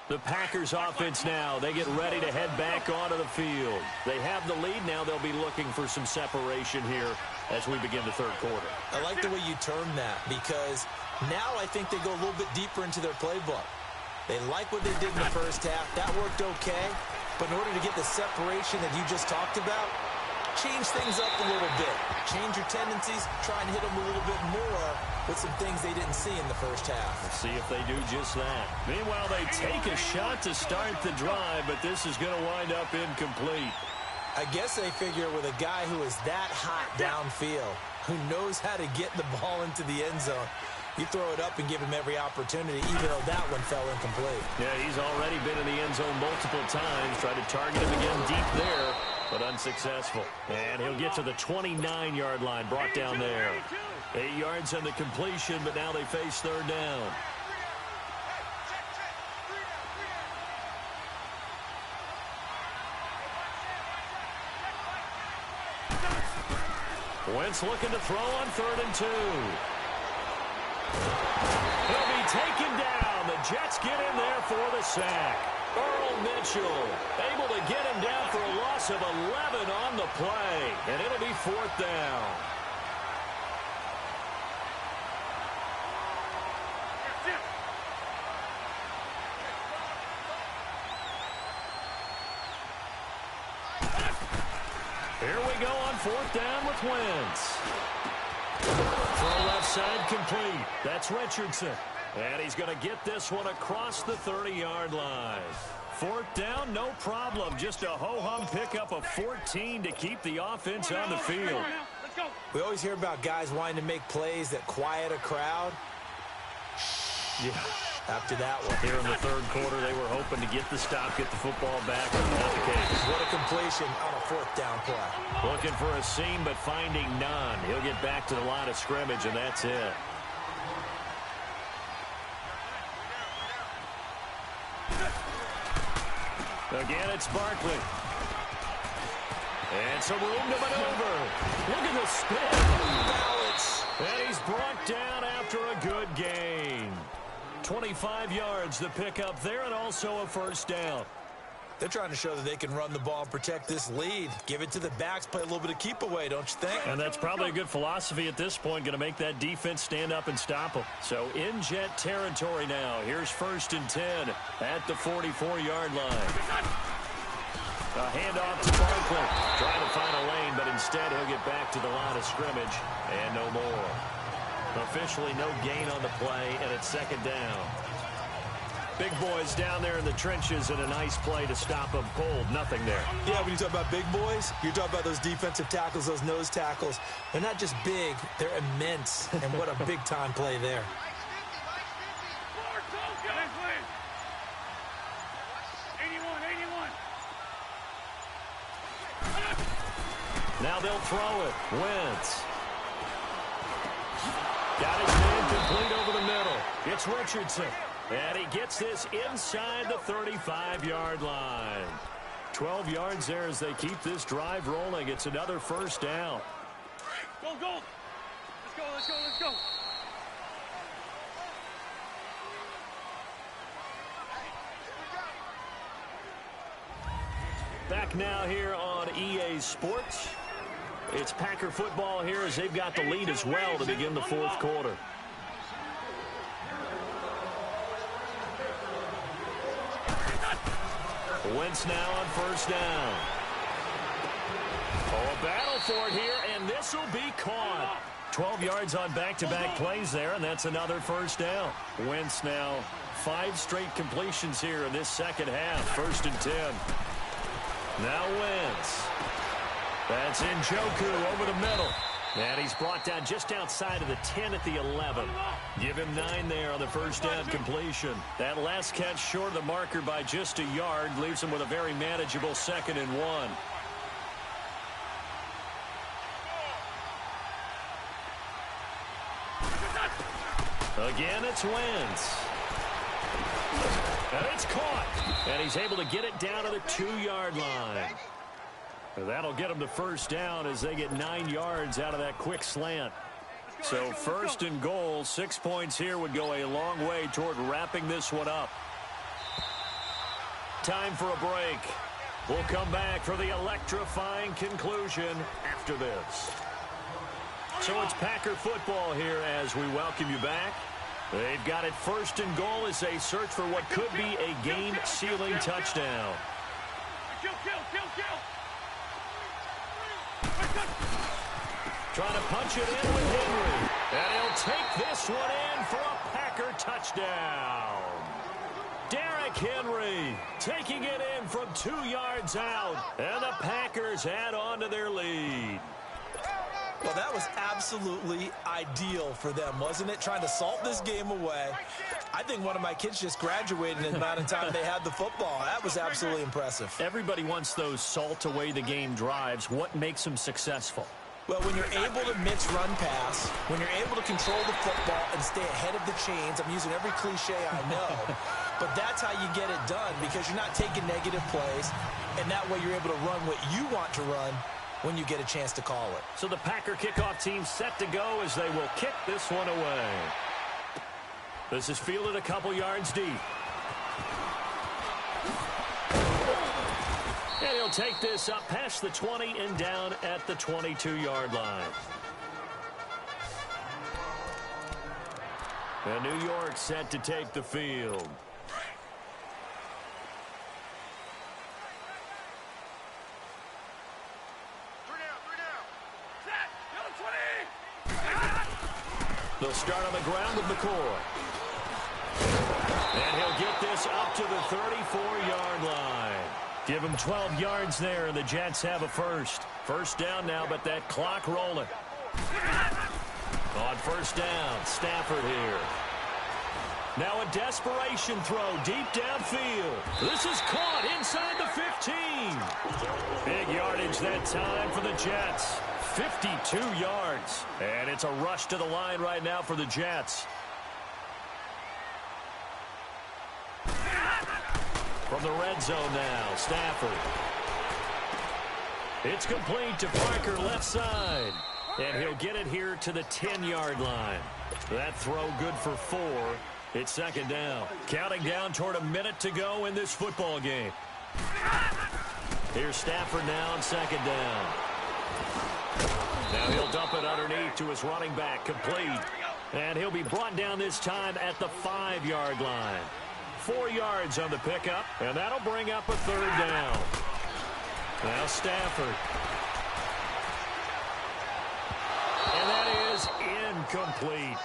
The Packers offense now. They get ready to head back onto the field. They have the lead. Now they'll be looking for some separation here as we begin the third quarter. I like the way you term that because now I think they go a little bit deeper into their playbook. They like what they did in the first half. That worked okay. But in order to get the separation that you just talked about, change things up a little bit. Change your tendencies. Try and hit them a little bit more with some things they didn't see in the first half. Let's see if they do just that. Meanwhile, they take a shot to start the drive, but this is going to wind up incomplete. I guess they figure with a guy who is that hot downfield, who knows how to get the ball into the end zone, you throw it up and give him every opportunity, even though that one fell incomplete. Yeah, he's already been in the end zone multiple times. Tried to target him again deep there, but unsuccessful. And he'll get to the 29-yard line, brought down there. 8 yards on the completion, but now they face third down. Wentz looking to throw on 3rd and 2. He'll be taken down. The Jets get in there for the sack. Earl Mitchell able to get him down for a loss of 11 on the play. And it'll be 4th down. Here we go on 4th down with Wentz. Throw left side complete. That's Richardson. And he's going to get this one across the 30-yard line. 4th down, no problem. Just a ho-hum pickup of 14 to keep the offense on the field. We always hear about guys wanting to make plays that quiet a crowd. Yeah. After that one. Here in the third quarter, they were hoping to get the stop, get the football back. Not the case. What a completion on a 4th down play. Looking for a seam, but finding none. He'll get back to the line of scrimmage, and that's it. Again, it's Barkley. And some room to maneuver. Look at the spin. Balance. And he's brought down after a good gain. 25 yards the pickup there, and also a 1st down. They're trying to show that they can run the ball and protect this lead. Give it to the backs, play a little bit of keep away, don't you think? And that's probably a good philosophy at this point, going to make that defense stand up and stop them. So in Jet territory now. Here's 1st and 10 at the 44-yard line. A handoff to Barkley. Trying to find a lane, but instead he'll get back to the line of scrimmage, and no more. Officially no gain on the play, and it's 2nd down. Big boys down there in the trenches, and a nice play to stop them cold. Nothing there. Yeah, when you talk about big boys, you're talking about those defensive tackles, those nose tackles. They're not just big, they're immense. And what a big-time play there. Now they'll throw it. Wentz. Got his man complete over the middle. It's Richardson. And he gets this inside the 35-yard line. 12 yards there as they keep this drive rolling. It's another 1st down. Go, go. Let's go, let's go, let's go. Back now here on EA Sports. It's Packer football here as they've got the lead as well to begin the 4th quarter. Wentz now on 1st down. Oh, a battle for it here, and this will be caught. 12 yards on back-to-back plays there, and that's another 1st down. Wentz now 5 straight completions here in this second half. 1st and 10. Now Wentz. That's Njoku over the middle. And he's brought down just outside of the 10 at the 11. Give him 9 there on the first down completion. That last catch short of the marker by just a yard leaves him with a very manageable 2nd and 1. Again, it's Wentz. And it's caught. And he's able to get it down to the 2-yard line. And that'll get him to first down as they get 9 yards out of that quick slant. So 1st and goal, 6 points here would go a long way toward wrapping this one up. Time for a break. We'll come back for the electrifying conclusion after this. So it's Packer football here as we welcome you back. They've got it 1st and goal as they search for what could be a game-sealing touchdown. Trying to punch it in with Henry. And he'll take this one in for a Packer touchdown. Derrick Henry taking it in from 2 yards out. And the Packers add on to their lead. Well, that was absolutely ideal for them, wasn't it? Trying to salt this game away. I think one of my kids just graduated in the amount of time they had the football. That was absolutely impressive. Everybody wants those salt-away-the-game drives. What makes them successful? Well, when you're able to mix run pass, when you're able to control the football and stay ahead of the chains, I'm using every cliche I know, but that's how you get it done because you're not taking negative plays, and that way you're able to run what you want to run when you get a chance to call it. So the Packer kickoff team set to go as they will kick this one away. This is fielded a couple yards deep. And he'll take this up past the 20 and down at the 22-yard line. And New York set to take the field. They'll start on the ground with McCoy. And he'll get this up to the 34-yard line. Give him 12 yards there, and the Jets have a first. First down now, but that clock rolling. On first down, Stafford here. Now a desperation throw deep downfield. This is caught inside the 15. Big yardage that time for the Jets. 52 yards. And it's a rush to the line right now for the Jets. From the red zone now, Stafford. It's complete to Parker left side. And he'll get it here to the 10-yard line. That throw good for 4. It's second down. Counting down toward a minute to go in this football game. Here's Stafford now on second down. Now he'll dump it underneath to his running back, complete. And he'll be brought down this time at the 5-yard line. 4 yards on the pickup, and that'll bring up a third down. Now Stafford. And that is incomplete.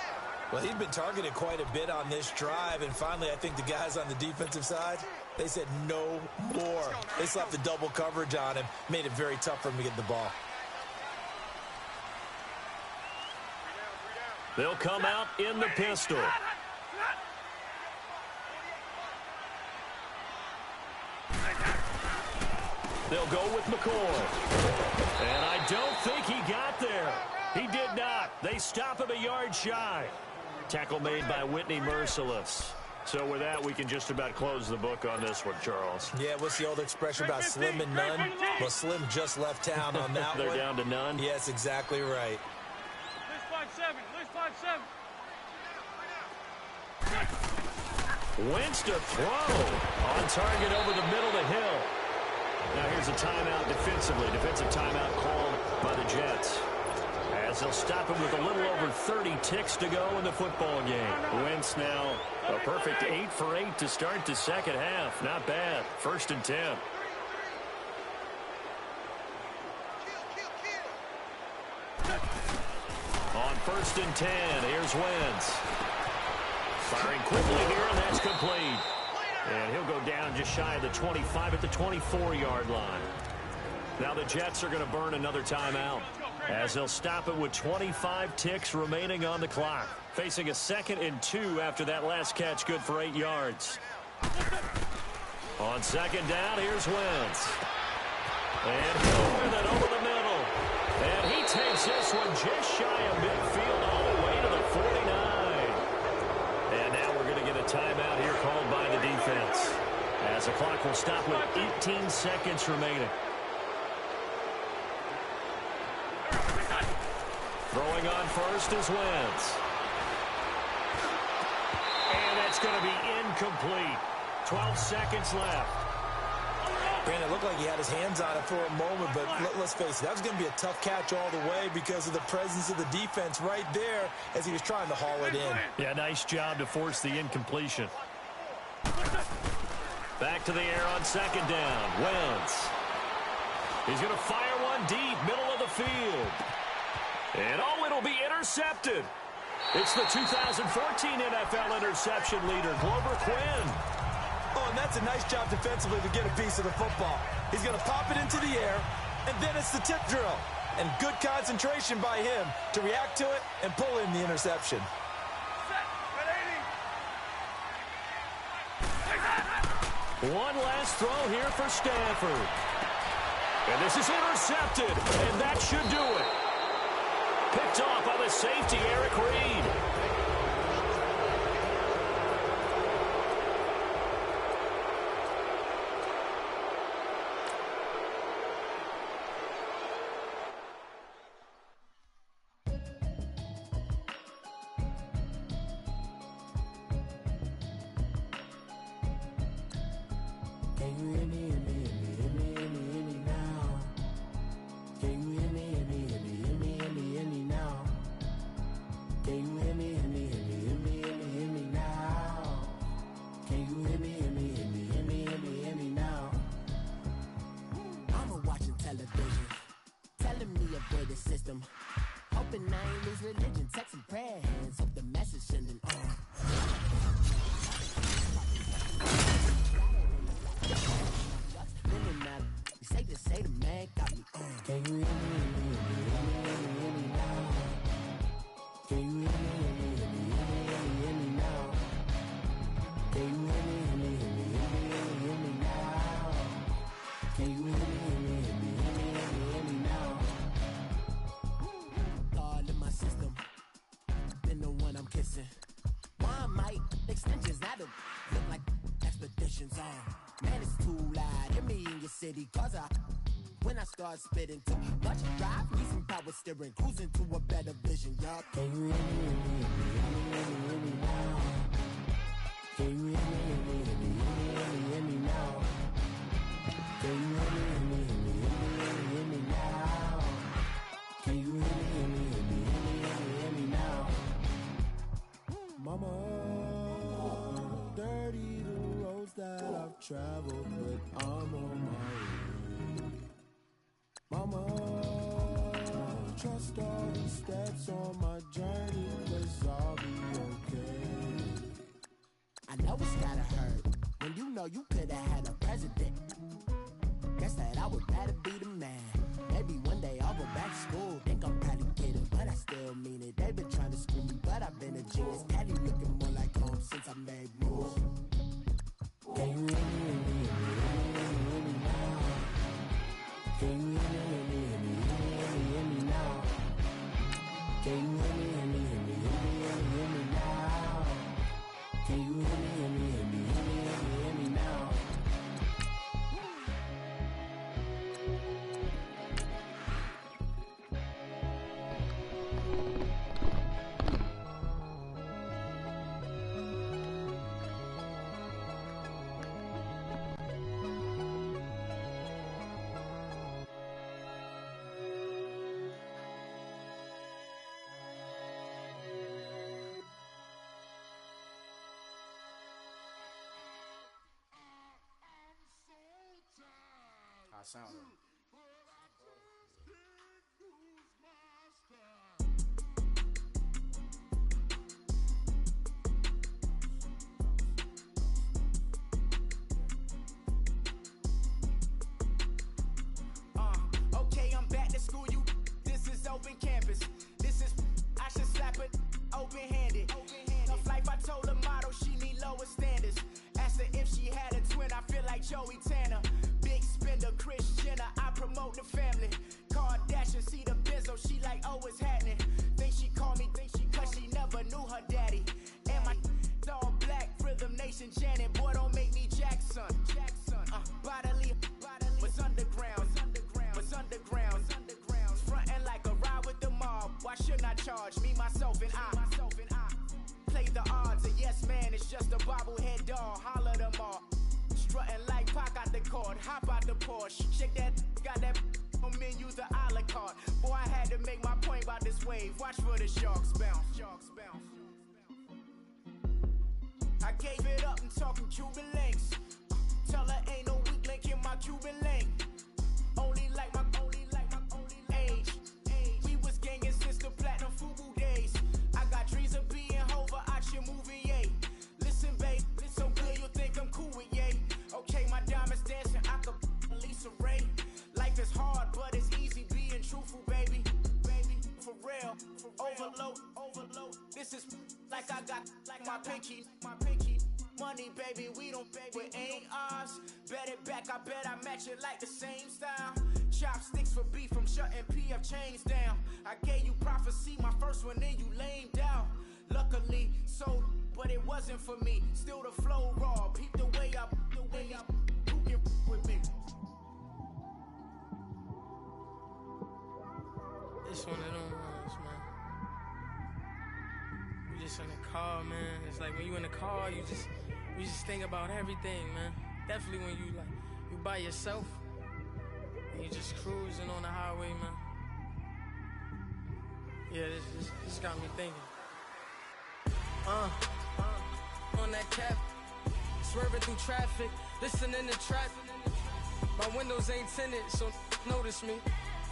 Well, he'd been targeted quite a bit on this drive, and finally I think the guys on the defensive side, they said no more. They slapped the double coverage on him, made it very tough for him to get the ball. They'll come out in the pistol. They'll go with McCoy. And I don't think he got there. He did not. They stop him a yard shy. Tackle made by Whitney Merciless. So with that, we can just about close the book on this one, Charles. Yeah, what's the old expression about slim and none? Well, Slim just left town on that They're down to none? Yes, exactly right. Wentz to throw. On target over the middle to Hill. Now here's a timeout defensively. Defensive timeout called by the Jets. As they'll stop him with a little over 30 ticks to go in the football game. Wentz now a perfect 8 for 8 to start the second half. Not bad. 1st and 10. On 1st and 10, here's Wentz. Firing quickly here, and that's complete. And he'll go down just shy of the 25 at the 24-yard line. Now the Jets are going to burn another timeout. as they'll stop it with 25 ticks remaining on the clock. Facing a 2nd and 2 after that last catch, good for 8 yards. On 2nd down, here's Wentz. And with it over the middle. And he takes this one just shy of midfield all the way to the 49. And now we're going to get a timeout here called by the defense, as the clock will stop with 18 seconds remaining. Throwing on first is Wentz. And that's going to be incomplete. 12 seconds left. Brandon, it looked like he had his hands on it for a moment, but let's face it, that was going to be a tough catch all the way because of the presence of the defense right there as he was trying to haul it in. Yeah, nice job to force the incompletion. Back to the air on 2nd down. Wentz. He's going to fire one deep, middle of the field. And oh, it'll be intercepted. It's the 2014 NFL interception leader, Glover Quinn. Oh, and that's a nice job defensively to get a piece of the football. He's going to pop it into the air, and then it's the tip drill. And good concentration by him to react to it and pull in the interception. One last throw here for Stanford. And this is intercepted, and that should do it. Picked off by the safety, Eric Reed. When I start spitting too much drive, need some power steering, cruising to a better vision, y'all. Can you hear me now? Can you hear me now? Can you hear me now? Can you hear me now? Mama, dirty the roads that I've traveled, but I'm on my way. Mama, trust all these steps on my journey, 'cause I'll be okay. I know it's gotta hurt when you know you could've had a president. Guess that I would rather be the man. Maybe one day I'll go back to school. Think I'm probably kidding, but I still mean it. They've been trying to screw me, but I've been a genius. Daddy looking more like home since I made moves. Can you hear me now? Can you hear me now? Can you hear me now? Can you hear me now? I sound it. Okay, I'm back to school. This is open campus. This is, I should slap it open-handed. Of life, I told her motto, she need lower standards. Asked her if she had a twin, I feel like Joey Tanner. Big spender, Kris Jenner, I promote the family. Kardashian, see the Benzo, she like, oh, it's happening. Think she called me, cause she never knew her daddy. And my all black, Rhythm Nation Janet, boy, don't make me Jackson. Bodily, was underground, was underground. Frontin' like a ride with the mob. Why shouldn't I charge me, myself, and I? Play the odds, a yes man, it's just a bobblehead doll. Holler them all. Strutting like Pac out the cord, hop out the Porsche. Shake that, got that on menu, the a la carte. Boy, I had to make my point about this wave. Watch for the sharks bounce. I gave it up and talking Cuban links. Tell her ain't no weak link in my Cuban link. Only like my age. We was gangin' since the platinum FUBU days. I got dreams of being Hova out your movie, yay. Listen, babe, so good you think I'm cool with yay. Okay, my diamonds dancing, I could Lisa Ray. Life is hard, but it's easy being truthful, baby. For real, overload. This is like I got like my pinky. Money, baby, we don't pay, it ain't ours. Bet it back, I bet I match it like the same style. Chopsticks for beef, from shutting PF chains down. I gave you prophecy, my first one, then you lamed out. Luckily, sold, but it wasn't for me. Still the flow raw, peep the way up, who can with me? It's one of them ones, man. You just in the car, man. It's like when you in the car, you just think about everything, man. Definitely when you by yourself and you just cruising on the highway, man. Yeah, this got me thinking. On that cap, swerving through traffic, listening to trap. My windows ain't tinted, so notice me.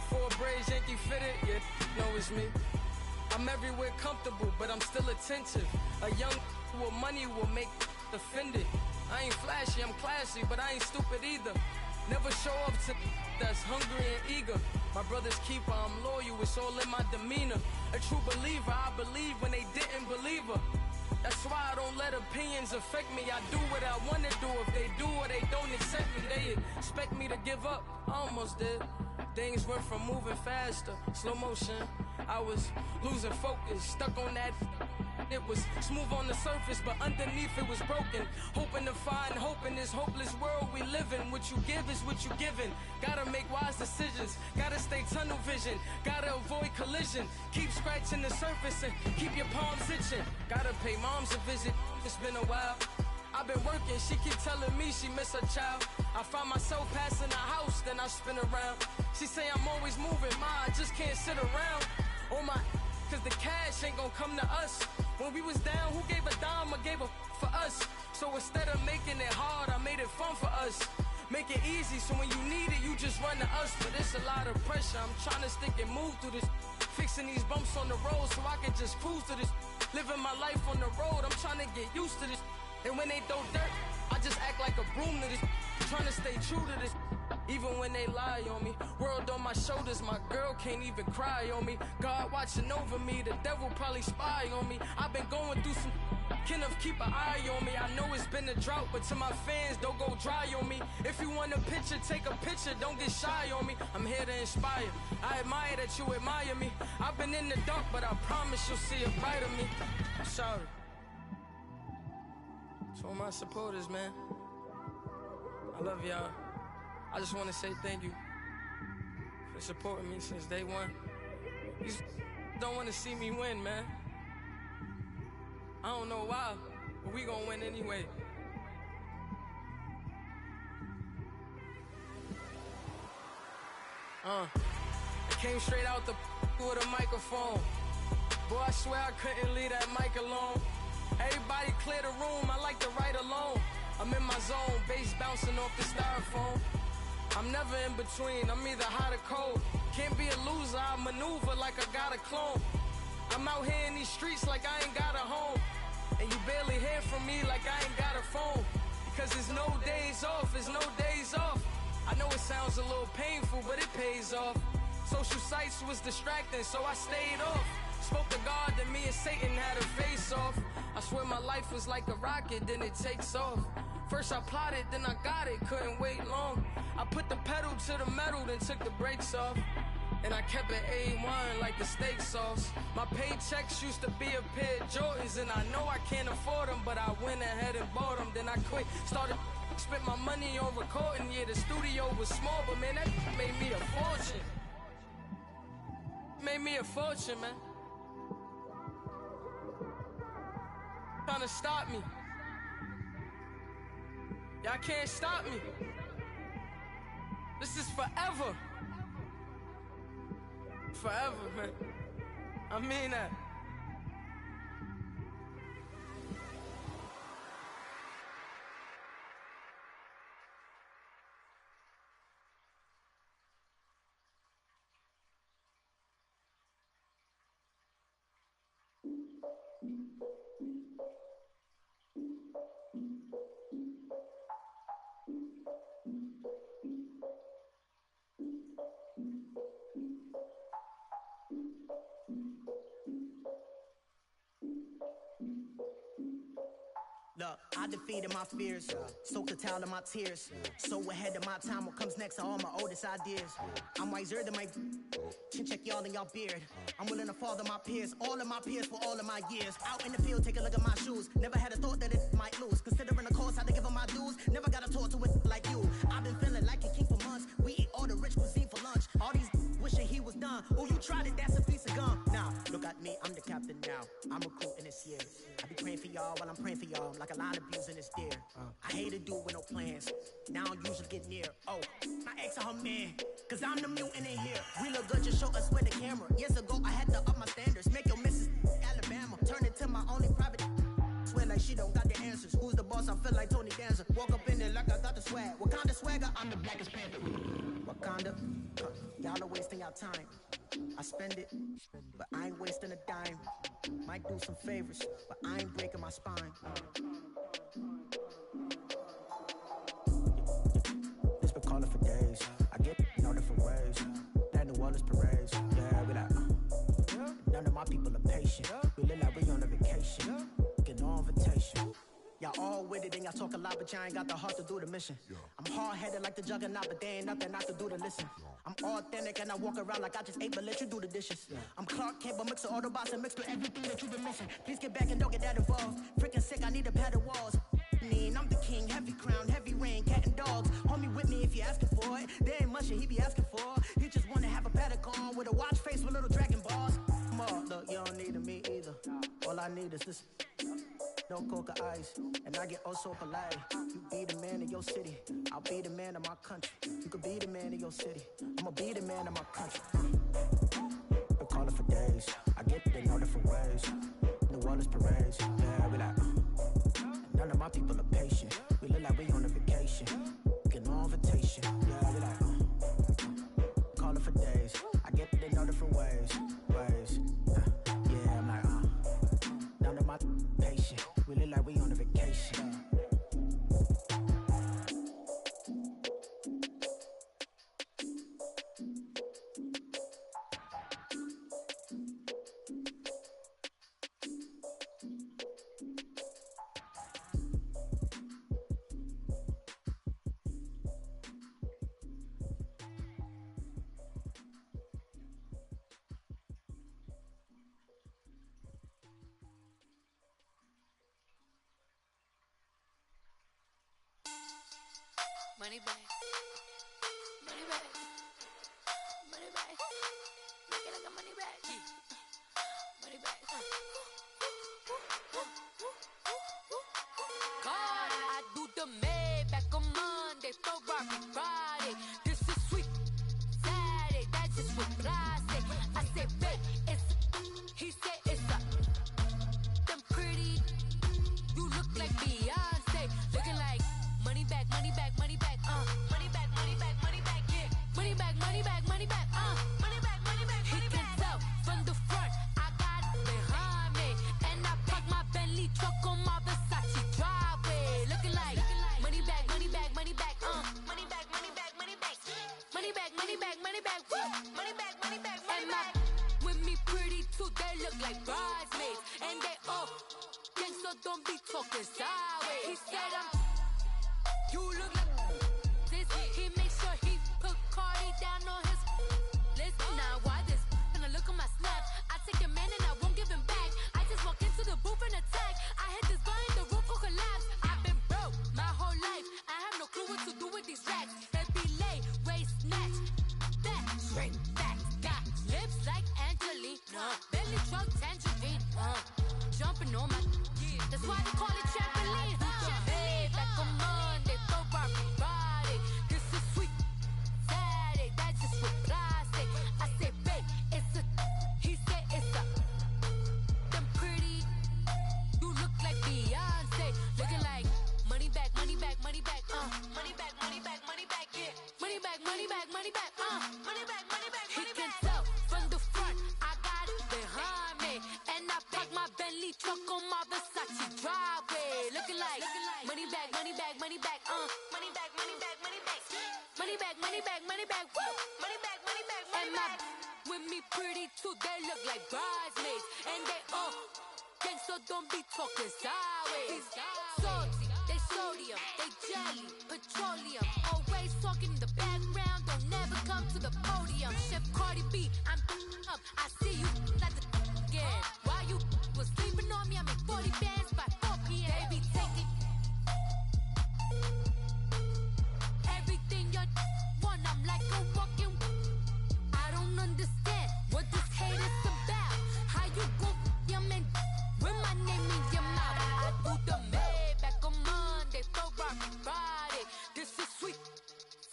4 braids, Yankee fitted, yeah, know it's me. I'm everywhere comfortable, but I'm still attentive. A young with money will make offended. I ain't flashy, I'm classy, but I ain't stupid either. Never show up to that's hungry and eager. My brother's keeper, I'm loyal, it's all in my demeanor. A true believer, I believe when they didn't believe her. That's why I don't let opinions affect me. I do what I want to do. If they do or they don't accept me, they expect me to give up. I almost did. Things went from moving faster, slow motion. I was losing focus, stuck on that. It was smooth on the surface, but underneath it was broken. Hoping to find hope in this hopeless world we live in. What you give is what you given. Gotta make wise decisions. Gotta stay tunnel vision. Gotta avoid collision. Keep scratching the surface and keep your palms itching. Gotta pay moms a visit. It's been a while. I've been working, she keep telling me she miss her child. I find myself passing the house, then I spin around. She say I'm always moving, I just can't sit around. Oh my, cause the cash ain't gonna come to us. When we was down, who gave a dime or gave a for us? So instead of making it hard, I made it fun for us. Make it easy, so when you need it, you just run to us. But it's a lot of pressure, I'm trying to stick and move through this. Fixing these bumps on the road so I can just cruise to this. Living my life on the road, I'm trying to get used to this. And when they throw dirt, I just act like a broom to this. Trying to stay true to this. Even when they lie on me. World on my shoulders, my girl can't even cry on me. God watching over me, the devil probably spy on me. I've been going through some. Can of keep an eye on me. I know it's been a drought, but to my fans, don't go dry on me. If you want a picture, take a picture, don't get shy on me. I'm here to inspire. I admire that you admire me. I've been in the dark, but I promise you'll see a bright of me. I'm sorry. To all my supporters, man, I love y'all. I just want to say thank you for supporting me since day one. You don't want to see me win, man. I don't know why, but we gonna win anyway. I came straight out the with a microphone. Boy, I swear I couldn't leave that mic alone. Everybody clear the room, I like to write alone. I'm in my zone, bass bouncing off the styrofoam. I'm never in between, I'm either hot or cold. Can't be a loser, I maneuver like I got a clone. I'm out here in these streets like I ain't got a home. And you barely hear from me like I ain't got a phone. Because there's no days off, there's no days off. I know it sounds a little painful, but it pays off. Social sites was distracting, so I stayed off. Spoke to God that me and Satan had a face off. I swear my life was like a rocket, then it takes off. First I plotted, then I got it, couldn't wait long. I put the pedal to the metal, then took the brakes off. And I kept it A1 like the steak sauce. My paychecks used to be a pair of Jordans, and I know I can't afford them, but I went ahead and bought them. Then I quit, spent my money on recording. Yeah, the studio was small, but man, that made me a fortune. Made me a fortune, man. Trying to stop me. Y'all can't stop me. This is forever. Forever, man. I mean that. Look, I defeated my fears, soaked a towel in my tears. So ahead of my time, what comes next are all my oldest ideas. I'm wiser than my chin check y'all in y'all beard. I'm willing to father my peers, all of my peers for all of my years. Out in the field, take a look at my shoes. Never had a thought that it might lose. Considering the cost, I had to give them my dues. Never got a talk to it like you. I've been feeling like a king for months. We eat all the rich cuisine for lunch. All these wishing he was done. Oh, you tried it, that's a piece of gum. Now, look at me, I'm the captain now. I'm recruiting this year. I be praying for y'all while I'm praying for y'all. Like a line of views in this deer. I hate to do it with no plans. Now I don't usually get near. Oh, my ex are her man. Cause I'm the mutant in here. We look good, just show us with the camera. Years ago, I had to up my standards. Make your missus Alabama. Turn it to my only private. Swear like she don't got the answers. Who's the boss? I feel like Tony Danza. Walk up in there like I got the swag. What kind of swagger? I'm the blackest panther. Wakanda. Y'all are wasting your time. I spend it, but I ain't wasting a dime. Might do some favors, but I ain't breaking my spine. This been calling for days. I get in all different ways. That New Orleans parades. Yeah, we like, none of my people are patient. We look like we on a vacation. Get no invitation. Y'all all with it and y'all talk a lot, but y'all ain't got the heart to do the mission. I'm hard-headed like the juggernaut, but there ain't nothing I can do to listen. I'm authentic and I walk around like I just ate, but let you do the dishes. I'm Clark Kent, but mix the Autobots and mix with everything that you've been missing. Please get back and don't get that involved. Freaking sick, I need a pad of walls. I'm the king, heavy crown, heavy rain, cat and dogs. Homie with me if you're asking for it. There ain't much that he be asking for. He just wanna have a paddock on with a watch face with little dragon balls. Look, you don't need me either. All I need is this. No coca ice, and I get oh so polite. You be the man of your city, I'll be the man of my country. You could be the man of your city, I'ma be the man of my country. Been calling for days, I get it in all different ways. New Orleans parades, yeah, we like, none of my people are patient. We look like we on a vacation, get no invitation, yeah, we like, calling for days, I get it in all different ways. Yeah, I'm like, none of my patient. We look like we on a vacation. Money bag, money bag, money bag, make it like a money bag, money bag. God, I do the Maybach on Monday, Ferrari Friday. This is sweet Saturday, that's just what I say. I say, babe, it's he said it's a them pretty. You look like Beyonce, looking like money bag, money bag, money bag. Money back, money back, money back, yeah. Money back, money back, money back, money back, money back, money back. He can tell from like bridesmaids. And they all gang, so don't be talking sideways. He said you look like this. He made sure he put Cardi down on his list. Now why this? Gonna look on my snap. I take a man and I won't give him back. I just walk into the booth and attack. I hit this button, the roof will collapse. I've been broke my whole life. I have no clue what to do with these racks. Heavy lay, waist snatch, back, straight back. Got lips like Angelina, belly truck tangerine. Jumping on my, that's why they call it trampoline. Hey, back on Monday, throw Barbie body. This is sweet Saturday, that's just what plastic. I say, babe, it's a, he said it's a, them pretty. You look like Beyonce, looking like money back, money back, money back, money back, money back, money back, yeah, money back, money back, money back, money back, money back, money back. He can tell from the front, I got it behind me, and I park my Bentley truck on my Versace driveway, looking like money back, money back, money back, money back, money back, money back, money back, money back, money back, woo, money back, money back, money back. With me pretty too, they look like bridesmaids, and they all gang, so don't be talking sideways. Salty, they sodium, they jelly, petroleum. Always talking in the background, don't never come to the podium. Chef Cardi B, I'm up. I see you at the again. While you was sleeping on me, I make 40 bands by 4 p.m. They be taking everything you want. I'm like a walking. I don't understand what this hate is about. How you go, your man, with my name in your mouth. I do the Maybach on Monday, throw Barbie Friday. This is sweet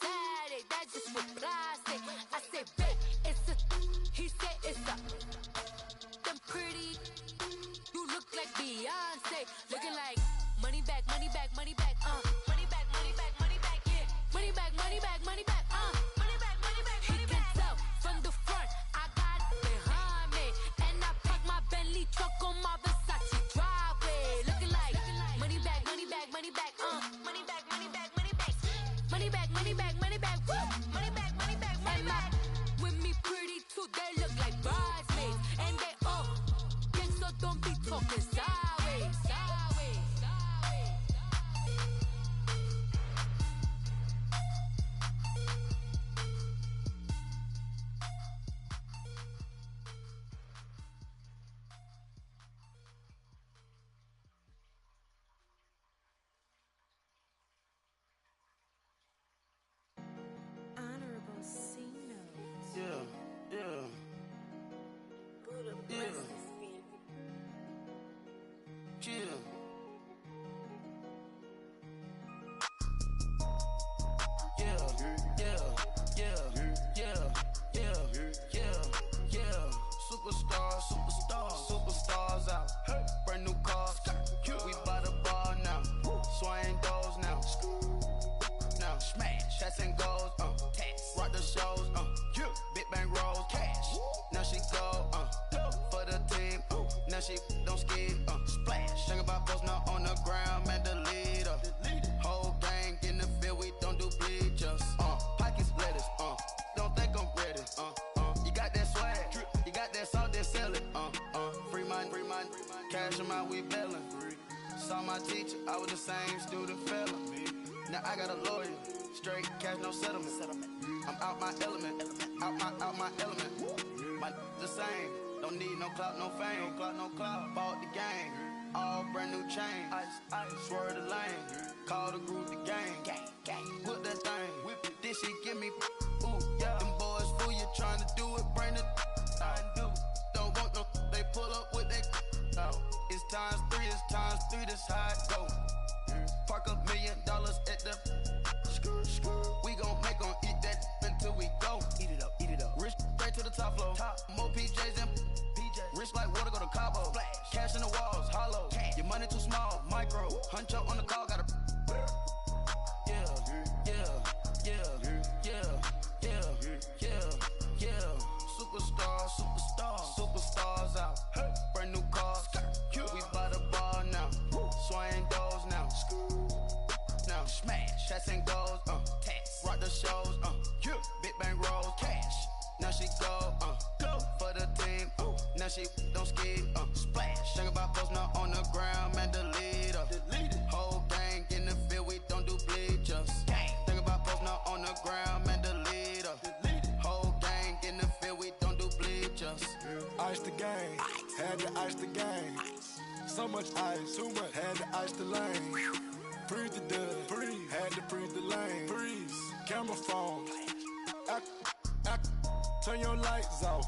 Saturday, that's just what plastic. I say, babe, it's a, he said it's a, them pretty. You look like Beyonce, looking like money back, money back, money back, money back, money back, money back, yeah, money back, money back, money back, money back, money back. He can tell from the front, I got it behind me, and I park my Bentley truck on my Versace driveway, looking like money back, money back, money back, money back, money back, money back, money back, money back, money back, woo, money back, money back, money back. With me pretty too, they look like bridesmaids, and they all gang, so don't be talking sideways, sideways, sideways. Honorable C notes. Yeah, yeah. Buddha Yeah. bless this family. Yeah. Superstars out. Brand new cars. We by the bar now. Swaying doors now. Now smash. Shots and goals. Rock the shows. Big bang rolls. Cash. Now she go. For the team. Now she don't skid. Splash. Think about posting up on the ground. Man, the leader. Whole gang in the field. We don't do bleachers. Pockets lettuce. Don't think I'm ready. You got that swag. You got that salt, that sell it. Free mind. Cash them out, we bailin'. Saw my teacher, I was the same student fella. Now I got a lawyer, straight cash, no settlement. I'm out my element, out my element. My the same, don't need no clout, no fame. Bought the game, all brand new chain. Ice, swerve the lane, call the group the gang. Whip that thing, whip it. This shit give me, ooh yeah. Them boys fool you trying to do it, bring it. I do. Don't want no, they pull up with they. It's times three, this how it go. Park $1 million at the. We gon' make 'em eat that until we go. Eat it up. Rich straight to the top floor. More PJs and rich like water, go to Cabo. Cash in the walls, hollow. Your money too small, micro. Hunch up on the call, gotta. Superstars out. Brand new cars. We by the bar now. Swaying doors now. Now smash. Shots and goals. Rock the shows. Big bang rolls. Cash. Now she go. For the team. Now she don't ski, splash. Think about posting up on the ground, man, delete her. Whole gang in the field, we don't do bleachers. Think about posting up on the ground, man, delete her. Whole gang in the field, we don't do bleachers. Ice the game, had to ice the game. So much ice, too much, had to ice the lane. Freeze the dud, freeze, had to freeze the lane. Freeze, camera phone. Turn your lights off.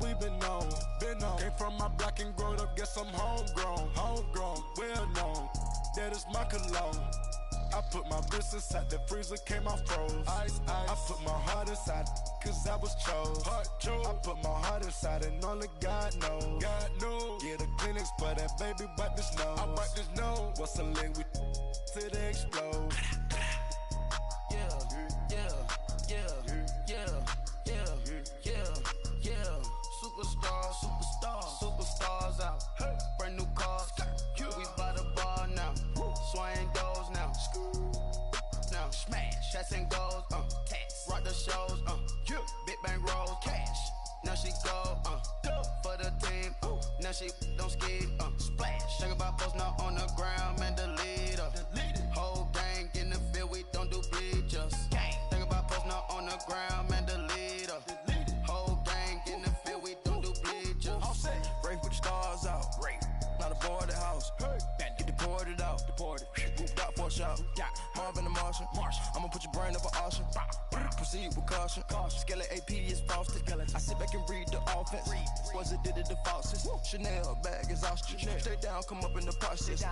We been on. Came from my block and growed up, guess I'm homegrown, well known. That is my cologne. I put my wrist inside the freezer, came out froze. Ice. I put my heart inside, cause I was chose. I put my heart inside and only God knows. Get a Kleenex for that baby, bite this nose. I bite this nose. What's a link with till they explode? Superstars out. Brand new cars. We by the bar now. Swaying doors now. Now smash. Shots and goals. Rock the shows. Big bang rolls. Cash. Now she go. For the team. Now she don't ski. Splash. Think about posting up on the ground, man, delete her. Whole gang in the field, we don't do bleachers. Think about posting up on the ground, man, delete her. Whole gang in the field, we don't do bleachers. Break with the stars out. Not aboard the house. Get deported out. Moved out for a shot. Marvin the Martian. I'ma put your brain up an auction. Proceed with caution. Skeleton AP is frosted. I sit back and read the offense. Was it did it the faucets? Chanel bag is ostrich. Stay down, come up in the process.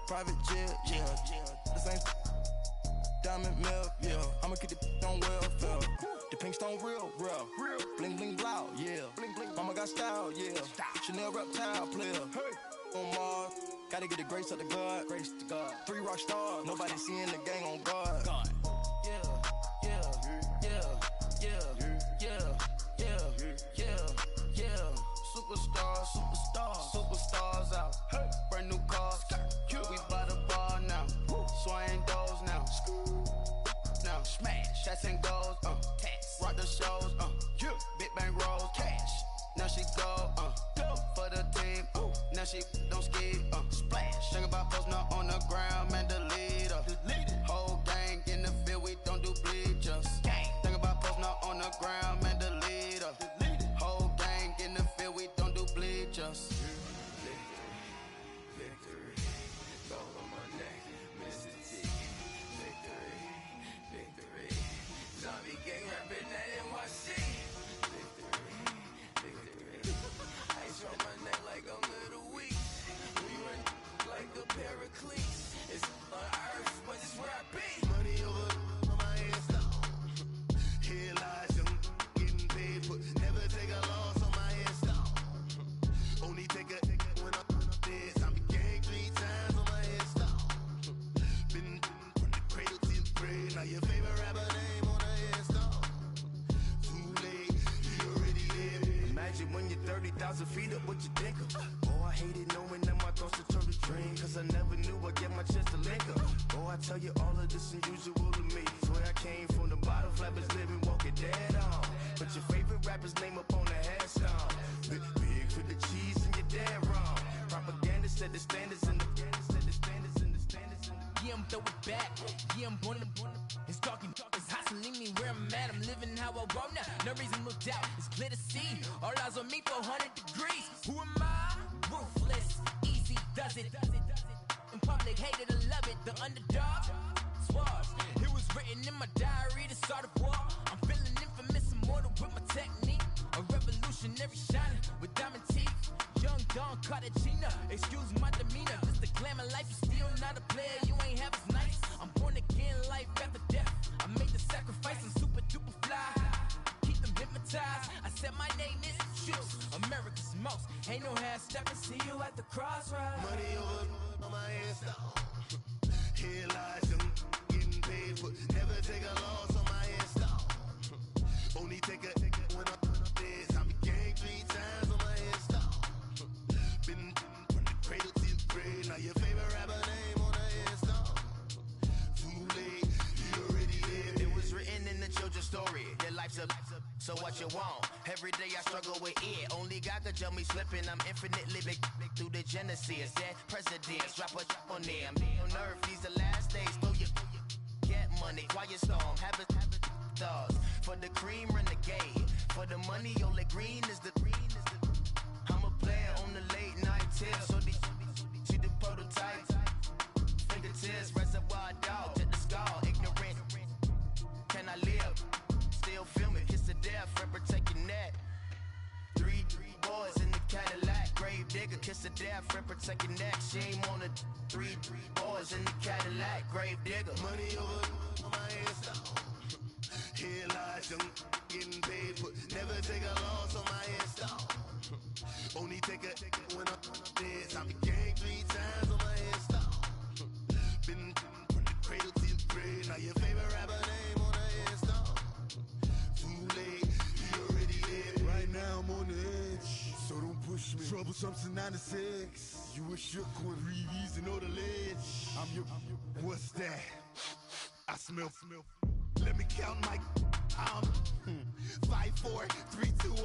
Private jet, the same diamond milk, I'ma get the on welfare. The pink stone real. Bling bling blow, Mama got style, Chanel reptile player. On Mars, gotta get the grace of the God. 3 rock stars, nobody seeing the gang on guard. Superstars out. Brand new cars. We by the bar now. Swaying doors now. Now smash. Shots and goals. Rock the shows. Big bang rolls. Cash. Now she go. For the team. Now she don't ski. Splash. Think about posting up on the ground, man, delete her. Whole gang in the field, we don't do bleachers. Think about posting up on the ground, man, delete her. Whole gang in the field, we don't do bleachers. Victory, gold on my neck, Mr. T. Victory, zombie gang rapping that NYC. Victory, ice on my neck like a little weak. We run like a paraclete. It's on earth, but it's where I be. Money over on my hands down. Here lies them getting paid for. Never take a loss on my hands down. Only take a when I'm dead. I'm gang 3 times on my hands down. Been from the cradle to the grave. Now your favorite rapper name on the hands down. Too late, you already there. Imagine when you're 30,000 feet up, what you think of? Oh, I hated knowing that my thoughts would turn to dream. Cause I never knew I'd get my chance to link up. Oh, I tell you all of this unusual to me. Swear I came from the bottom, flappers living, walking dead on. Put your favorite rapper's name up on the headstone. Big for the cheese and you're dead wrong. Propaganda said the standards in the I'm throw it back. I'm born it's talking, it's hustling me where I'm at. I'm living how I want now. No reason to look out, it's clear to see. All eyes on me for 100 degrees. Who am I? Ruthless, easy does it. In public, hated to love it. The underdog, swars. It was written in my diary to start a war. I'm feeling infamous, immortal with my technique. A revolutionary shining with diamond teeth. Young Don Cartagena, excuse my demeanor. Just the glamour life, you still not a player. You ain't half as nice. I'm born again, life after death. I made the sacrifice, I'm super duper fly. Keep them hypnotized. I said my name is Juice, America's most. Ain't no half stepping. See you at the crossroads. Money over on my hands down. Here lies them getting paid for. Never take a loss on my hands down. Only take a when I'm dead. I'm gang 3 times on my hands down. Been from the cradle to the grave. Now your favorite rapper name on the hands down. Too late, you already there. It was written in the children's story. Their life's a so what you want? Every day I struggle with it. Only God could jump me slipping. I'm infinitely big through the genesis. Dead presidents, drop a on them. On earth, these the last days. Throw your get money, quiet storm, have it thoughts. For the cream, renegade. For the money, only green is the green is the. I'm a player on the late night tip. So these see the prototype. Fingertips, reservoir dog, check the skull, ignorant. Can I live? Still film it, kiss the death, friend, protect your neck. Three boys in the Cadillac, grave digger, kiss the death, friend, protect your neck. Shame on the three boys in the Cadillac, grave digger. Money over on my hairstyle. Here lies young getting paid, but never take a loss on my hairstyle. Only take a when I'm dead. I'm the gang 3 times on my hairstyle. Been from the cradle to your grave. Now your favorite rapper name on the hairstyle. Too late, he already dead. Right now I'm on the edge, so don't push me. Troublesome to 96. You a shook one, Reeves and know the ledge. I'm your. What's that? I smell. Let me count my. 5, 4, 3, 2, 1.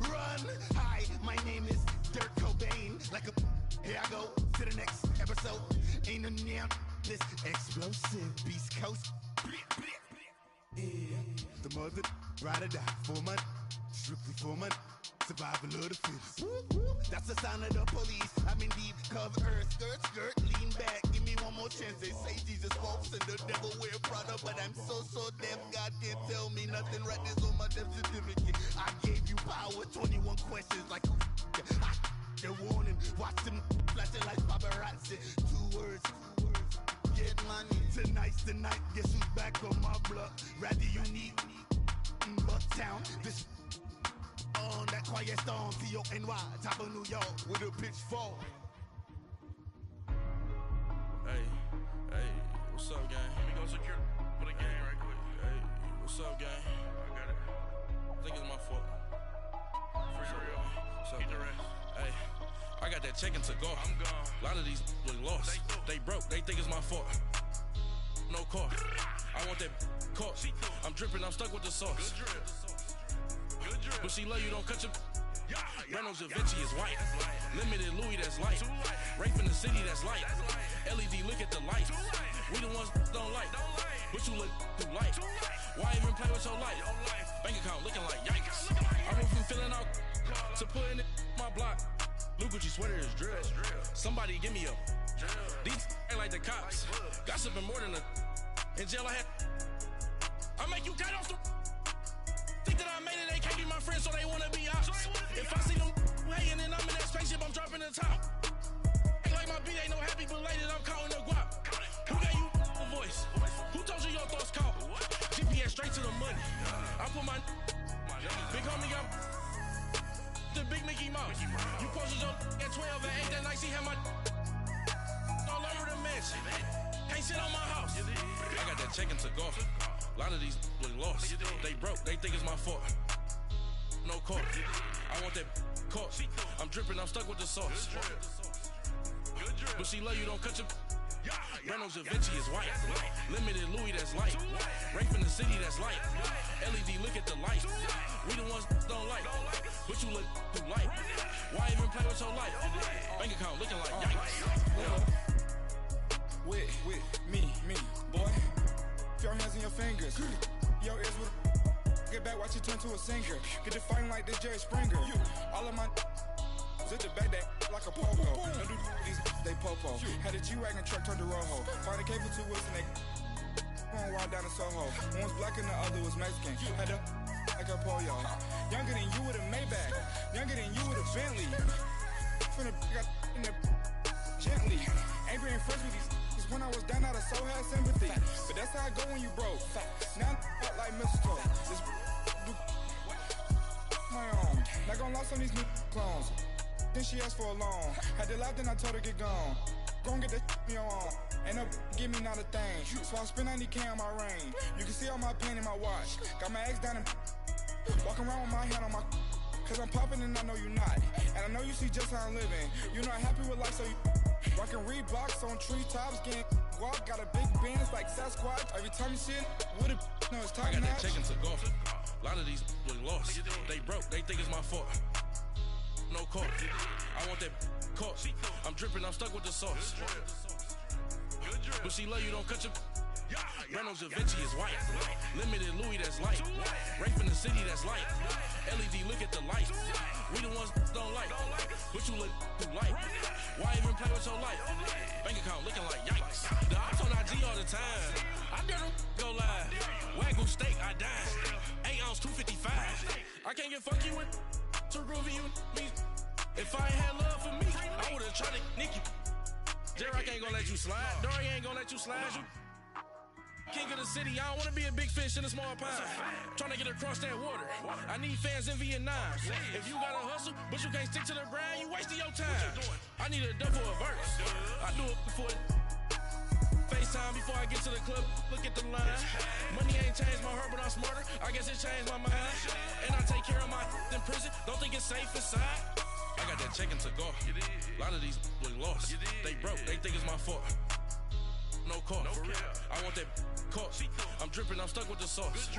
Run. Hi, my name is Dirk Cobain. Like a. Here I go to the next episode. Ain't no damn this explosive Beast Coast. Yeah. The mother ride or die for my strictly for my survival of the fittest. That's the sign of the police. I'm in deep cover, skirt, lean back. Give me one more chance. They say Jesus walks and the devil wear Prada, but I'm so deaf. God can't tell me nothing. Right this on my death certificate. I gave you power. 21 questions like a warning. Watch them flashing like paparazzi. 2 words. Get money. Tonight's the night. Guess who's back on my block? Rather unique. Bucktown. This on that quiet storm. T-O-N-Y. Top of New York with a pitchfork. Hey, what's up, gang? Let me go secure for the game right quick. Hey, what's up, gang? I got it. I think it's my fault. For real. Keep the rest. Hey, I got that check-in to go. I'm gone. A lot of these look lost. They broke. They think it's my fault. No car. I want that caught. I'm dripping. I'm stuck with the sauce. Good drip. But she love you. Don't cut your. Reynolds Da Vinci is white. Limited Louis, that's light. Rape in the city, that's light. LED, look at the light. We the ones don't like. But you look too light. Why even play with your life? Bank account looking like yikes. I went from filling out to putting it in my block. Blue Gucci sweater is drill. Somebody give me a. These ain't like the cops. Gossiping more than a. In jail I had. I make you cut off the. Think that I made it, they can't be my friends, so they wanna be ops. If I see them hanging and I'm in that spaceship, I'm dropping the top. Ain't like my beat ain't no happy belated, I'm counting the guap. Who gave you a voice? Who told you your thoughts count? GPS straight to the money. I put my big homie got the big Mickey Mouse. You posted your at 12 and 8 that night, she had my all over the mansion. Can't sit on my house. I got that check-in to go. A lot of these look lost. They broke. They think it's my fault. No car. I want that caught. I'm dripping. I'm stuck with the sauce. But she love you. Don't cut your. Reynolds Da Vinci is white. Limited Louis, that's light. Rape in the city, that's light. LED, look at the light. We the ones don't like. But you look too light. Why even play with your life? Bank account looking like yikes. With me, boy. Your hands and your fingers. Your ears with get back, watch you turn to a singer. Get you fighting like this Jerry Springer. All of my at the back that like a pogo. No do these they popo. Had a G-Wagon truck turned to Rojo. Find a cable 2 wheels and they going wild down in Soho. One was black and the other was Mexican. Had a like a pollo. Younger than you with a Maybach. Younger than you with a Bentley. From the got in the gently. Ain't being friends with these. When I was down out of soul had sympathy. But that's how I go when you broke. Now I'm like mistletoe. This my own. Not gonna lost on these new clones. Then she asked for a loan. Had to laugh, then I told her get gone. Gon' get that me on. Ain't no give me not a thing. So I spend 90K on my ring. You can see all my pain in my watch. Got my ex down and walking around with my hand on my. Cause I'm popping and I know you not. And I know you see just how I'm living. You're not happy with life, so you. Rockin' Reeboks on treetops, getting guap, got a big Benz like Sasquatch. Every time you see it, with it, no, it's time. I got that check-in to go. A A lot of these look lost. They broke, they think it's my fault. No car. I want that caught. I'm dripping, I'm stuck with the sauce. But she love you, don't cut your. Reynolds Da Vinci is white. Limited Louis, that's light. Rape in the city, that's light. LED, look at the light. We the ones don't like. But you look too light. Why even play with your life? Bank account looking like yikes. The ops on IG all the time. I dare them go live. Wagyu steak, I dine. 8 ounce, 255. I can't get funky with to groovy you me. If I ain't had love for me, I would've tried to nick you. J-Rock ain't gonna let you slide. Dory ain't gonna let you slide. You king of the city, I don't wanna be a big fish in a small pond. Trying to get across that water. I need fans in Vietnam. If you gotta hustle, but you can't stick to the grind, you wasting your time. I need a double a verse. I do it before FaceTime before I get to the club. Look at the line. Money ain't changed my heart, but I'm smarter. I guess it changed my mind. And I take care of my in prison. Don't think it's safe inside. I got that chicken to go. A lot of these look lost. They broke, they think it's my fault. No car. I want that caught. I'm dripping, I'm stuck with the sauce.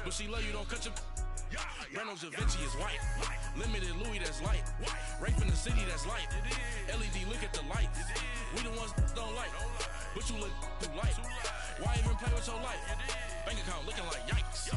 But she love you, don't cut your. Reynolds Da Vinci is white. Limited Louis, that's light. Rape in the city, that's light. LED, look at the light. We the ones don't like. But you look too light. Why even play with your life? Bank account looking like yikes.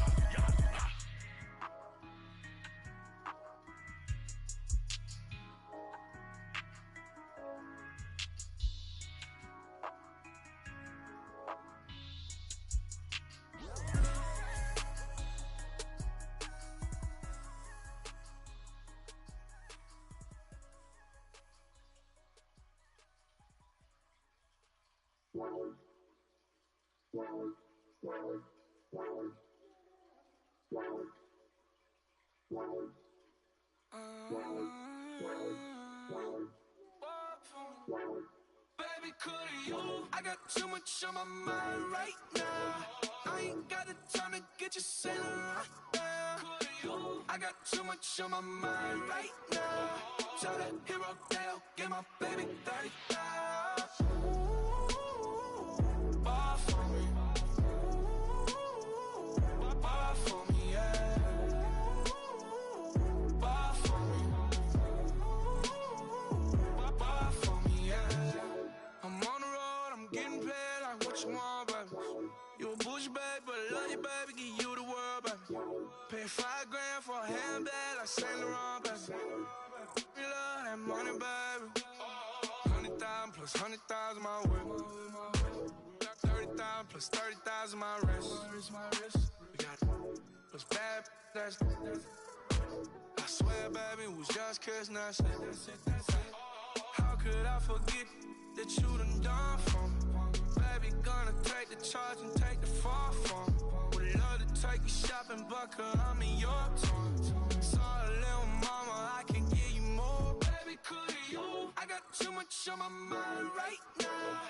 Baby, could you? I got too much on my mind right now. I ain't got the time to get you sailing right now. Could you? I got too much on my mind right now. Tell that hero Dale, get my baby 30,000. Bar for me. Bar for me, yeah. Bar for me. Bar for me, yeah. I'm on the road, I'm getting paid like what you want, baby. You a bougie, baby, but I love you, baby, give you the world, baby. Pay $5 grand for a handbag like Saint Laurent, baby. You love that money, baby. 100,000 plus 100,000 my way. 30,000 plus 30,000 my wrist. We got those bad, that's I swear, baby, it was just kissing us. How could I forget that you done for me? Baby, gonna take the charge and take the fall from me. Would love to take you shopping, but I'm in your tongue. Sorry, little mama, I can give you more. Baby, could you? I got too much on my mind right now.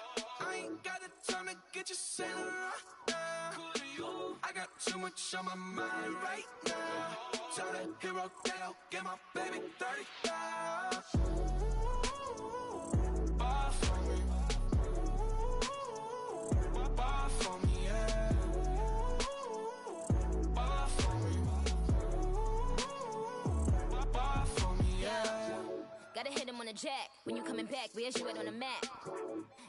I ain't got the time to get you sailing right now. Could you? I got too much on my mind right now. Tell that hero Dale, get my baby 30,000. Bar for me. Bar for me, yeah. Bar for me. Bar for me, yeah. Gotta hit him on the jack. When you coming back, where's you at on the map?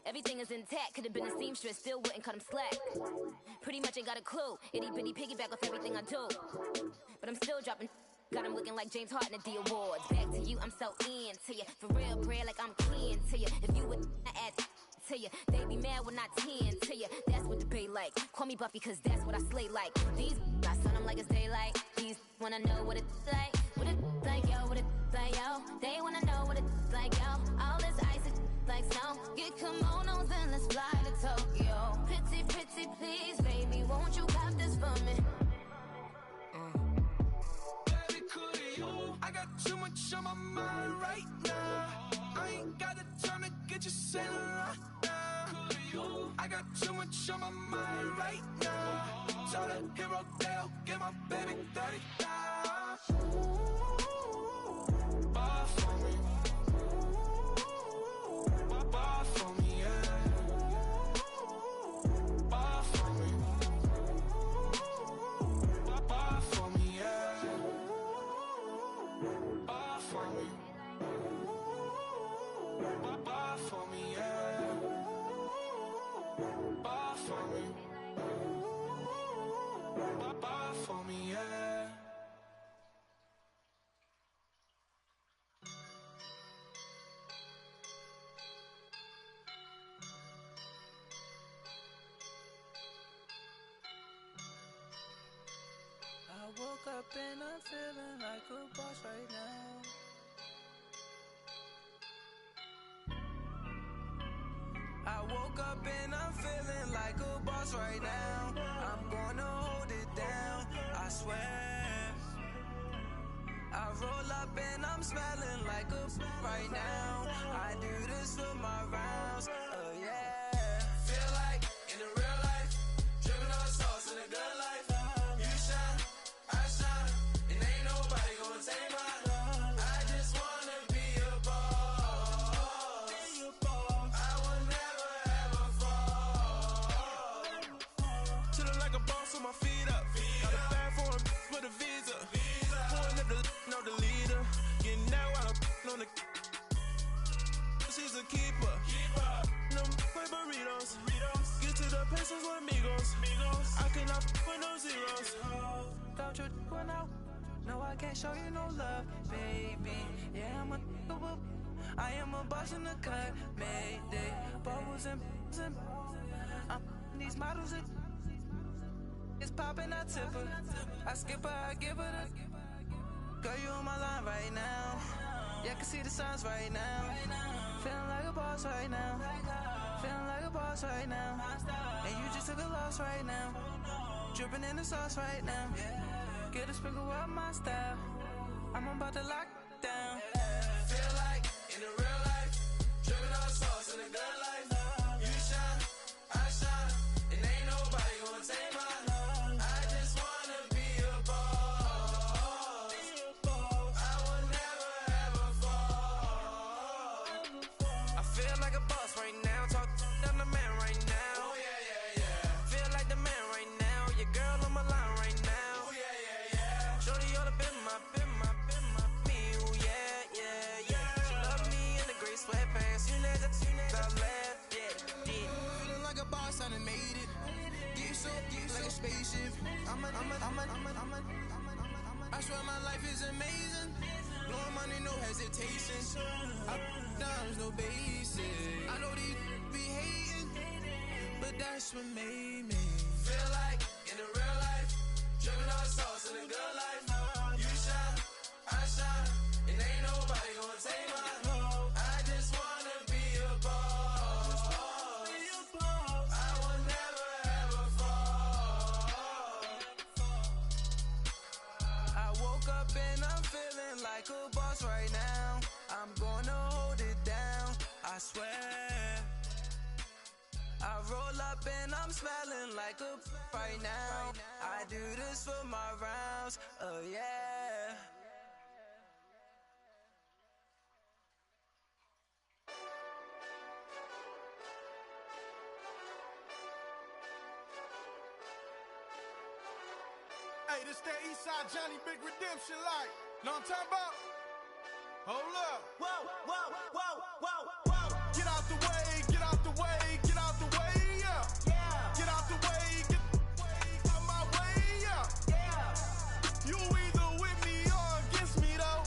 Everything is intact. Could've been a seamstress, still wouldn't cut him slack. Pretty much ain't got a clue. Itty bitty piggyback off everything I do. But I'm still dropping. Got him looking like James Harden at the awards. Back to you, I'm so into you. For real, bread, like I'm keen to you. If you would add to you, they be mad when I tend to you. That's what the bay like. Call me Buffy, cause that's what I slay like. These, I son them like it's daylight. These wanna know what it's like. What it like, yo, what it like, yo. They wanna know what it's like, yo. All this ice is like snow. Get kimonos and let's fly to Tokyo. Pretty, pretty, please, baby, won't you cop this for me? I got too much on my mind right now. I ain't got the time to get you sailing right now. I got too much on my mind right now. Tell that hero Dale, get my baby 30,000. Bar for me. Bar for me, yeah. Bar for me. woke up and I'm feeling like a boss right now. I woke up and I'm feeling like a boss right now. I'm gonna hold it down, I swear. I roll up and I'm smelling like a right now. I do this for my rounds, oh yeah. Feel like in the real life, dripping on sauce in the good life. You shine, I shine, and ain't nobody gonna take my love. I just wanna be a boss. I will never ever fall. Chillin' like a boss with my feet up. Got a bag for him with a visa. Pulling up the know the leader. Getting out while I'm on the. She's a keeper. No play burritos. Get to the pesos with amigos. I cannot with no zeros. Don't you run out? No, I can't show you no love, baby. Yeah, I am a boss in the cut, Mayday. Bubbles and I'm these models. It's popping, I tip her. I skip her, I give her the. Girl, you on my line right now. Yeah, I can see the signs right now. Feeling like a boss right now. Feeling like a boss right now. And you just took a loss right now. Dripping in the sauce right now. Get a sprinkle up my style. I'm about to lock down. Feel like in the real life, dripping on sauce in the good life. You shine, I shine, and ain't nobody gonna take my love. I just wanna be a boss. I will never ever fall. I feel like a boss right now. Talk down the man right now. Oh yeah. Feel like the man right now. Your girl on my line right now. Oh yeah. Shorty oughta been my, me. Ooh yeah. She love me in the gray sweatpants. You never left, yeah. Feeling like a boss, I done made it. Get so like a spaceship. I swear my life is amazing. Blowing money, no hesitation. Up, downs, no basic. I know these be hating, but that's what made me. Feel like in the real life, dripping on sauce in the good life. You shine, I shine, and ain't nobody gonna take my love. I just wanna be a boss. I will never ever fall. I woke up and I'm feeling like a boss right now. I'm gonna hold it down, I swear. I roll up and I'm smelling like a right now. I do this for my rounds, oh yeah. Hey, this that Eastside Johnny Big Redemption like. Know what I'm talking about? Hold up. Whoa. Get out the way, get out the way, get out the way, yeah. Get out the way, get out my way, yeah. You either with me or against me though.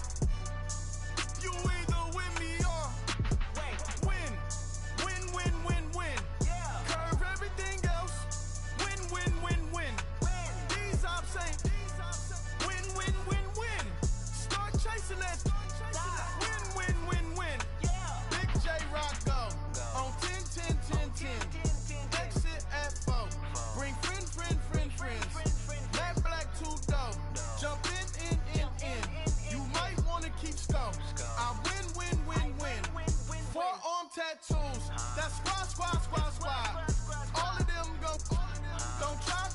You either with me or win. Curve everything else. Win. These ops ain't win. Start chasing that. Win. Big J Rock go on 10. Exit at 4. Bring friends. Matt Black 2 dough. Jump in. You might wanna keep score. I win. Forearm tattoos. That's squad. All of them go. Don't try.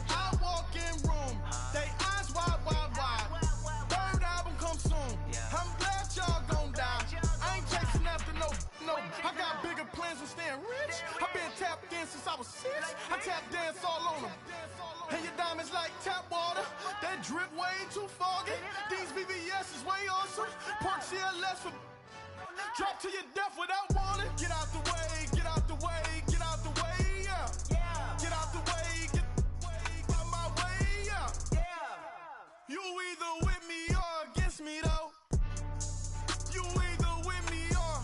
I walk in room. They eyes wide. Third album come soon. I'm glad y'all gon' die. I ain't chasing after no. I got bigger plans than staying rich. I've been tapped in since I was 6. I tap dance all on them. And your diamonds like tap water. That drip way too foggy. These VVS is way awesome. Park CLS for drop to your death without warning. Get out the way, yeah. Get out the way, get out my way, yeah. You either with me or against me though. You either with me or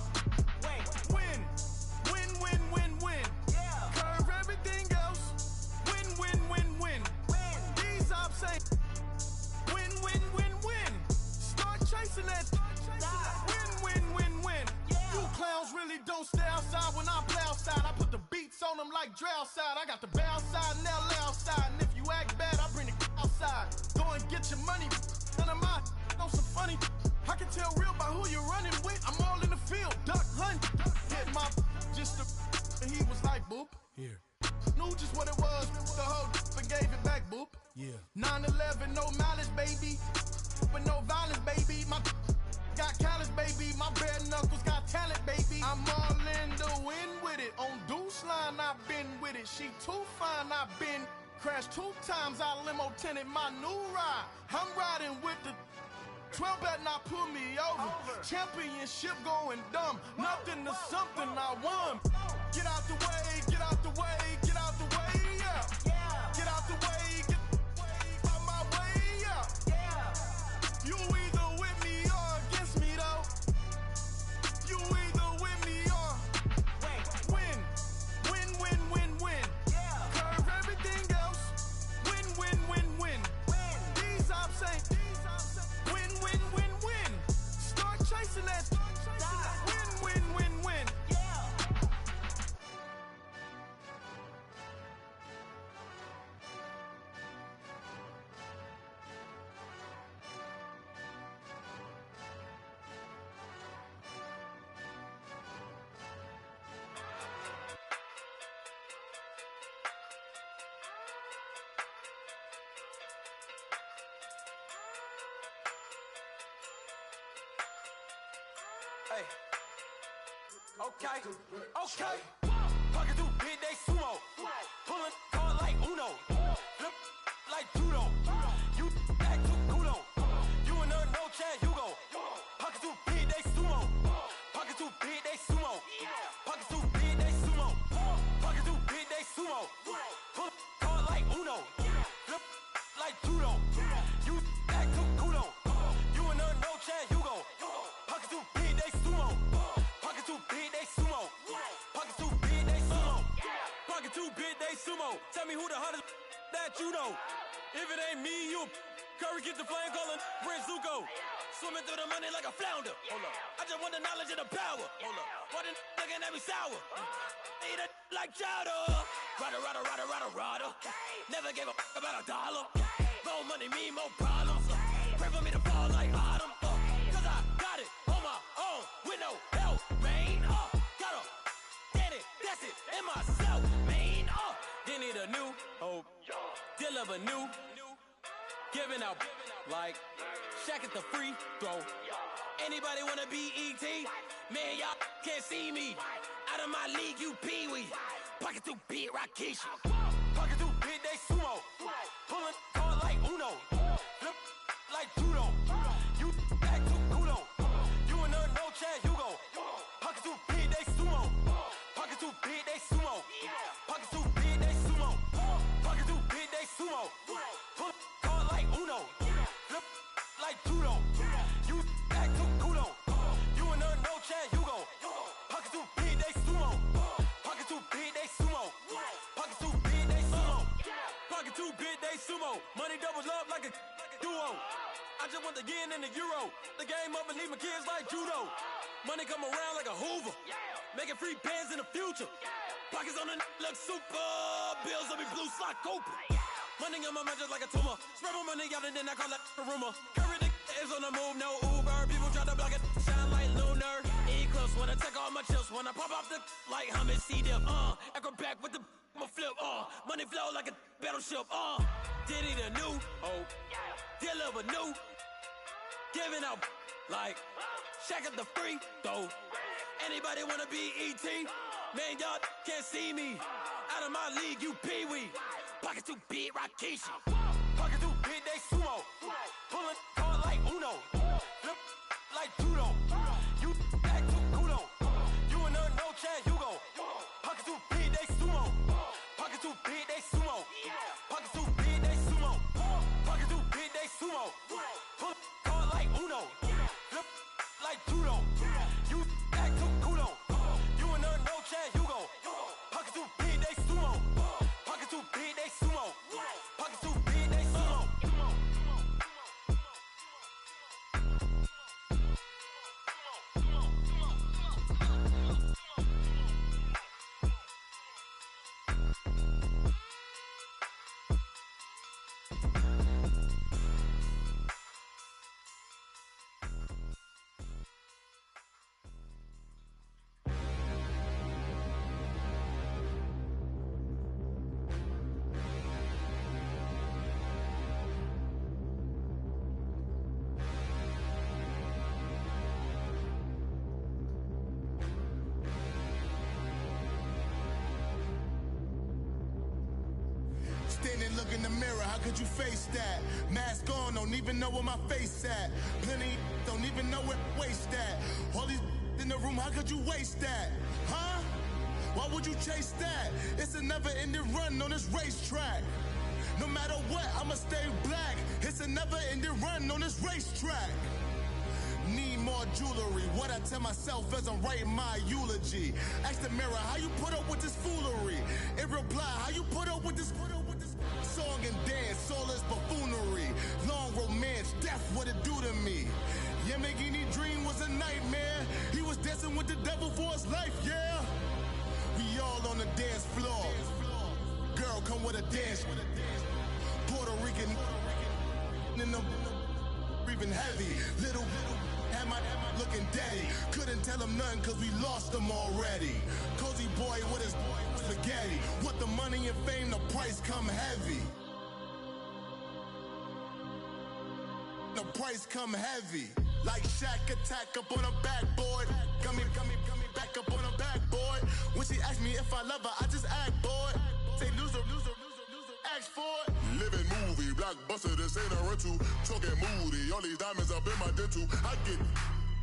win. Curve everything else. Win. These ops ain't Win, win, win, win. You clowns really don't stay outside when I play outside. I put the beats on them like Dre outside. I got the bow side and LA outside. And if you act bad, I bring the outside. Go and get your money. None of my know some funny. I can tell real by who you're running with. I'm all in the field. Duck hunt. Hit my just a and he was like, boop. Here. Knew just what it was. The whole and gave it back, boop. Yeah. 9/11, no malice, baby. But no violence, baby. My got callous, baby. My bare knuckles got talent, baby. I'm all in the wind with it. On Deuce Line, I've been with it. She too fine, I've been crashed 2 times. I limo tinted my new ride. I'm riding with the 12 better not pull me over. Championship going dumb. Nothing to something I won. Get out the way, get out the way, get out the way, yeah. Get out the way, get out my way, yeah. You either with me or against me, though. You either with me or win. Win, win, win, win. Curve everything else. Win, win, win, win. These ops ain't win, win, win, win. Start chasing that. Win, win, win, win. Hey. Okay. Okay. Pocket through big day sumo. Pulling card like Uno. Flip like judo. You back to kudo. You and her no Chad Hugo. Pocket through big day sumo. Pocket through big day sumo. Pocket through big day sumo. Pocket through big day sumo. Pull card like Uno. Flip like judo. You back to kudo. You and her no Chad Hugo. Pocket through big day sumo. Pocket too big, they sumo. Pocket too big, they sumo. Pocket too big, they sumo. Tell me who the hottest that you know. If it ain't me, you Curry get the flame calling Prince Zuko. Swimming through the money like a flounder. Hold up. I just want the knowledge and the power. Hold up. Why the looking at me sour? Eat it like chowder. Rada, rada, rada, rada, rada. Never gave a about $1. More money, me, more problems. Pray for me to fall like autumn. Cause I got it on my own with no help, man. Gotta get it, that's it, in myself, man. They need a new hope, deliver new, giving out like Shaq at the free throw. Anybody wanna be ET? Man, y'all can't see me. Out of my league, you pee-wee. Pocket too big, Rakishi. Pocket too big, they sumo. Pulling card like Uno. Flip like judo. You back to kudo. You and her no Chad Hugo. Pocket too big, they sumo. Pocket too big, they sumo. Pocket too big, they sumo. Pocket too big, they sumo. Pull card like Uno. Flip like judo. You back to kudo. You and her no Chad Hugo. Pocket too big, they sumo. Pocket too big, they sumo. Pocket too big, they sumo. Pocket too big, they sumo. Money doubles up like a duo. I just want the yen and the euro. The game up and leave my kids like judo. Money come around like a Hoover. Making free bands in the future. Pockets on the look super. Bills on me blue slot Cooper. Money on my mind just like a tumor. Spread my money out and then I call it a rumor. Curry the is on the move, no Uber. People try to block it, shine like lunar. Eclipse when I take all my chips. When I pop off the like hummus C-dip. Acrobat with the I'ma flip. Money flow like a battleship. Diddy the new hope. Deliver new. Giving out like Shaq at the free throw. Anybody wanna be ET? Man, y'all can't see me. Out of my league, you pee-wee. Pocket too big, Rakishi. Pocket too big, they sumo. Pulling card like Uno. Flip like judo. You back to kudo. You and her no Chad Hugo. Pocket too big, they sumo. Pocket too big, they sumo. Pocket too big, they sumo. Pocket too big, they sumo. Pull card like Uno. Flip like judo. You back to kudo. You and her no Chad Hugo. Pocket too big, they sumo. Pocket too big, they sumo. Pocket too big, they sumo. look in the mirror, how could you face that? Mask on, don't even know where my face at. Plenty don't even know where waist at. All these in the room, how could you waste that? Huh? Why would you chase that? It's a never-ending run on this racetrack. No matter what, I'ma stay black. It's a never-ending run on this racetrack. Need more jewelry. What I tell myself as I'm writing my eulogy. Ask the mirror, how you put up with this foolery? It reply, how you put up with this song and dance, all this buffoonery. Long romance, death, what it do to me? Yamagini dream was a nightmare. He was dancing with the devil for his life, yeah. We all on the dance floor. Girl, come with a dance. Puerto Rican in the breathing heavy. Little had my looking daddy. Couldn't tell him nothing cause we lost him already. Cozy boy with his spaghetti. With the money and fame, the price come heavy. The price come heavy. Like Shaq attack up on a backboard. Got me back up on a backboard. When she asked me if I love her, I just act bored. Say loser, ask for it. Living movie, blockbuster, this ain't a rental. Talking moody, all these diamonds up in my dental. I get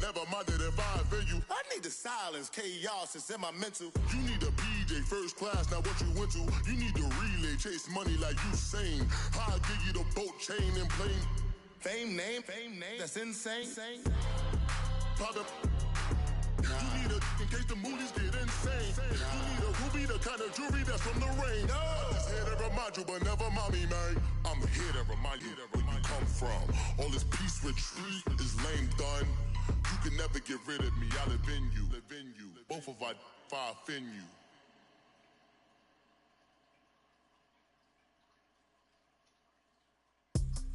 never minded if I offend you. I need the silence, chaos is in my mental. You need a PJ first class, not what you went to. You need the relay, chase money like you sane. I'll give you the boat, chain, and plane. Fame name, that's insane. Private. You need a in case the moodies get insane. You need a ruby, the kind of jewelry that's from the rain. I'm just here to remind you, but never mind me, man. I'm here to remind you where you come from. All this peace retreat is lame done. You can never get rid of me. I live in you. Both of our fire offend you.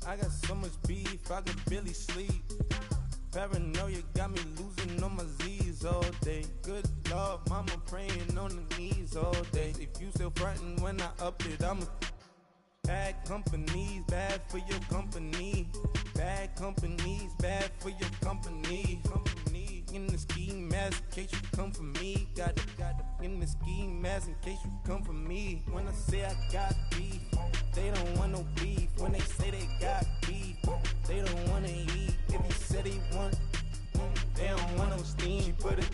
I got so much beef, I could barely sleep. Paranoia got me losing on my Z's all day. Good Lord, mama praying on the knees all day. If you still frontin' when I up it, I'm a bad companies, bad for your company. Bad companies, bad for your company. In the ski mask in case you come for me. Got it in the ski mask in case you come for me. When I say I got beef, they don't want no beef. When they say they got beef, they don't wanna eat. If you said they want, they don't want no steam. She put it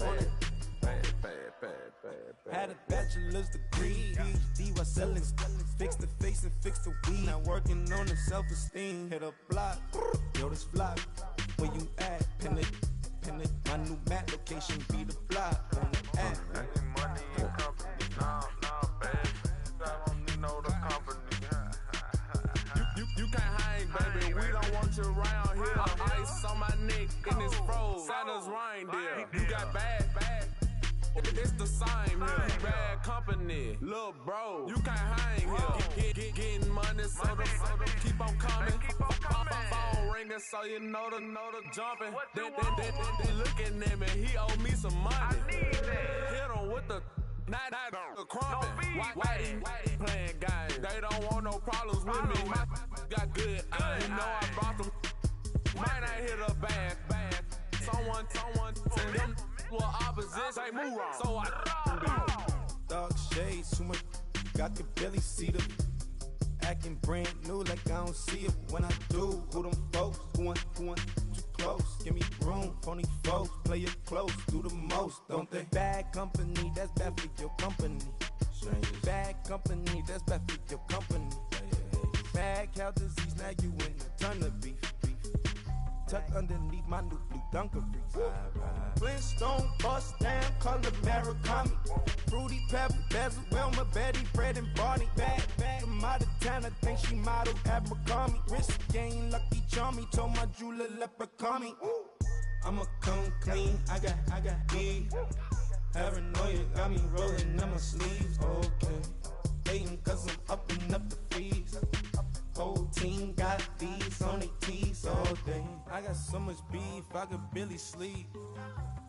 on it. Had a bachelor's degree, PhD while selling. Fix the face and fix the weed. Now working on the self-esteem. Hit a block, yo this block. Where you at? Pin it. My new map location be the block on the app. Money and company, nah, baby. I don't need no the company. You can't hang, baby. We don't want you around here. Ice on my neck in this froze. Santa's reindeer. You got bad. It's the same here. Bad company, little bro. You can't hang here. Getting money, so the keep on coming. Phone ringing, so you know the jumping. They looking at me. He owe me some money. Hit him with the not the crumping. Whitey playing games. They don't want no problems with me. Got good. You know I brought them. Might not hit a bad. Someone send them. Well, opposition, they move wrong. So I dark shades, too much. I can barely see them. Acting brand new like I don't see it. When I do, who them folks? Who want too close? Give me room, phony folks. Play it close, do the most, don't they? Bad company, that's bad for your company. Bad company, that's bad for your company. Bad cow disease, now you in a ton of beef. Tuck underneath my new blue dungarees. Flintstone bust down, color Murakami. Fruity pepper, Basil, Wilma, Betty, Fred, and Barney. Bad from out of town, I think she modeled at McCarmy. Wrist game, lucky charmy, told my jeweler leprechaun. I'ma come clean, I got beef. Paranoia got me rolling on my sleeves. Okay, hating cause I'm upping up the fees. Whole team got these on their teeth all day. I got so much beef, I could barely sleep.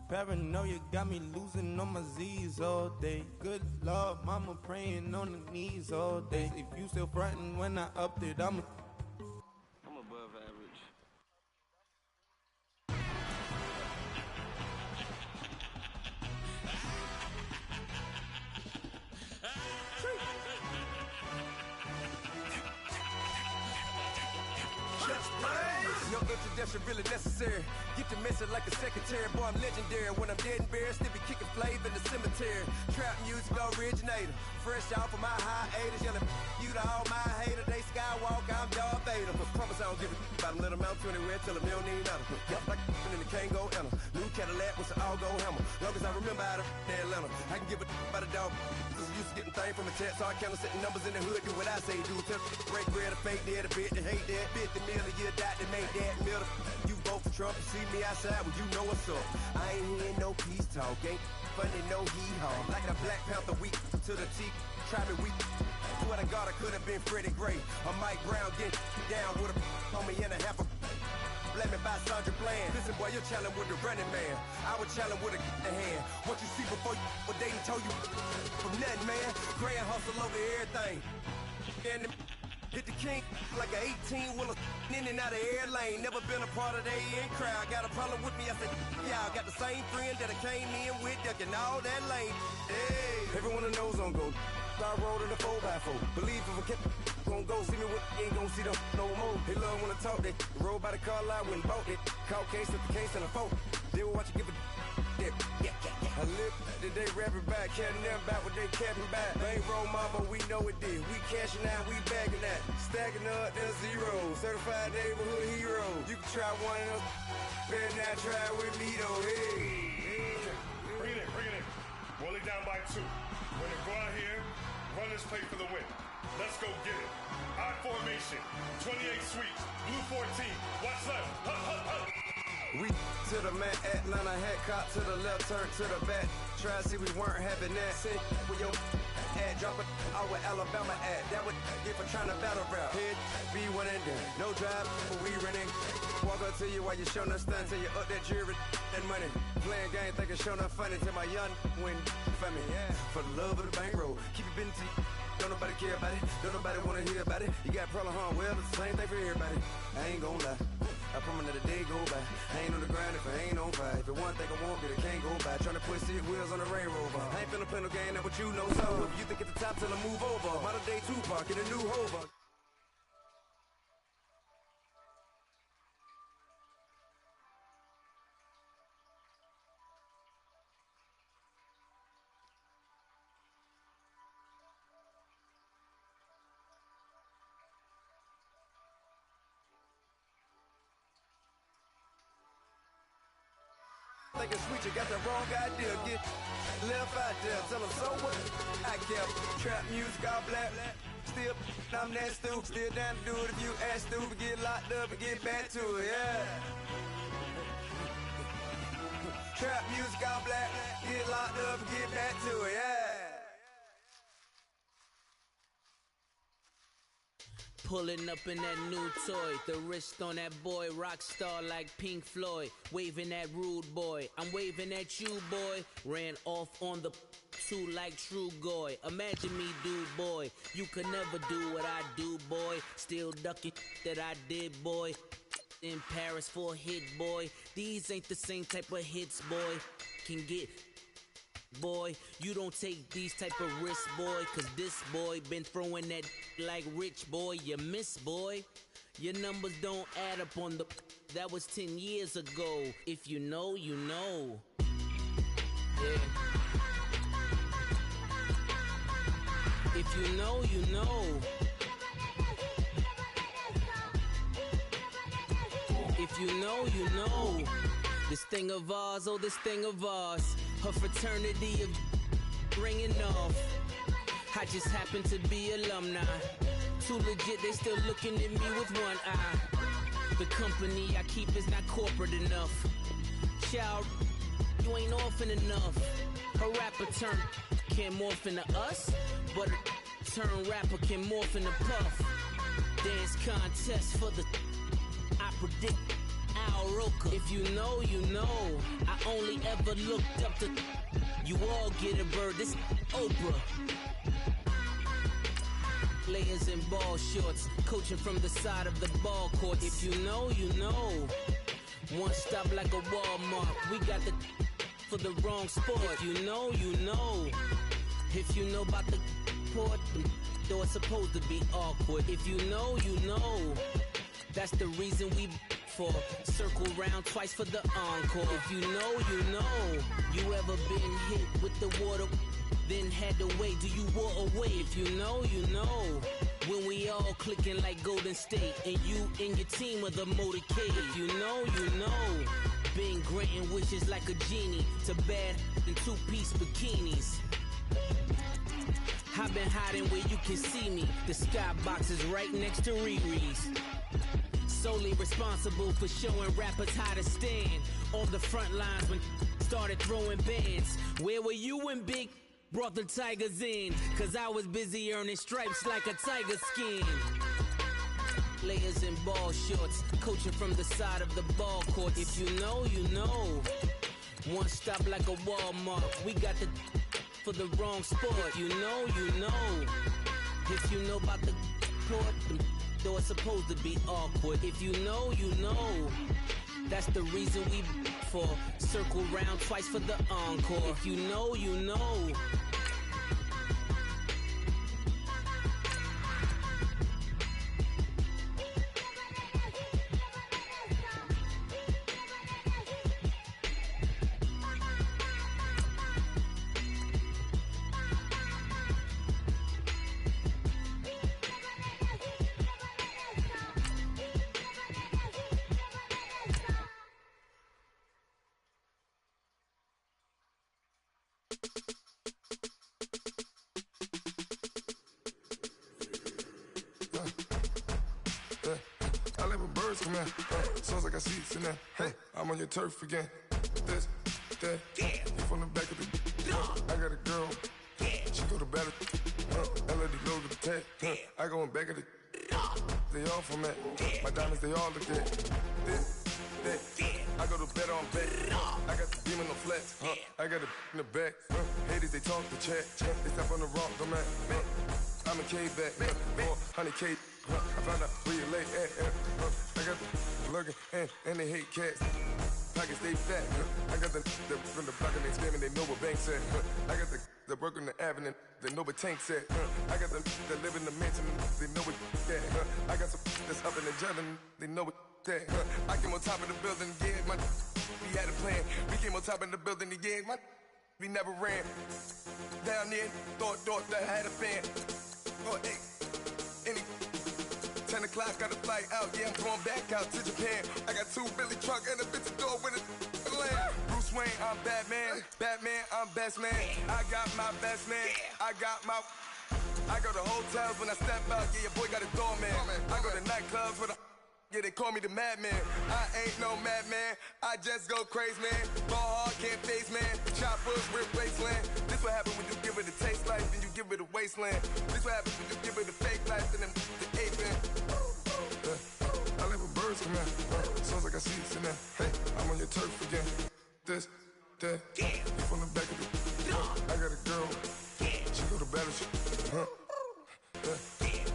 Paranoia got me losing on my Z's all day. Good Lord, mama praying on the knees all day. If you still frontin' when I upped it, I'm above average. introduction really necessary. Get the message like a secretary. Boy, I'm legendary. When I'm dead and buried, still be kicking flavor in the cemetery. Trap music originator. Fresh off of my hiatus. Yelling you to all my haters. They skywalk, I'm Darth Vader. But promise I don't give a about them. Let them out to anywhere till them don't need nothing. Yup, like in the Kango enter. New Cadillac with an all-go hammer. Long as I remember out of Atlanta. I can give a about a dog. Just used to getting things from a text. So I count setting numbers in the hood. Do what I say do. Tell break bread, a fake dead, a bit to hate that. 50 million, you died to make that middle. You vote for Trump, you see me outside, well, you know what's up. I ain't hearing no peace talk, ain't funny, no hee-haw. Like a Black Panther weak to the teeth, try me weak. Swear to God, I could have been Freddie Gray or Mike Brown getting down with a on me and a half a let me buy Sandra Bland. Listen, boy, you're challenging with the running man. I was challenging with a hand. What you see before you, what they done told you from nothing, man. Grand hustle over everything. And hit the king like an 18-wheeler in and out of air lane. Never been a part of the in crowd. Got a problem with me, I said, yeah, I got the same friend that I came in with, ducking all that lane. Hey, everyone that knows on go. I rolled in a 4x4. Believe if I kept gon' go see me with ain't gon' see them no more. They love when I talk, they roll by the car lot, went bought it. Caught case at the case and a phone. They will watch you give a dip. I live today rapping back, catching them back what they capping back. Bankroll mama, we know it did. We cashing out, we bagging that. Stacking up, there's zero. Certified neighborhood hero. You can try one of them, better not try with me though. Hey. Bring it in. Roll it down by 2. We're gonna go out here, run this play for the win. Let's go get it. I formation, 28 sweeps, blue 14. Watch left. Hup. We to the man, Atlanta head cop to the left, turn to the back. Try to see we weren't having that. Sit with your ad, drop it out with Alabama ad. That would get for trying to battle rap. Head, be one and done. No drive, but we running. Walk up to you while you showing us stunt till you up that jewelry and money. Playing game, thinking showing up funny till my young win for me. Yeah, for the love of the bankroll. Keep it been to you. Don't nobody care about it. Don't nobody wanna hear about it. You got problem, huh? Well, it's the same thing for everybody. I ain't gon' lie. I promise that a day go by. I ain't on the grind if I ain't on fire. If it one thing I want, but it can't go by. Tryna put 6 wheels on the Range Rover. I ain't finna play no game, that what you know. So if you think at the top till I move over. Modern day Tupac in a new hover. Thinking sweet, you got the wrong idea. Get left out there. Tell them so what I care. Trap music, all black. Still, I'm that stupid. Still down to do it if you ask stupid. Get locked up and get back to it, yeah. Trap music, all black. Get locked up and get back to it, yeah. Pulling up in that new toy, the wrist on that boy, rock star like Pink Floyd, waving at rude boy, I'm waving at you boy, ran off on the 2 like True Goy, imagine me dude boy, you could never do what I do boy, still ducking that I did boy, in Paris for a hit boy, these ain't the same type of hits boy, can get boy, you don't take these type of risks, boy, cause this boy been throwing that like rich boy, you miss, boy. Your numbers don't add up on the, that was 10 years ago. If you know, you know. Yeah. If you know, you know. If you know, you know. This thing of ours, oh, this thing of ours. Her fraternity of ringing off. I just happen to be alumni. Too legit, they still looking at me with one eye. The company I keep is not corporate enough. Child, you ain't orphan enough. A rapper turn can't morph into us, but a turn rapper can morph into Puff. Dance contest for the I predict Al Roker. If you know, you know. I only ever looked up to you all get a bird. This Oprah. Layers in ball shorts, coaching from the side of the ball court. If you know, you know. One stop like a Walmart. We got the for the wrong sport. If you know, you know. If you know about the port, the door supposed to be awkward. If you know, you know. That's the reason we for. Circle round twice for the encore. If you know, you know. You ever been hit with the water, then had to wait? Do you walk away? If you know, you know. When we all clicking like Golden State, and you and your team are the motorcade. If you know, you know. Been granting wishes like a genie to bad in two-piece bikinis. I've been hiding where you can see me. The skybox is right next to Riri's. Solely responsible for showing rappers how to stand on the front lines when started throwing bands. Where were you when Big brought the Tigers in? Cause I was busy earning stripes like a tiger skin. Layers in ball shorts, coaching from the side of the ball court. If you know, you know. One stop like a Walmart. We got the for the wrong sport. You know, you know. If you know about the court, the door is supposed to be awkward. If you know, you know. That's the reason we for. Circle round twice for the encore. If you know, you know. I live with birds come in. Sounds like I see seats in there. Hey, I'm on your turf again. This, that, you from the back of the. I got a girl. She go to battle. LED logo the tag. I go in back of the. They all from that. My diamonds, they all look that. This, that. I go to bed on bed. I got the beam in the flats. I got it in the back. Haters, they talk the chat. They step on the rock, the man. I'm a K-back. 400K. I found out where you lay at. I got the lurking and they hate cats. Pockets stay fat. I got the from the block and they scamming, they know what banks at. I got the work on the avenue, they know what tanks at. I got the live in the mansion, they know what that. I got some that's up in the jelly, they know what that. I came on top of the building, yeah, we had a plan. We came on top of the building, yeah, we never ran. Down there, thought that I had a fan. Oh, hey, any 10 o'clock, got a flight out, yeah, I'm going back out to Japan. I got 2 Billy truck and a bitch door with a land. Bruce Wayne, I'm Batman. Batman, I'm best man. I got my best man. I go to hotels when I step out, yeah, your boy got a doorman. I go to nightclubs with a, yeah, they call me the madman. I ain't no madman, I just go crazy, man. Ball hard, can't face, man. Choppers, rip wasteland. This what happen when you give it a taste life, then you give it a wasteland. This what happens when you give it a fake life, then the ape man. I live with birds come in. Sounds like I see seats in there. Hey, I'm on your turf again. This, that, you from the back of the. I got a girl. She go to battle.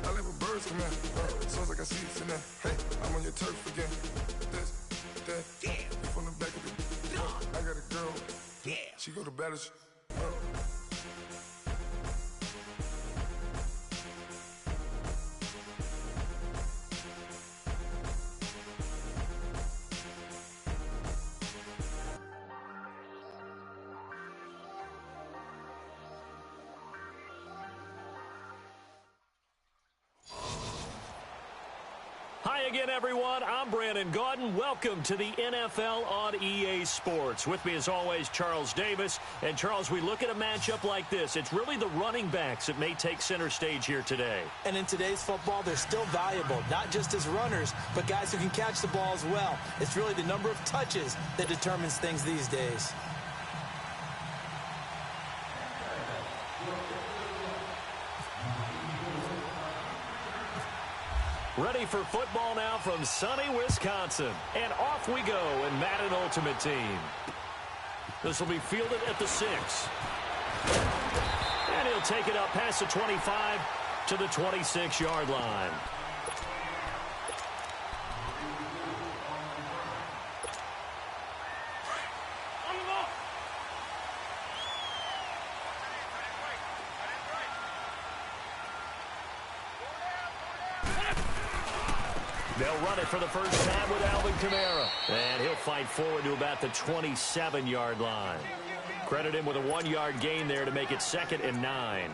I live with birds come in. Sounds like I see seats in there. Hey, I'm on your turf again. This, that, you from the back of the. I got a girl. She go to battle. Hi again, everyone. I'm Brandon Gaudin. Welcome to the NFL on EA Sports. With me, as always, Charles Davis. And, Charles, we look at a matchup like this. It's really the running backs that may take center stage here today. And in today's football, they're still valuable, not just as runners, but guys who can catch the ball as well. It's really the number of touches that determines things these days. Ready for football now from sunny Wisconsin. And off we go in Madden Ultimate Team. This will be fielded at the 6. And he'll take it up past the 25 to the 26-yard line. They'll run it for the first time with Alvin Kamara. And he'll fight forward to about the 27-yard line. Credit him with a 1-yard gain there to make it 2nd and 9.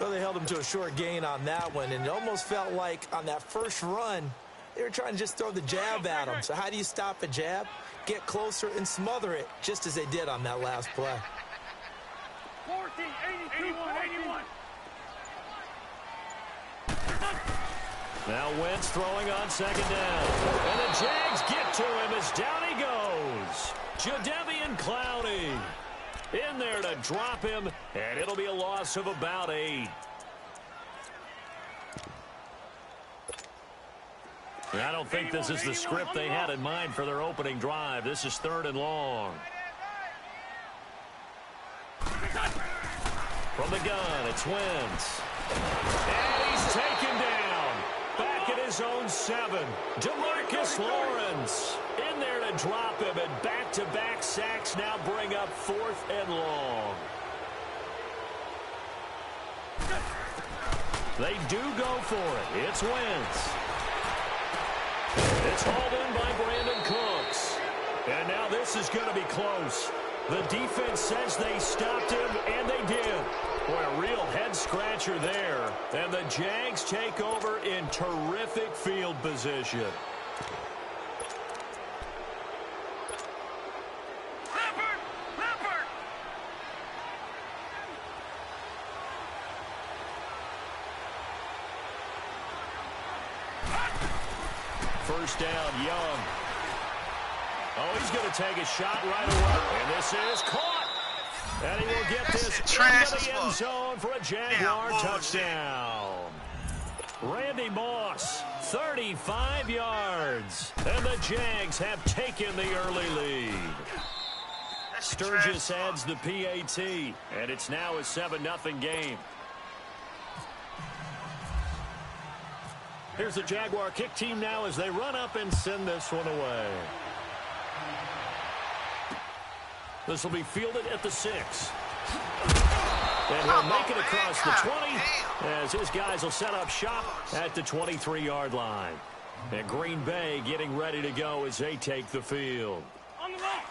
Well, they held him to a short gain on that one, and it almost felt like on that first run, they were trying to just throw the jab at him. So how do you stop a jab? Get closer and smother it, just as they did on that last play. 14, 82, 81. Now Wentz throwing on 2nd down. And the Jags get to him as down he goes. Jadeveon Clowney in there to drop him, and it'll be a loss of about 8. I don't think this is the script they had in mind for their opening drive. This is 3rd and long. From the gun, it's Wentz. And he's taken down. Back at his own 7. DeMarcus Lawrence in there to drop him, and back-to-back sacks now bring up 4th and long. They do go for it. It's Wentz. It's hauled in by Brandon Cooks. And now this is going to be close. The defense says they stopped him, and they did. Boy, a real head-scratcher there. And the Jags take over in terrific field position. First down, Young. Oh, he's going to take a shot right away. And this is caught. And he will get this into the end zone for a Jaguar touchdown. Randy Moss, 35 yards. And the Jags have taken the early lead. Sturgis adds the PAT. And it's now a 7-0 game. Here's the Jaguar kick team now as they run up and send this one away. This will be fielded at the 6. And he'll make it across the 20 as his guys will set up shop at the 23-yard line. And Green Bay getting ready to go as they take the field. On the left.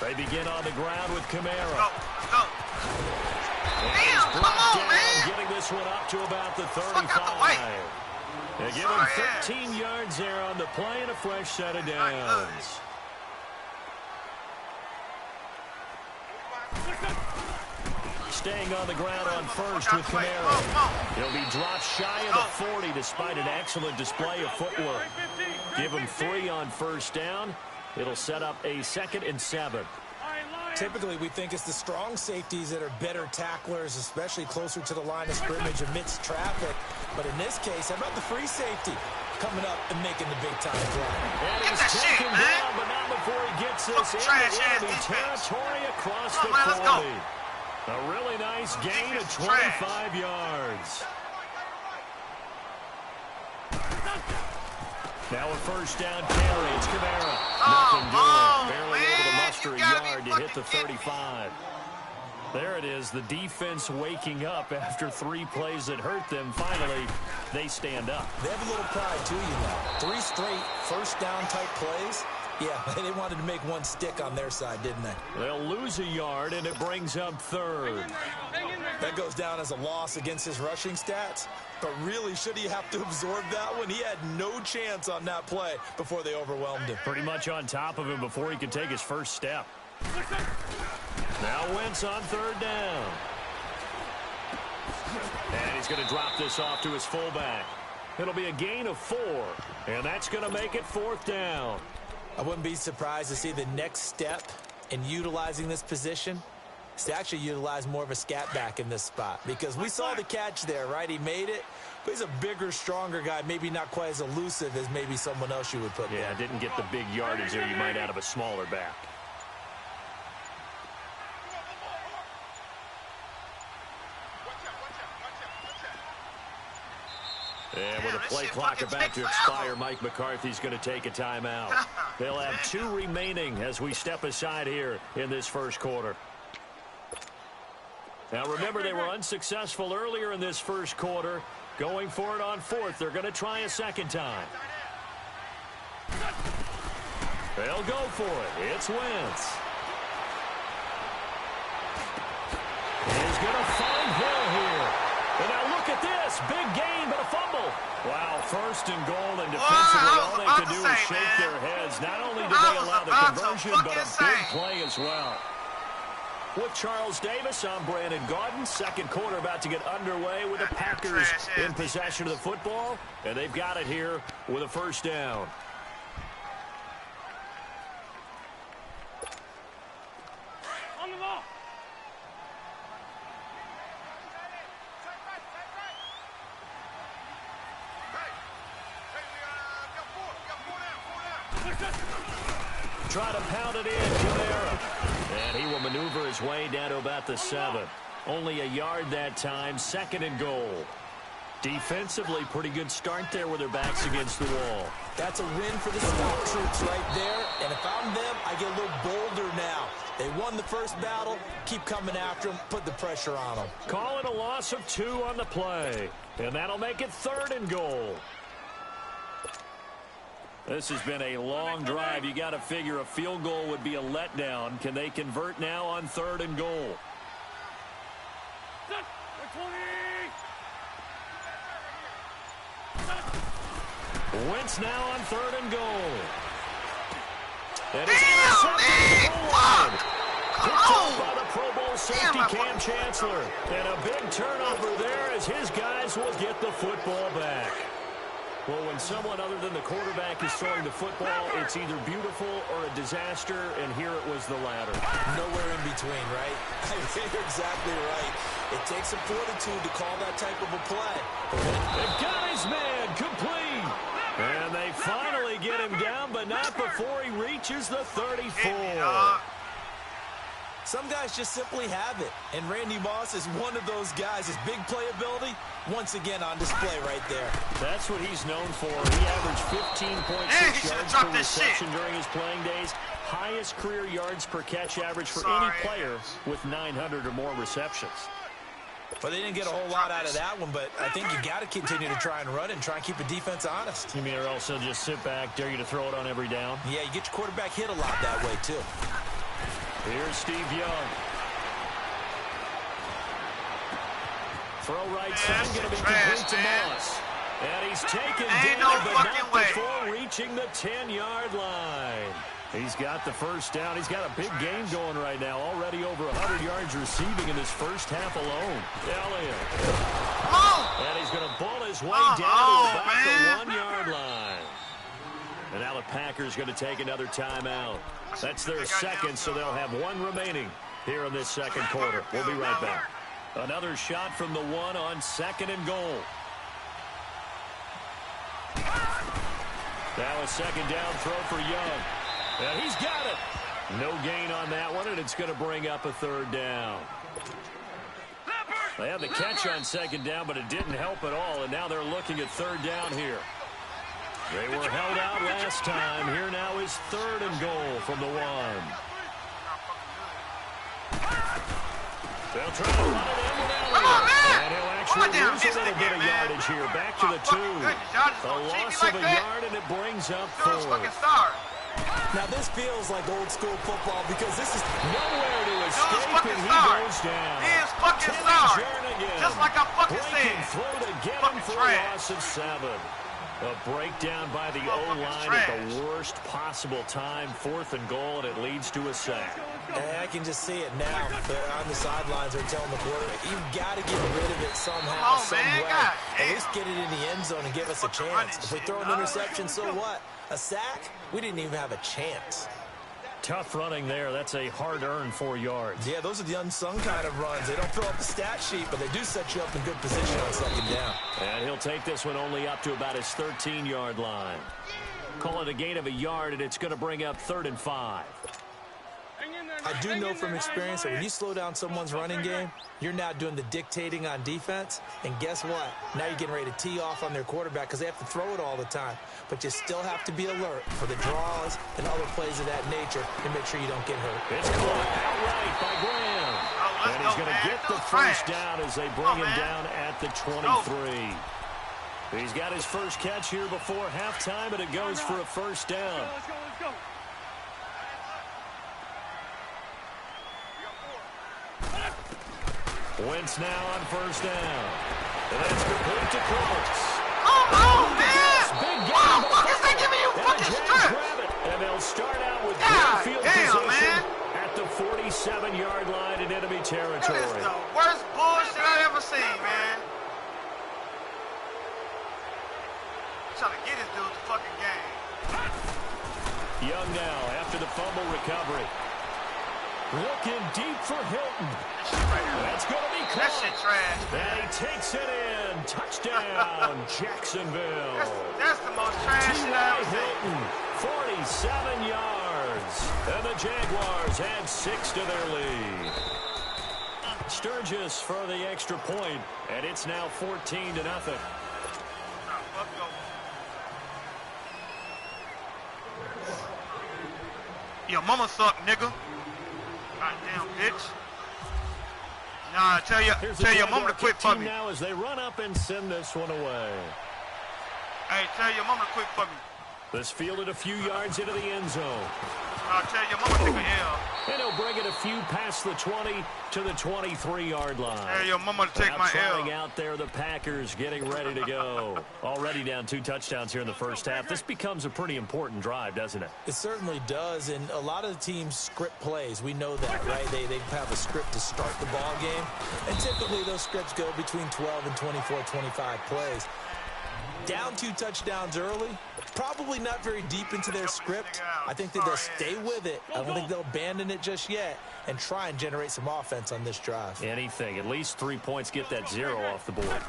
They begin on the ground with Kamara. Go. Damn, come on, man. Getting this one up to about the 35. They give him 13 yards there on the play and a fresh set of downs. Staying on the ground on first with Kamara. He'll be dropped shy of the 40 despite an excellent display of footwork. Give him 3 on first down. It'll set up a 2nd and 7. Typically, we think it's the strong safeties that are better tacklers, especially closer to the line of scrimmage amidst traffic. But in this case, how about the free safety coming up and making the big-time play? And he's taken down, but not before he gets this in the enemy territory across the 40. A really nice gain of 25 yards. Now a first down carry. It's Kamara. Nothing doing. Barely able to muster a yard to hit the 35. There it is. The defense waking up after 3 plays that hurt them. Finally, they stand up. They have a little pride, too, you know. 3 straight first down type plays. Yeah, they wanted to make one stick on their side, didn't they? They'll lose a yard, and it brings up 3rd. That goes down as a loss against his rushing stats. But really, should he have to absorb that one? He had no chance on that play before they overwhelmed him. Pretty much on top of him before he could take his first step. Now Wentz on 3rd down. And he's going to drop this off to his fullback. It'll be a gain of 4, and that's going to make it 4th down. I wouldn't be surprised to see the next step in utilizing this position is to actually utilize more of a scat back in this spot, because we saw the catch there, right? He made it, but he's a bigger, stronger guy, maybe not quite as elusive as maybe someone else you would put there. Yeah, didn't get the big yardage there you might out of a smaller back. And with the play clock about to expire, Mike McCarthy's going to take a timeout. They'll have 2 remaining as we step aside here in this first quarter. Now, remember, they were unsuccessful earlier in this first quarter. Going for it on 4th. They're going to try a second time. They'll go for it. It's Wentz. He's going to find Hill here. And now look at this. Big gain, but a fumble. Wow, 1st and goal, and defensively all they can do is shake their heads. Not only do they allow the conversion, but a big play as well. With Charles Davis, I'm Brandon Gaudin. Second quarter about to get underway with the Packers in possession of the football. And they've got it here with a first down. On the ball. Try to pound it in, Kamara. And he will maneuver his way down to about the 7. Only a yard that time, 2nd and goal. Defensively, pretty good start there with their backs against the wall. That's a win for the scout troops right there. And if I'm them, I get a little bolder now. They won the first battle. Keep coming after them. Put the pressure on them. Call it a loss of 2 on the play. And that'll make it 3rd and goal. This has been a long drive. You got to figure a field goal would be a letdown. Can they convert now on 3rd and goal? Wentz now on 3rd and goal. And it's intercepted. Picked up by the Pro Bowl safety Cam Chancellor. And a big turnover there as his guys will get the football back. Well, when someone other than the quarterback is throwing the football, it's either beautiful or a disaster, and here it was the latter. Nowhere in between, right? I think you're exactly right. It takes some fortitude to call that type of a play. They've got his man complete. And they finally get him down, but not before he reaches the 34. Some guys just simply have it, and Randy Moss is one of those guys. His big playability, once again on display right there. That's what he's known for. He averaged 15.6 yards per reception during his playing days. Highest career yards per catch average for any player with 900 or more receptions. But they didn't get a whole lot out of that one, but I think you got to continue to try and run and try and keep the defense honest. You mean or else they'll just sit back, dare you to throw it on every down? Yeah, you get your quarterback hit a lot that way, too. Here's Steve Young. Throw right side, going to be complete to Moss. And he's taken down, but not before reaching the 10-yard line. He's got the first down. He's got a big game going right now. Already over 100 yards receiving in his first half alone. Elliott. And he's going to ball his way down to about the 1-yard line. And now the Packers going to take another timeout. That's their second, so they'll have 1 remaining here in this second quarter. We'll be right back. Another shot from the 1 on 2nd and goal. Now a second down throw for Young. And he's got it. No gain on that one, and it's going to bring up a 3rd down. They had the catch on 2nd down, but it didn't help at all, and now they're looking at 3rd down here. They were held out last time. Here now is 3rd and goal from the 1. They'll try to run it in with Elliott. And he'll actually lose a little bit of yardage here. Back to the 2. A loss of a yard, and it brings up 4. Now, this feels like old school football because this is nowhere to escape, and he goes down. He is fucking sorry. Just like I fucking said. Throw to get him for a loss of 7. A breakdown by the O-line at the worst possible time. 4th and goal, and it leads to a sack. And I can just see it now. They're on the sidelines. They're telling the quarterback, you've got to get rid of it somehow, some way. At least get it in the end zone and give us a chance. If we throw an interception, so what? A sack? We didn't even have a chance. Tough running there. That's a hard-earned 4 yards. Yeah, those are the unsung kind of runs. They don't fill up the stat sheet, but they do set you up in good position on 2nd down. And he'll take this one only up to about his 13-yard line. Call it a gain of a yard, and it's going to bring up 3rd and 5. Hang in there, I do know from experience that when you slow down someone's running game, you're now doing the dictating on defense. And guess what? Now you're getting ready to tee off on their quarterback because they have to throw it all the time. But you still have to be alert for the draws and other plays of that nature and make sure you don't get hurt. It's caught outright by Graham. And he's going to get the first down as they bring him down at the 23. He's got his first catch here before halftime, and it goes for a first down. Let's go. Wentz now on first down. And that's complete to Cooks. Come on, man! Big game. What the fuck is they giving you fucking strip? And they'll start out with God field damn, position man. at the 47-yard line in enemy territory. That is the worst bullshit I've ever seen, man. Trying to get this dude the fucking game. Young now after the fumble recovery. Looking deep for Hilton. That's going to be caught. That shit trash. And he takes it in. Touchdown, Jacksonville. That's the most trash shit I've ever Hilton, 47 yards. And the Jaguars add 6 to their lead. Sturgis for the extra point, and it's now 14-0. Your mama suck, nigga. Goddamn bitch. Nah, tell your mama to quit for me. Now as they run up and send this one away. Hey, tell your mama to quit for me. This fielded a few yards into the end zone. I'll tell your mama to take a L. And he'll bring it a few past the 20 to the 23-yard line. Tell your mama to take my L. Out there, the Packers getting ready to go. Already down 2 touchdowns here in the first half. This becomes a pretty important drive, doesn't it? It certainly does, and a lot of the teams script plays. We know that, right? They have a script to start the ball game, and typically those scripts go between 12 and 24, 25 plays. Down 2 touchdowns early, probably not very deep into their script. I think that they'll stay with it. I don't think they'll abandon it just yet and try and generate some offense on this drive. Anything. At least 3 points, get that 0 off the board.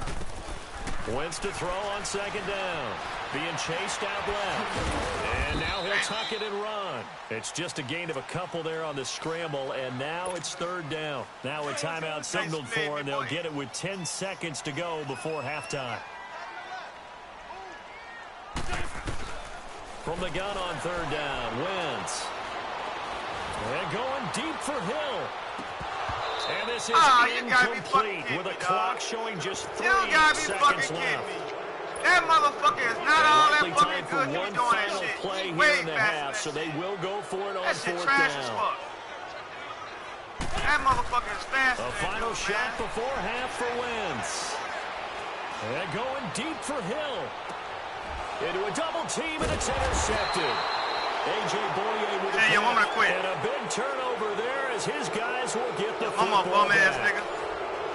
Wentz to throw on second down. Being chased out left. And now he'll tuck it and run. It's just a gain of a couple there on the scramble, and now it's third down. Now a timeout signaled for, and they'll get it with 10 seconds to go before halftime. From the gun on third down, Wentz. And going deep for Hill. And this is incomplete with a clock showing just 3 seconds left. That motherfucker is not all that fucking good to be doing that Final shit. play He's here way in the faster half, than so that they shit. will go for it on That shit fourth trash as down. fuck. That motherfucker is faster A than final dude, shot man. before half for Wentz. And going deep for Hill. Into a double team, and it's intercepted. A.J. Boye with a quit. And a big turnover there as his guys will get the Mama football bum-ass back. nigga.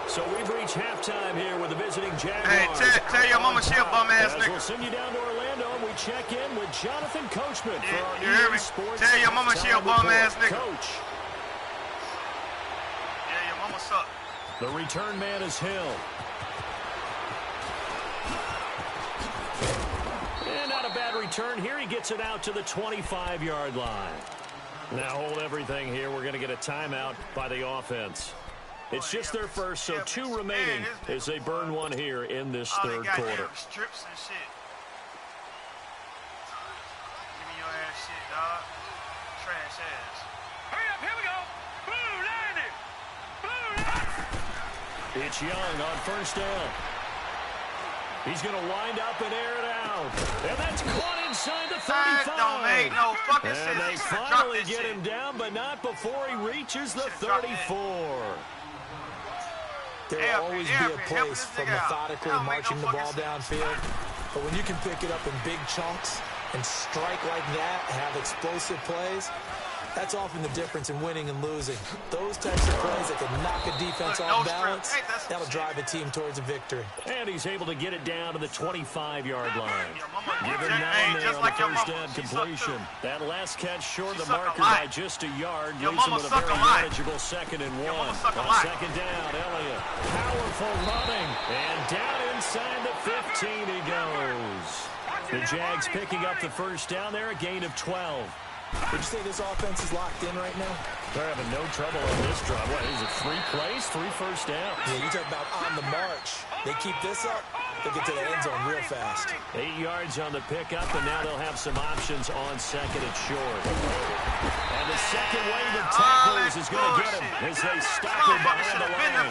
So we've reached halftime here with the visiting Jaguars. Hey, tell your mama she a bum-ass nigga. We'll send you down to Orlando, and we check in with Jonathan Coachman for our you hear me? Sports. Tell your mama she a bum-ass nigga. Coach. Yeah, your mama suck. The return man is Hill. And not a bad return here. He gets it out to the 25-yard line. Now hold everything here. We're going to get a timeout by the offense. It's just their first, so 2 remaining as they burn one here in this third quarter. Strips and shit. Give me your ass shit, dog. Trash ass. Hurry up, here we go. Blue, line it. It's Young on first down. He's going to wind up and air it out. And that's caught inside the 35. That don't make no fucking sense. And they finally get him down, but not before he reaches the 34. There will always be a place for methodically marching the ball downfield. But when you can pick it up in big chunks and strike like that, have explosive plays, that's often the difference in winning and losing. Those types of plays that can knock a defense off balance, that'll drive a team towards a victory. And he's able to get it down to the 25-yard line. Give him 9 Hey, there just on like the your first mama. down She completion. sucked That last catch short of the suck a marker lot. by just a yard. Your Leaves him mama with a suck very a lot. manageable 2nd and 1. mama suck a On lot. second down, Elliott. Powerful running. And down inside the 15 he goes. The Jags picking up the first down there, a gain of 12. Would you say this offense is locked in right now? They're having no trouble on this drive. What is it, 3 plays, 3 first downs? Yeah, you talk about on the march. They keep this up, they'll get to the end zone real fast. 8 yards on the pickup, and now they'll have some options on second and short. And the second wave of tacklers is going to get him as they stop him behind the line.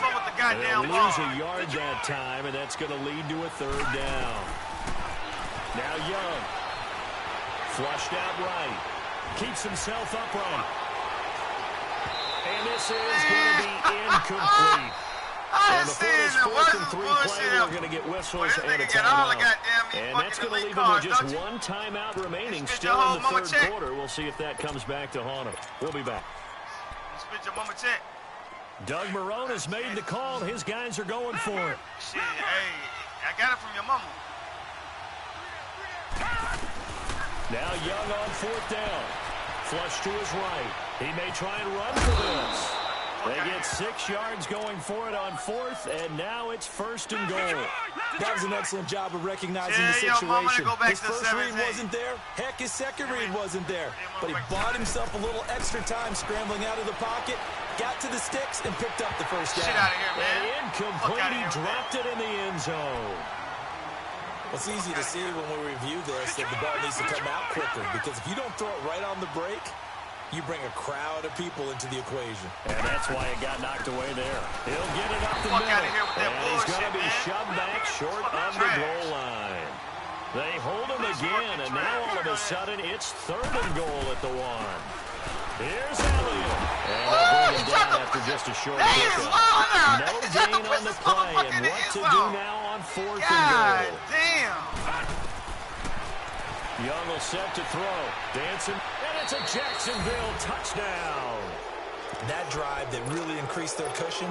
They'll lose a yard that time, and that's going to lead to a third down. Now Young, flushed out right, keeps himself upright. And this is going to be incomplete. And before this 4th and 3 play, we're going to get whistles and a timeout. And that's going to leave them with just 1 timeout remaining still in the third quarter. We'll see if that comes back to haunt them. We'll be back. Doug Marrone has made the call. His guys are going for it. Shit, hey, I got it from your mama. Now Young on 4th down. Flush to his right. He may try and run for this. They get 6 yards going for it on 4th, and now it's 1st and goal. That was an excellent job of recognizing the situation. His first read wasn't there. Heck, his second read wasn't there. But he bought himself a little extra time scrambling out of the pocket, got to the sticks, and picked up the first down. Shit out of here, man. And incomplete. He dropped it in the end zone. It's easy to see when we review this that the ball needs to come out quicker, because if you don't throw it right on the break, you bring a crowd of people into the equation. And that's why it got knocked away there. He'll get it up the middle. And he's going to be shoved back short of the goal line. They hold him again, and now all of a sudden it's 3rd and goal at the 1. Here's Elliott. And they'll bring him down after just a short pickup. No gain on the play, and what to do now on 4th and goal. Damn. Young will set to throw. Dancing. And it's a Jacksonville touchdown. That drive that really increased their cushion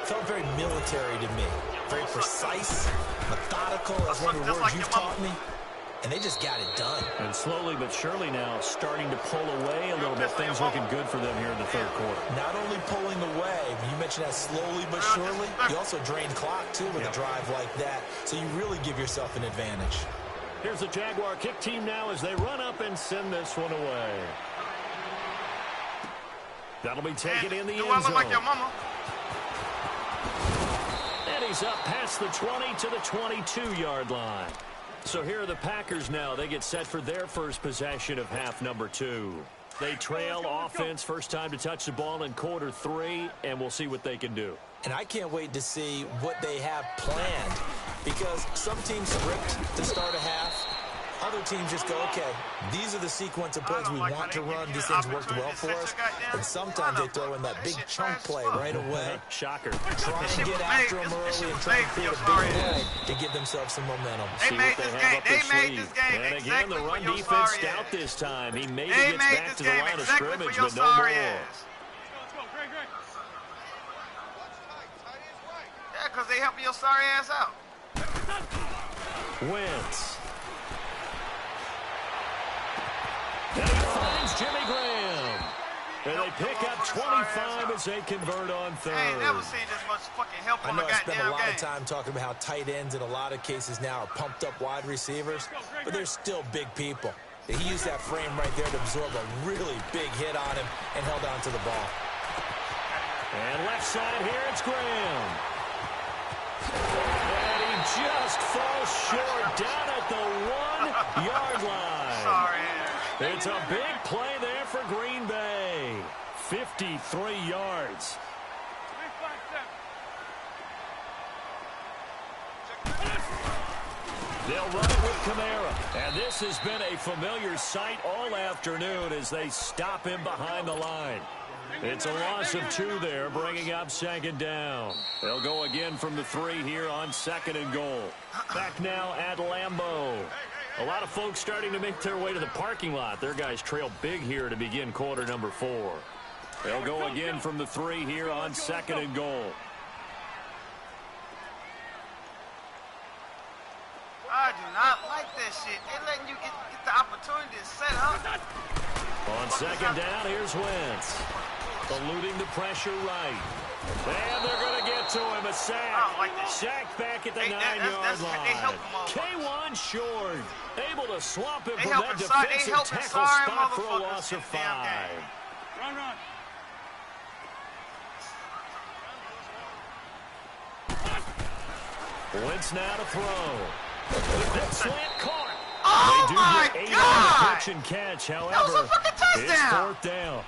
felt very military to me. Very precise, methodical, as one of the words you've taught me. And they just got it done. And slowly but surely now starting to pull away a little bit. Things looking good for them here in the third quarter. Not only pulling away, you mentioned that slowly but surely, you also drain clock, too, with a drive like that. So you really give yourself an advantage. Here's the Jaguar kick team now as they run up and send this one away. That'll be taken in the end zone. Like your mama. And he's up past the 20 to the 22-yard line. So here are the Packers now. They get set for their first possession of half number 2. They trail offense, first time to touch the ball in quarter 3, and we'll see what they can do. And I can't wait to see what they have planned, because some teams script to start a half. Other teams just go, okay, these are the sequence of plays we want to run. These things worked well for us. And sometimes they throw in that big chunk play right away. Shocker. Try and get after them early and try and create a big play to give themselves some momentum. See what they have up their sleeve. And again, the run defense stout this time. He maybe gets back to the line of scrimmage, but no more. Yeah, because they help your sorry ass out. Wentz. And he finds Jimmy Graham. And they pick up 25 as they convert on third. I ain't never seen this much fucking help on the goddamn game. I know I spent a lot of time talking about how tight ends in a lot of cases now are pumped up wide receivers, but they're still big people. He used that frame right there to absorb a really big hit on him and held on to the ball. And left side here, it's Graham. And he just falls short down at the 1-yard line. Sorry. It's a big play there for Green Bay. 53 yards. They'll run it with Kamara. And this has been a familiar sight all afternoon as they stop him behind the line. It's a loss of 2 there, bringing up second down. They'll go again from the 3 here on second and goal. Back now at Lambeau. A lot of folks starting to make their way to the parking lot. Their guys trail big here to begin quarter number 4. They'll go again from the 3 here on second and goal. I do not like that shit. They're letting you get the opportunity to set up. On second down, here's Wentz. Eluding the pressure right. And they're going to get to him. A sack. Sack back at the 9-yard line. K1 short. Able to swap him from that defensive tackle spot for a loss of 5. Run. Wentz now to throw. That slant caught. Oh, my God! Pitch and catch, however, that was a fucking touchdown. It's 4th down.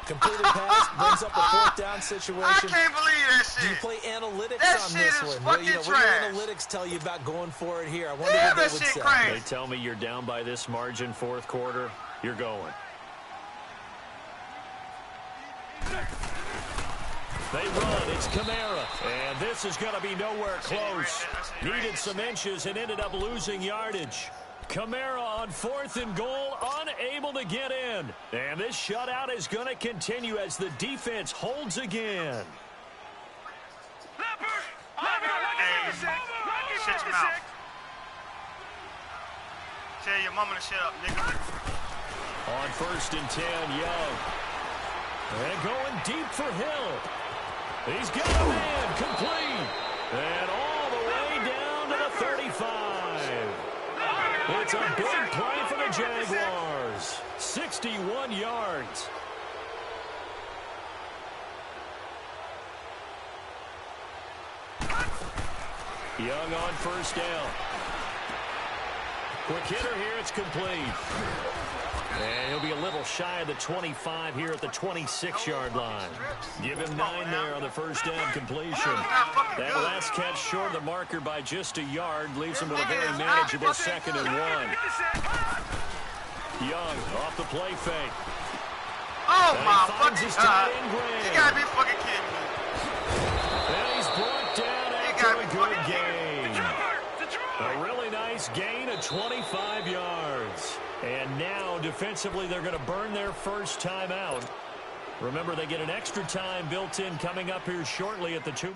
Completed pass brings up a 4th down situation. I can't believe that shit. Do you play analytics that on shit this is one? Fucking What do analytics tell you about going for it here? I wonder what they would say. Crazy. They tell me you're down by this margin 4th quarter. You're going. They run. It's Kamara. And this is going to be nowhere close. Needed some inches and ended up losing yardage. Kamara on 4th and goal, unable to get in. And this shutout is going to continue as the defense holds again. Shut your mouth. Tell your mama to shut up, nigga. On 1st and 10, Young. And going deep for Hill. He's got a man complete. And all the way down to the 35. It's a big play for the Jaguars. 61 yards. Young on 1st down. Quick hitter here. It's complete. And he'll be a little shy of the 25 here at the 26-yard line. Give him 9 there on the 1st down completion. That last catch short of the marker by just a yard leaves him with a very manageable 2nd and 1. Young off the play fake. Oh, my fucking God. You gotta be fucking kidding me. And he's brought down after a good gain. A really nice gain of 25 yards. And now, defensively, they're going to burn their first time out. Remember, they get an extra time built in coming up here shortly at the 2.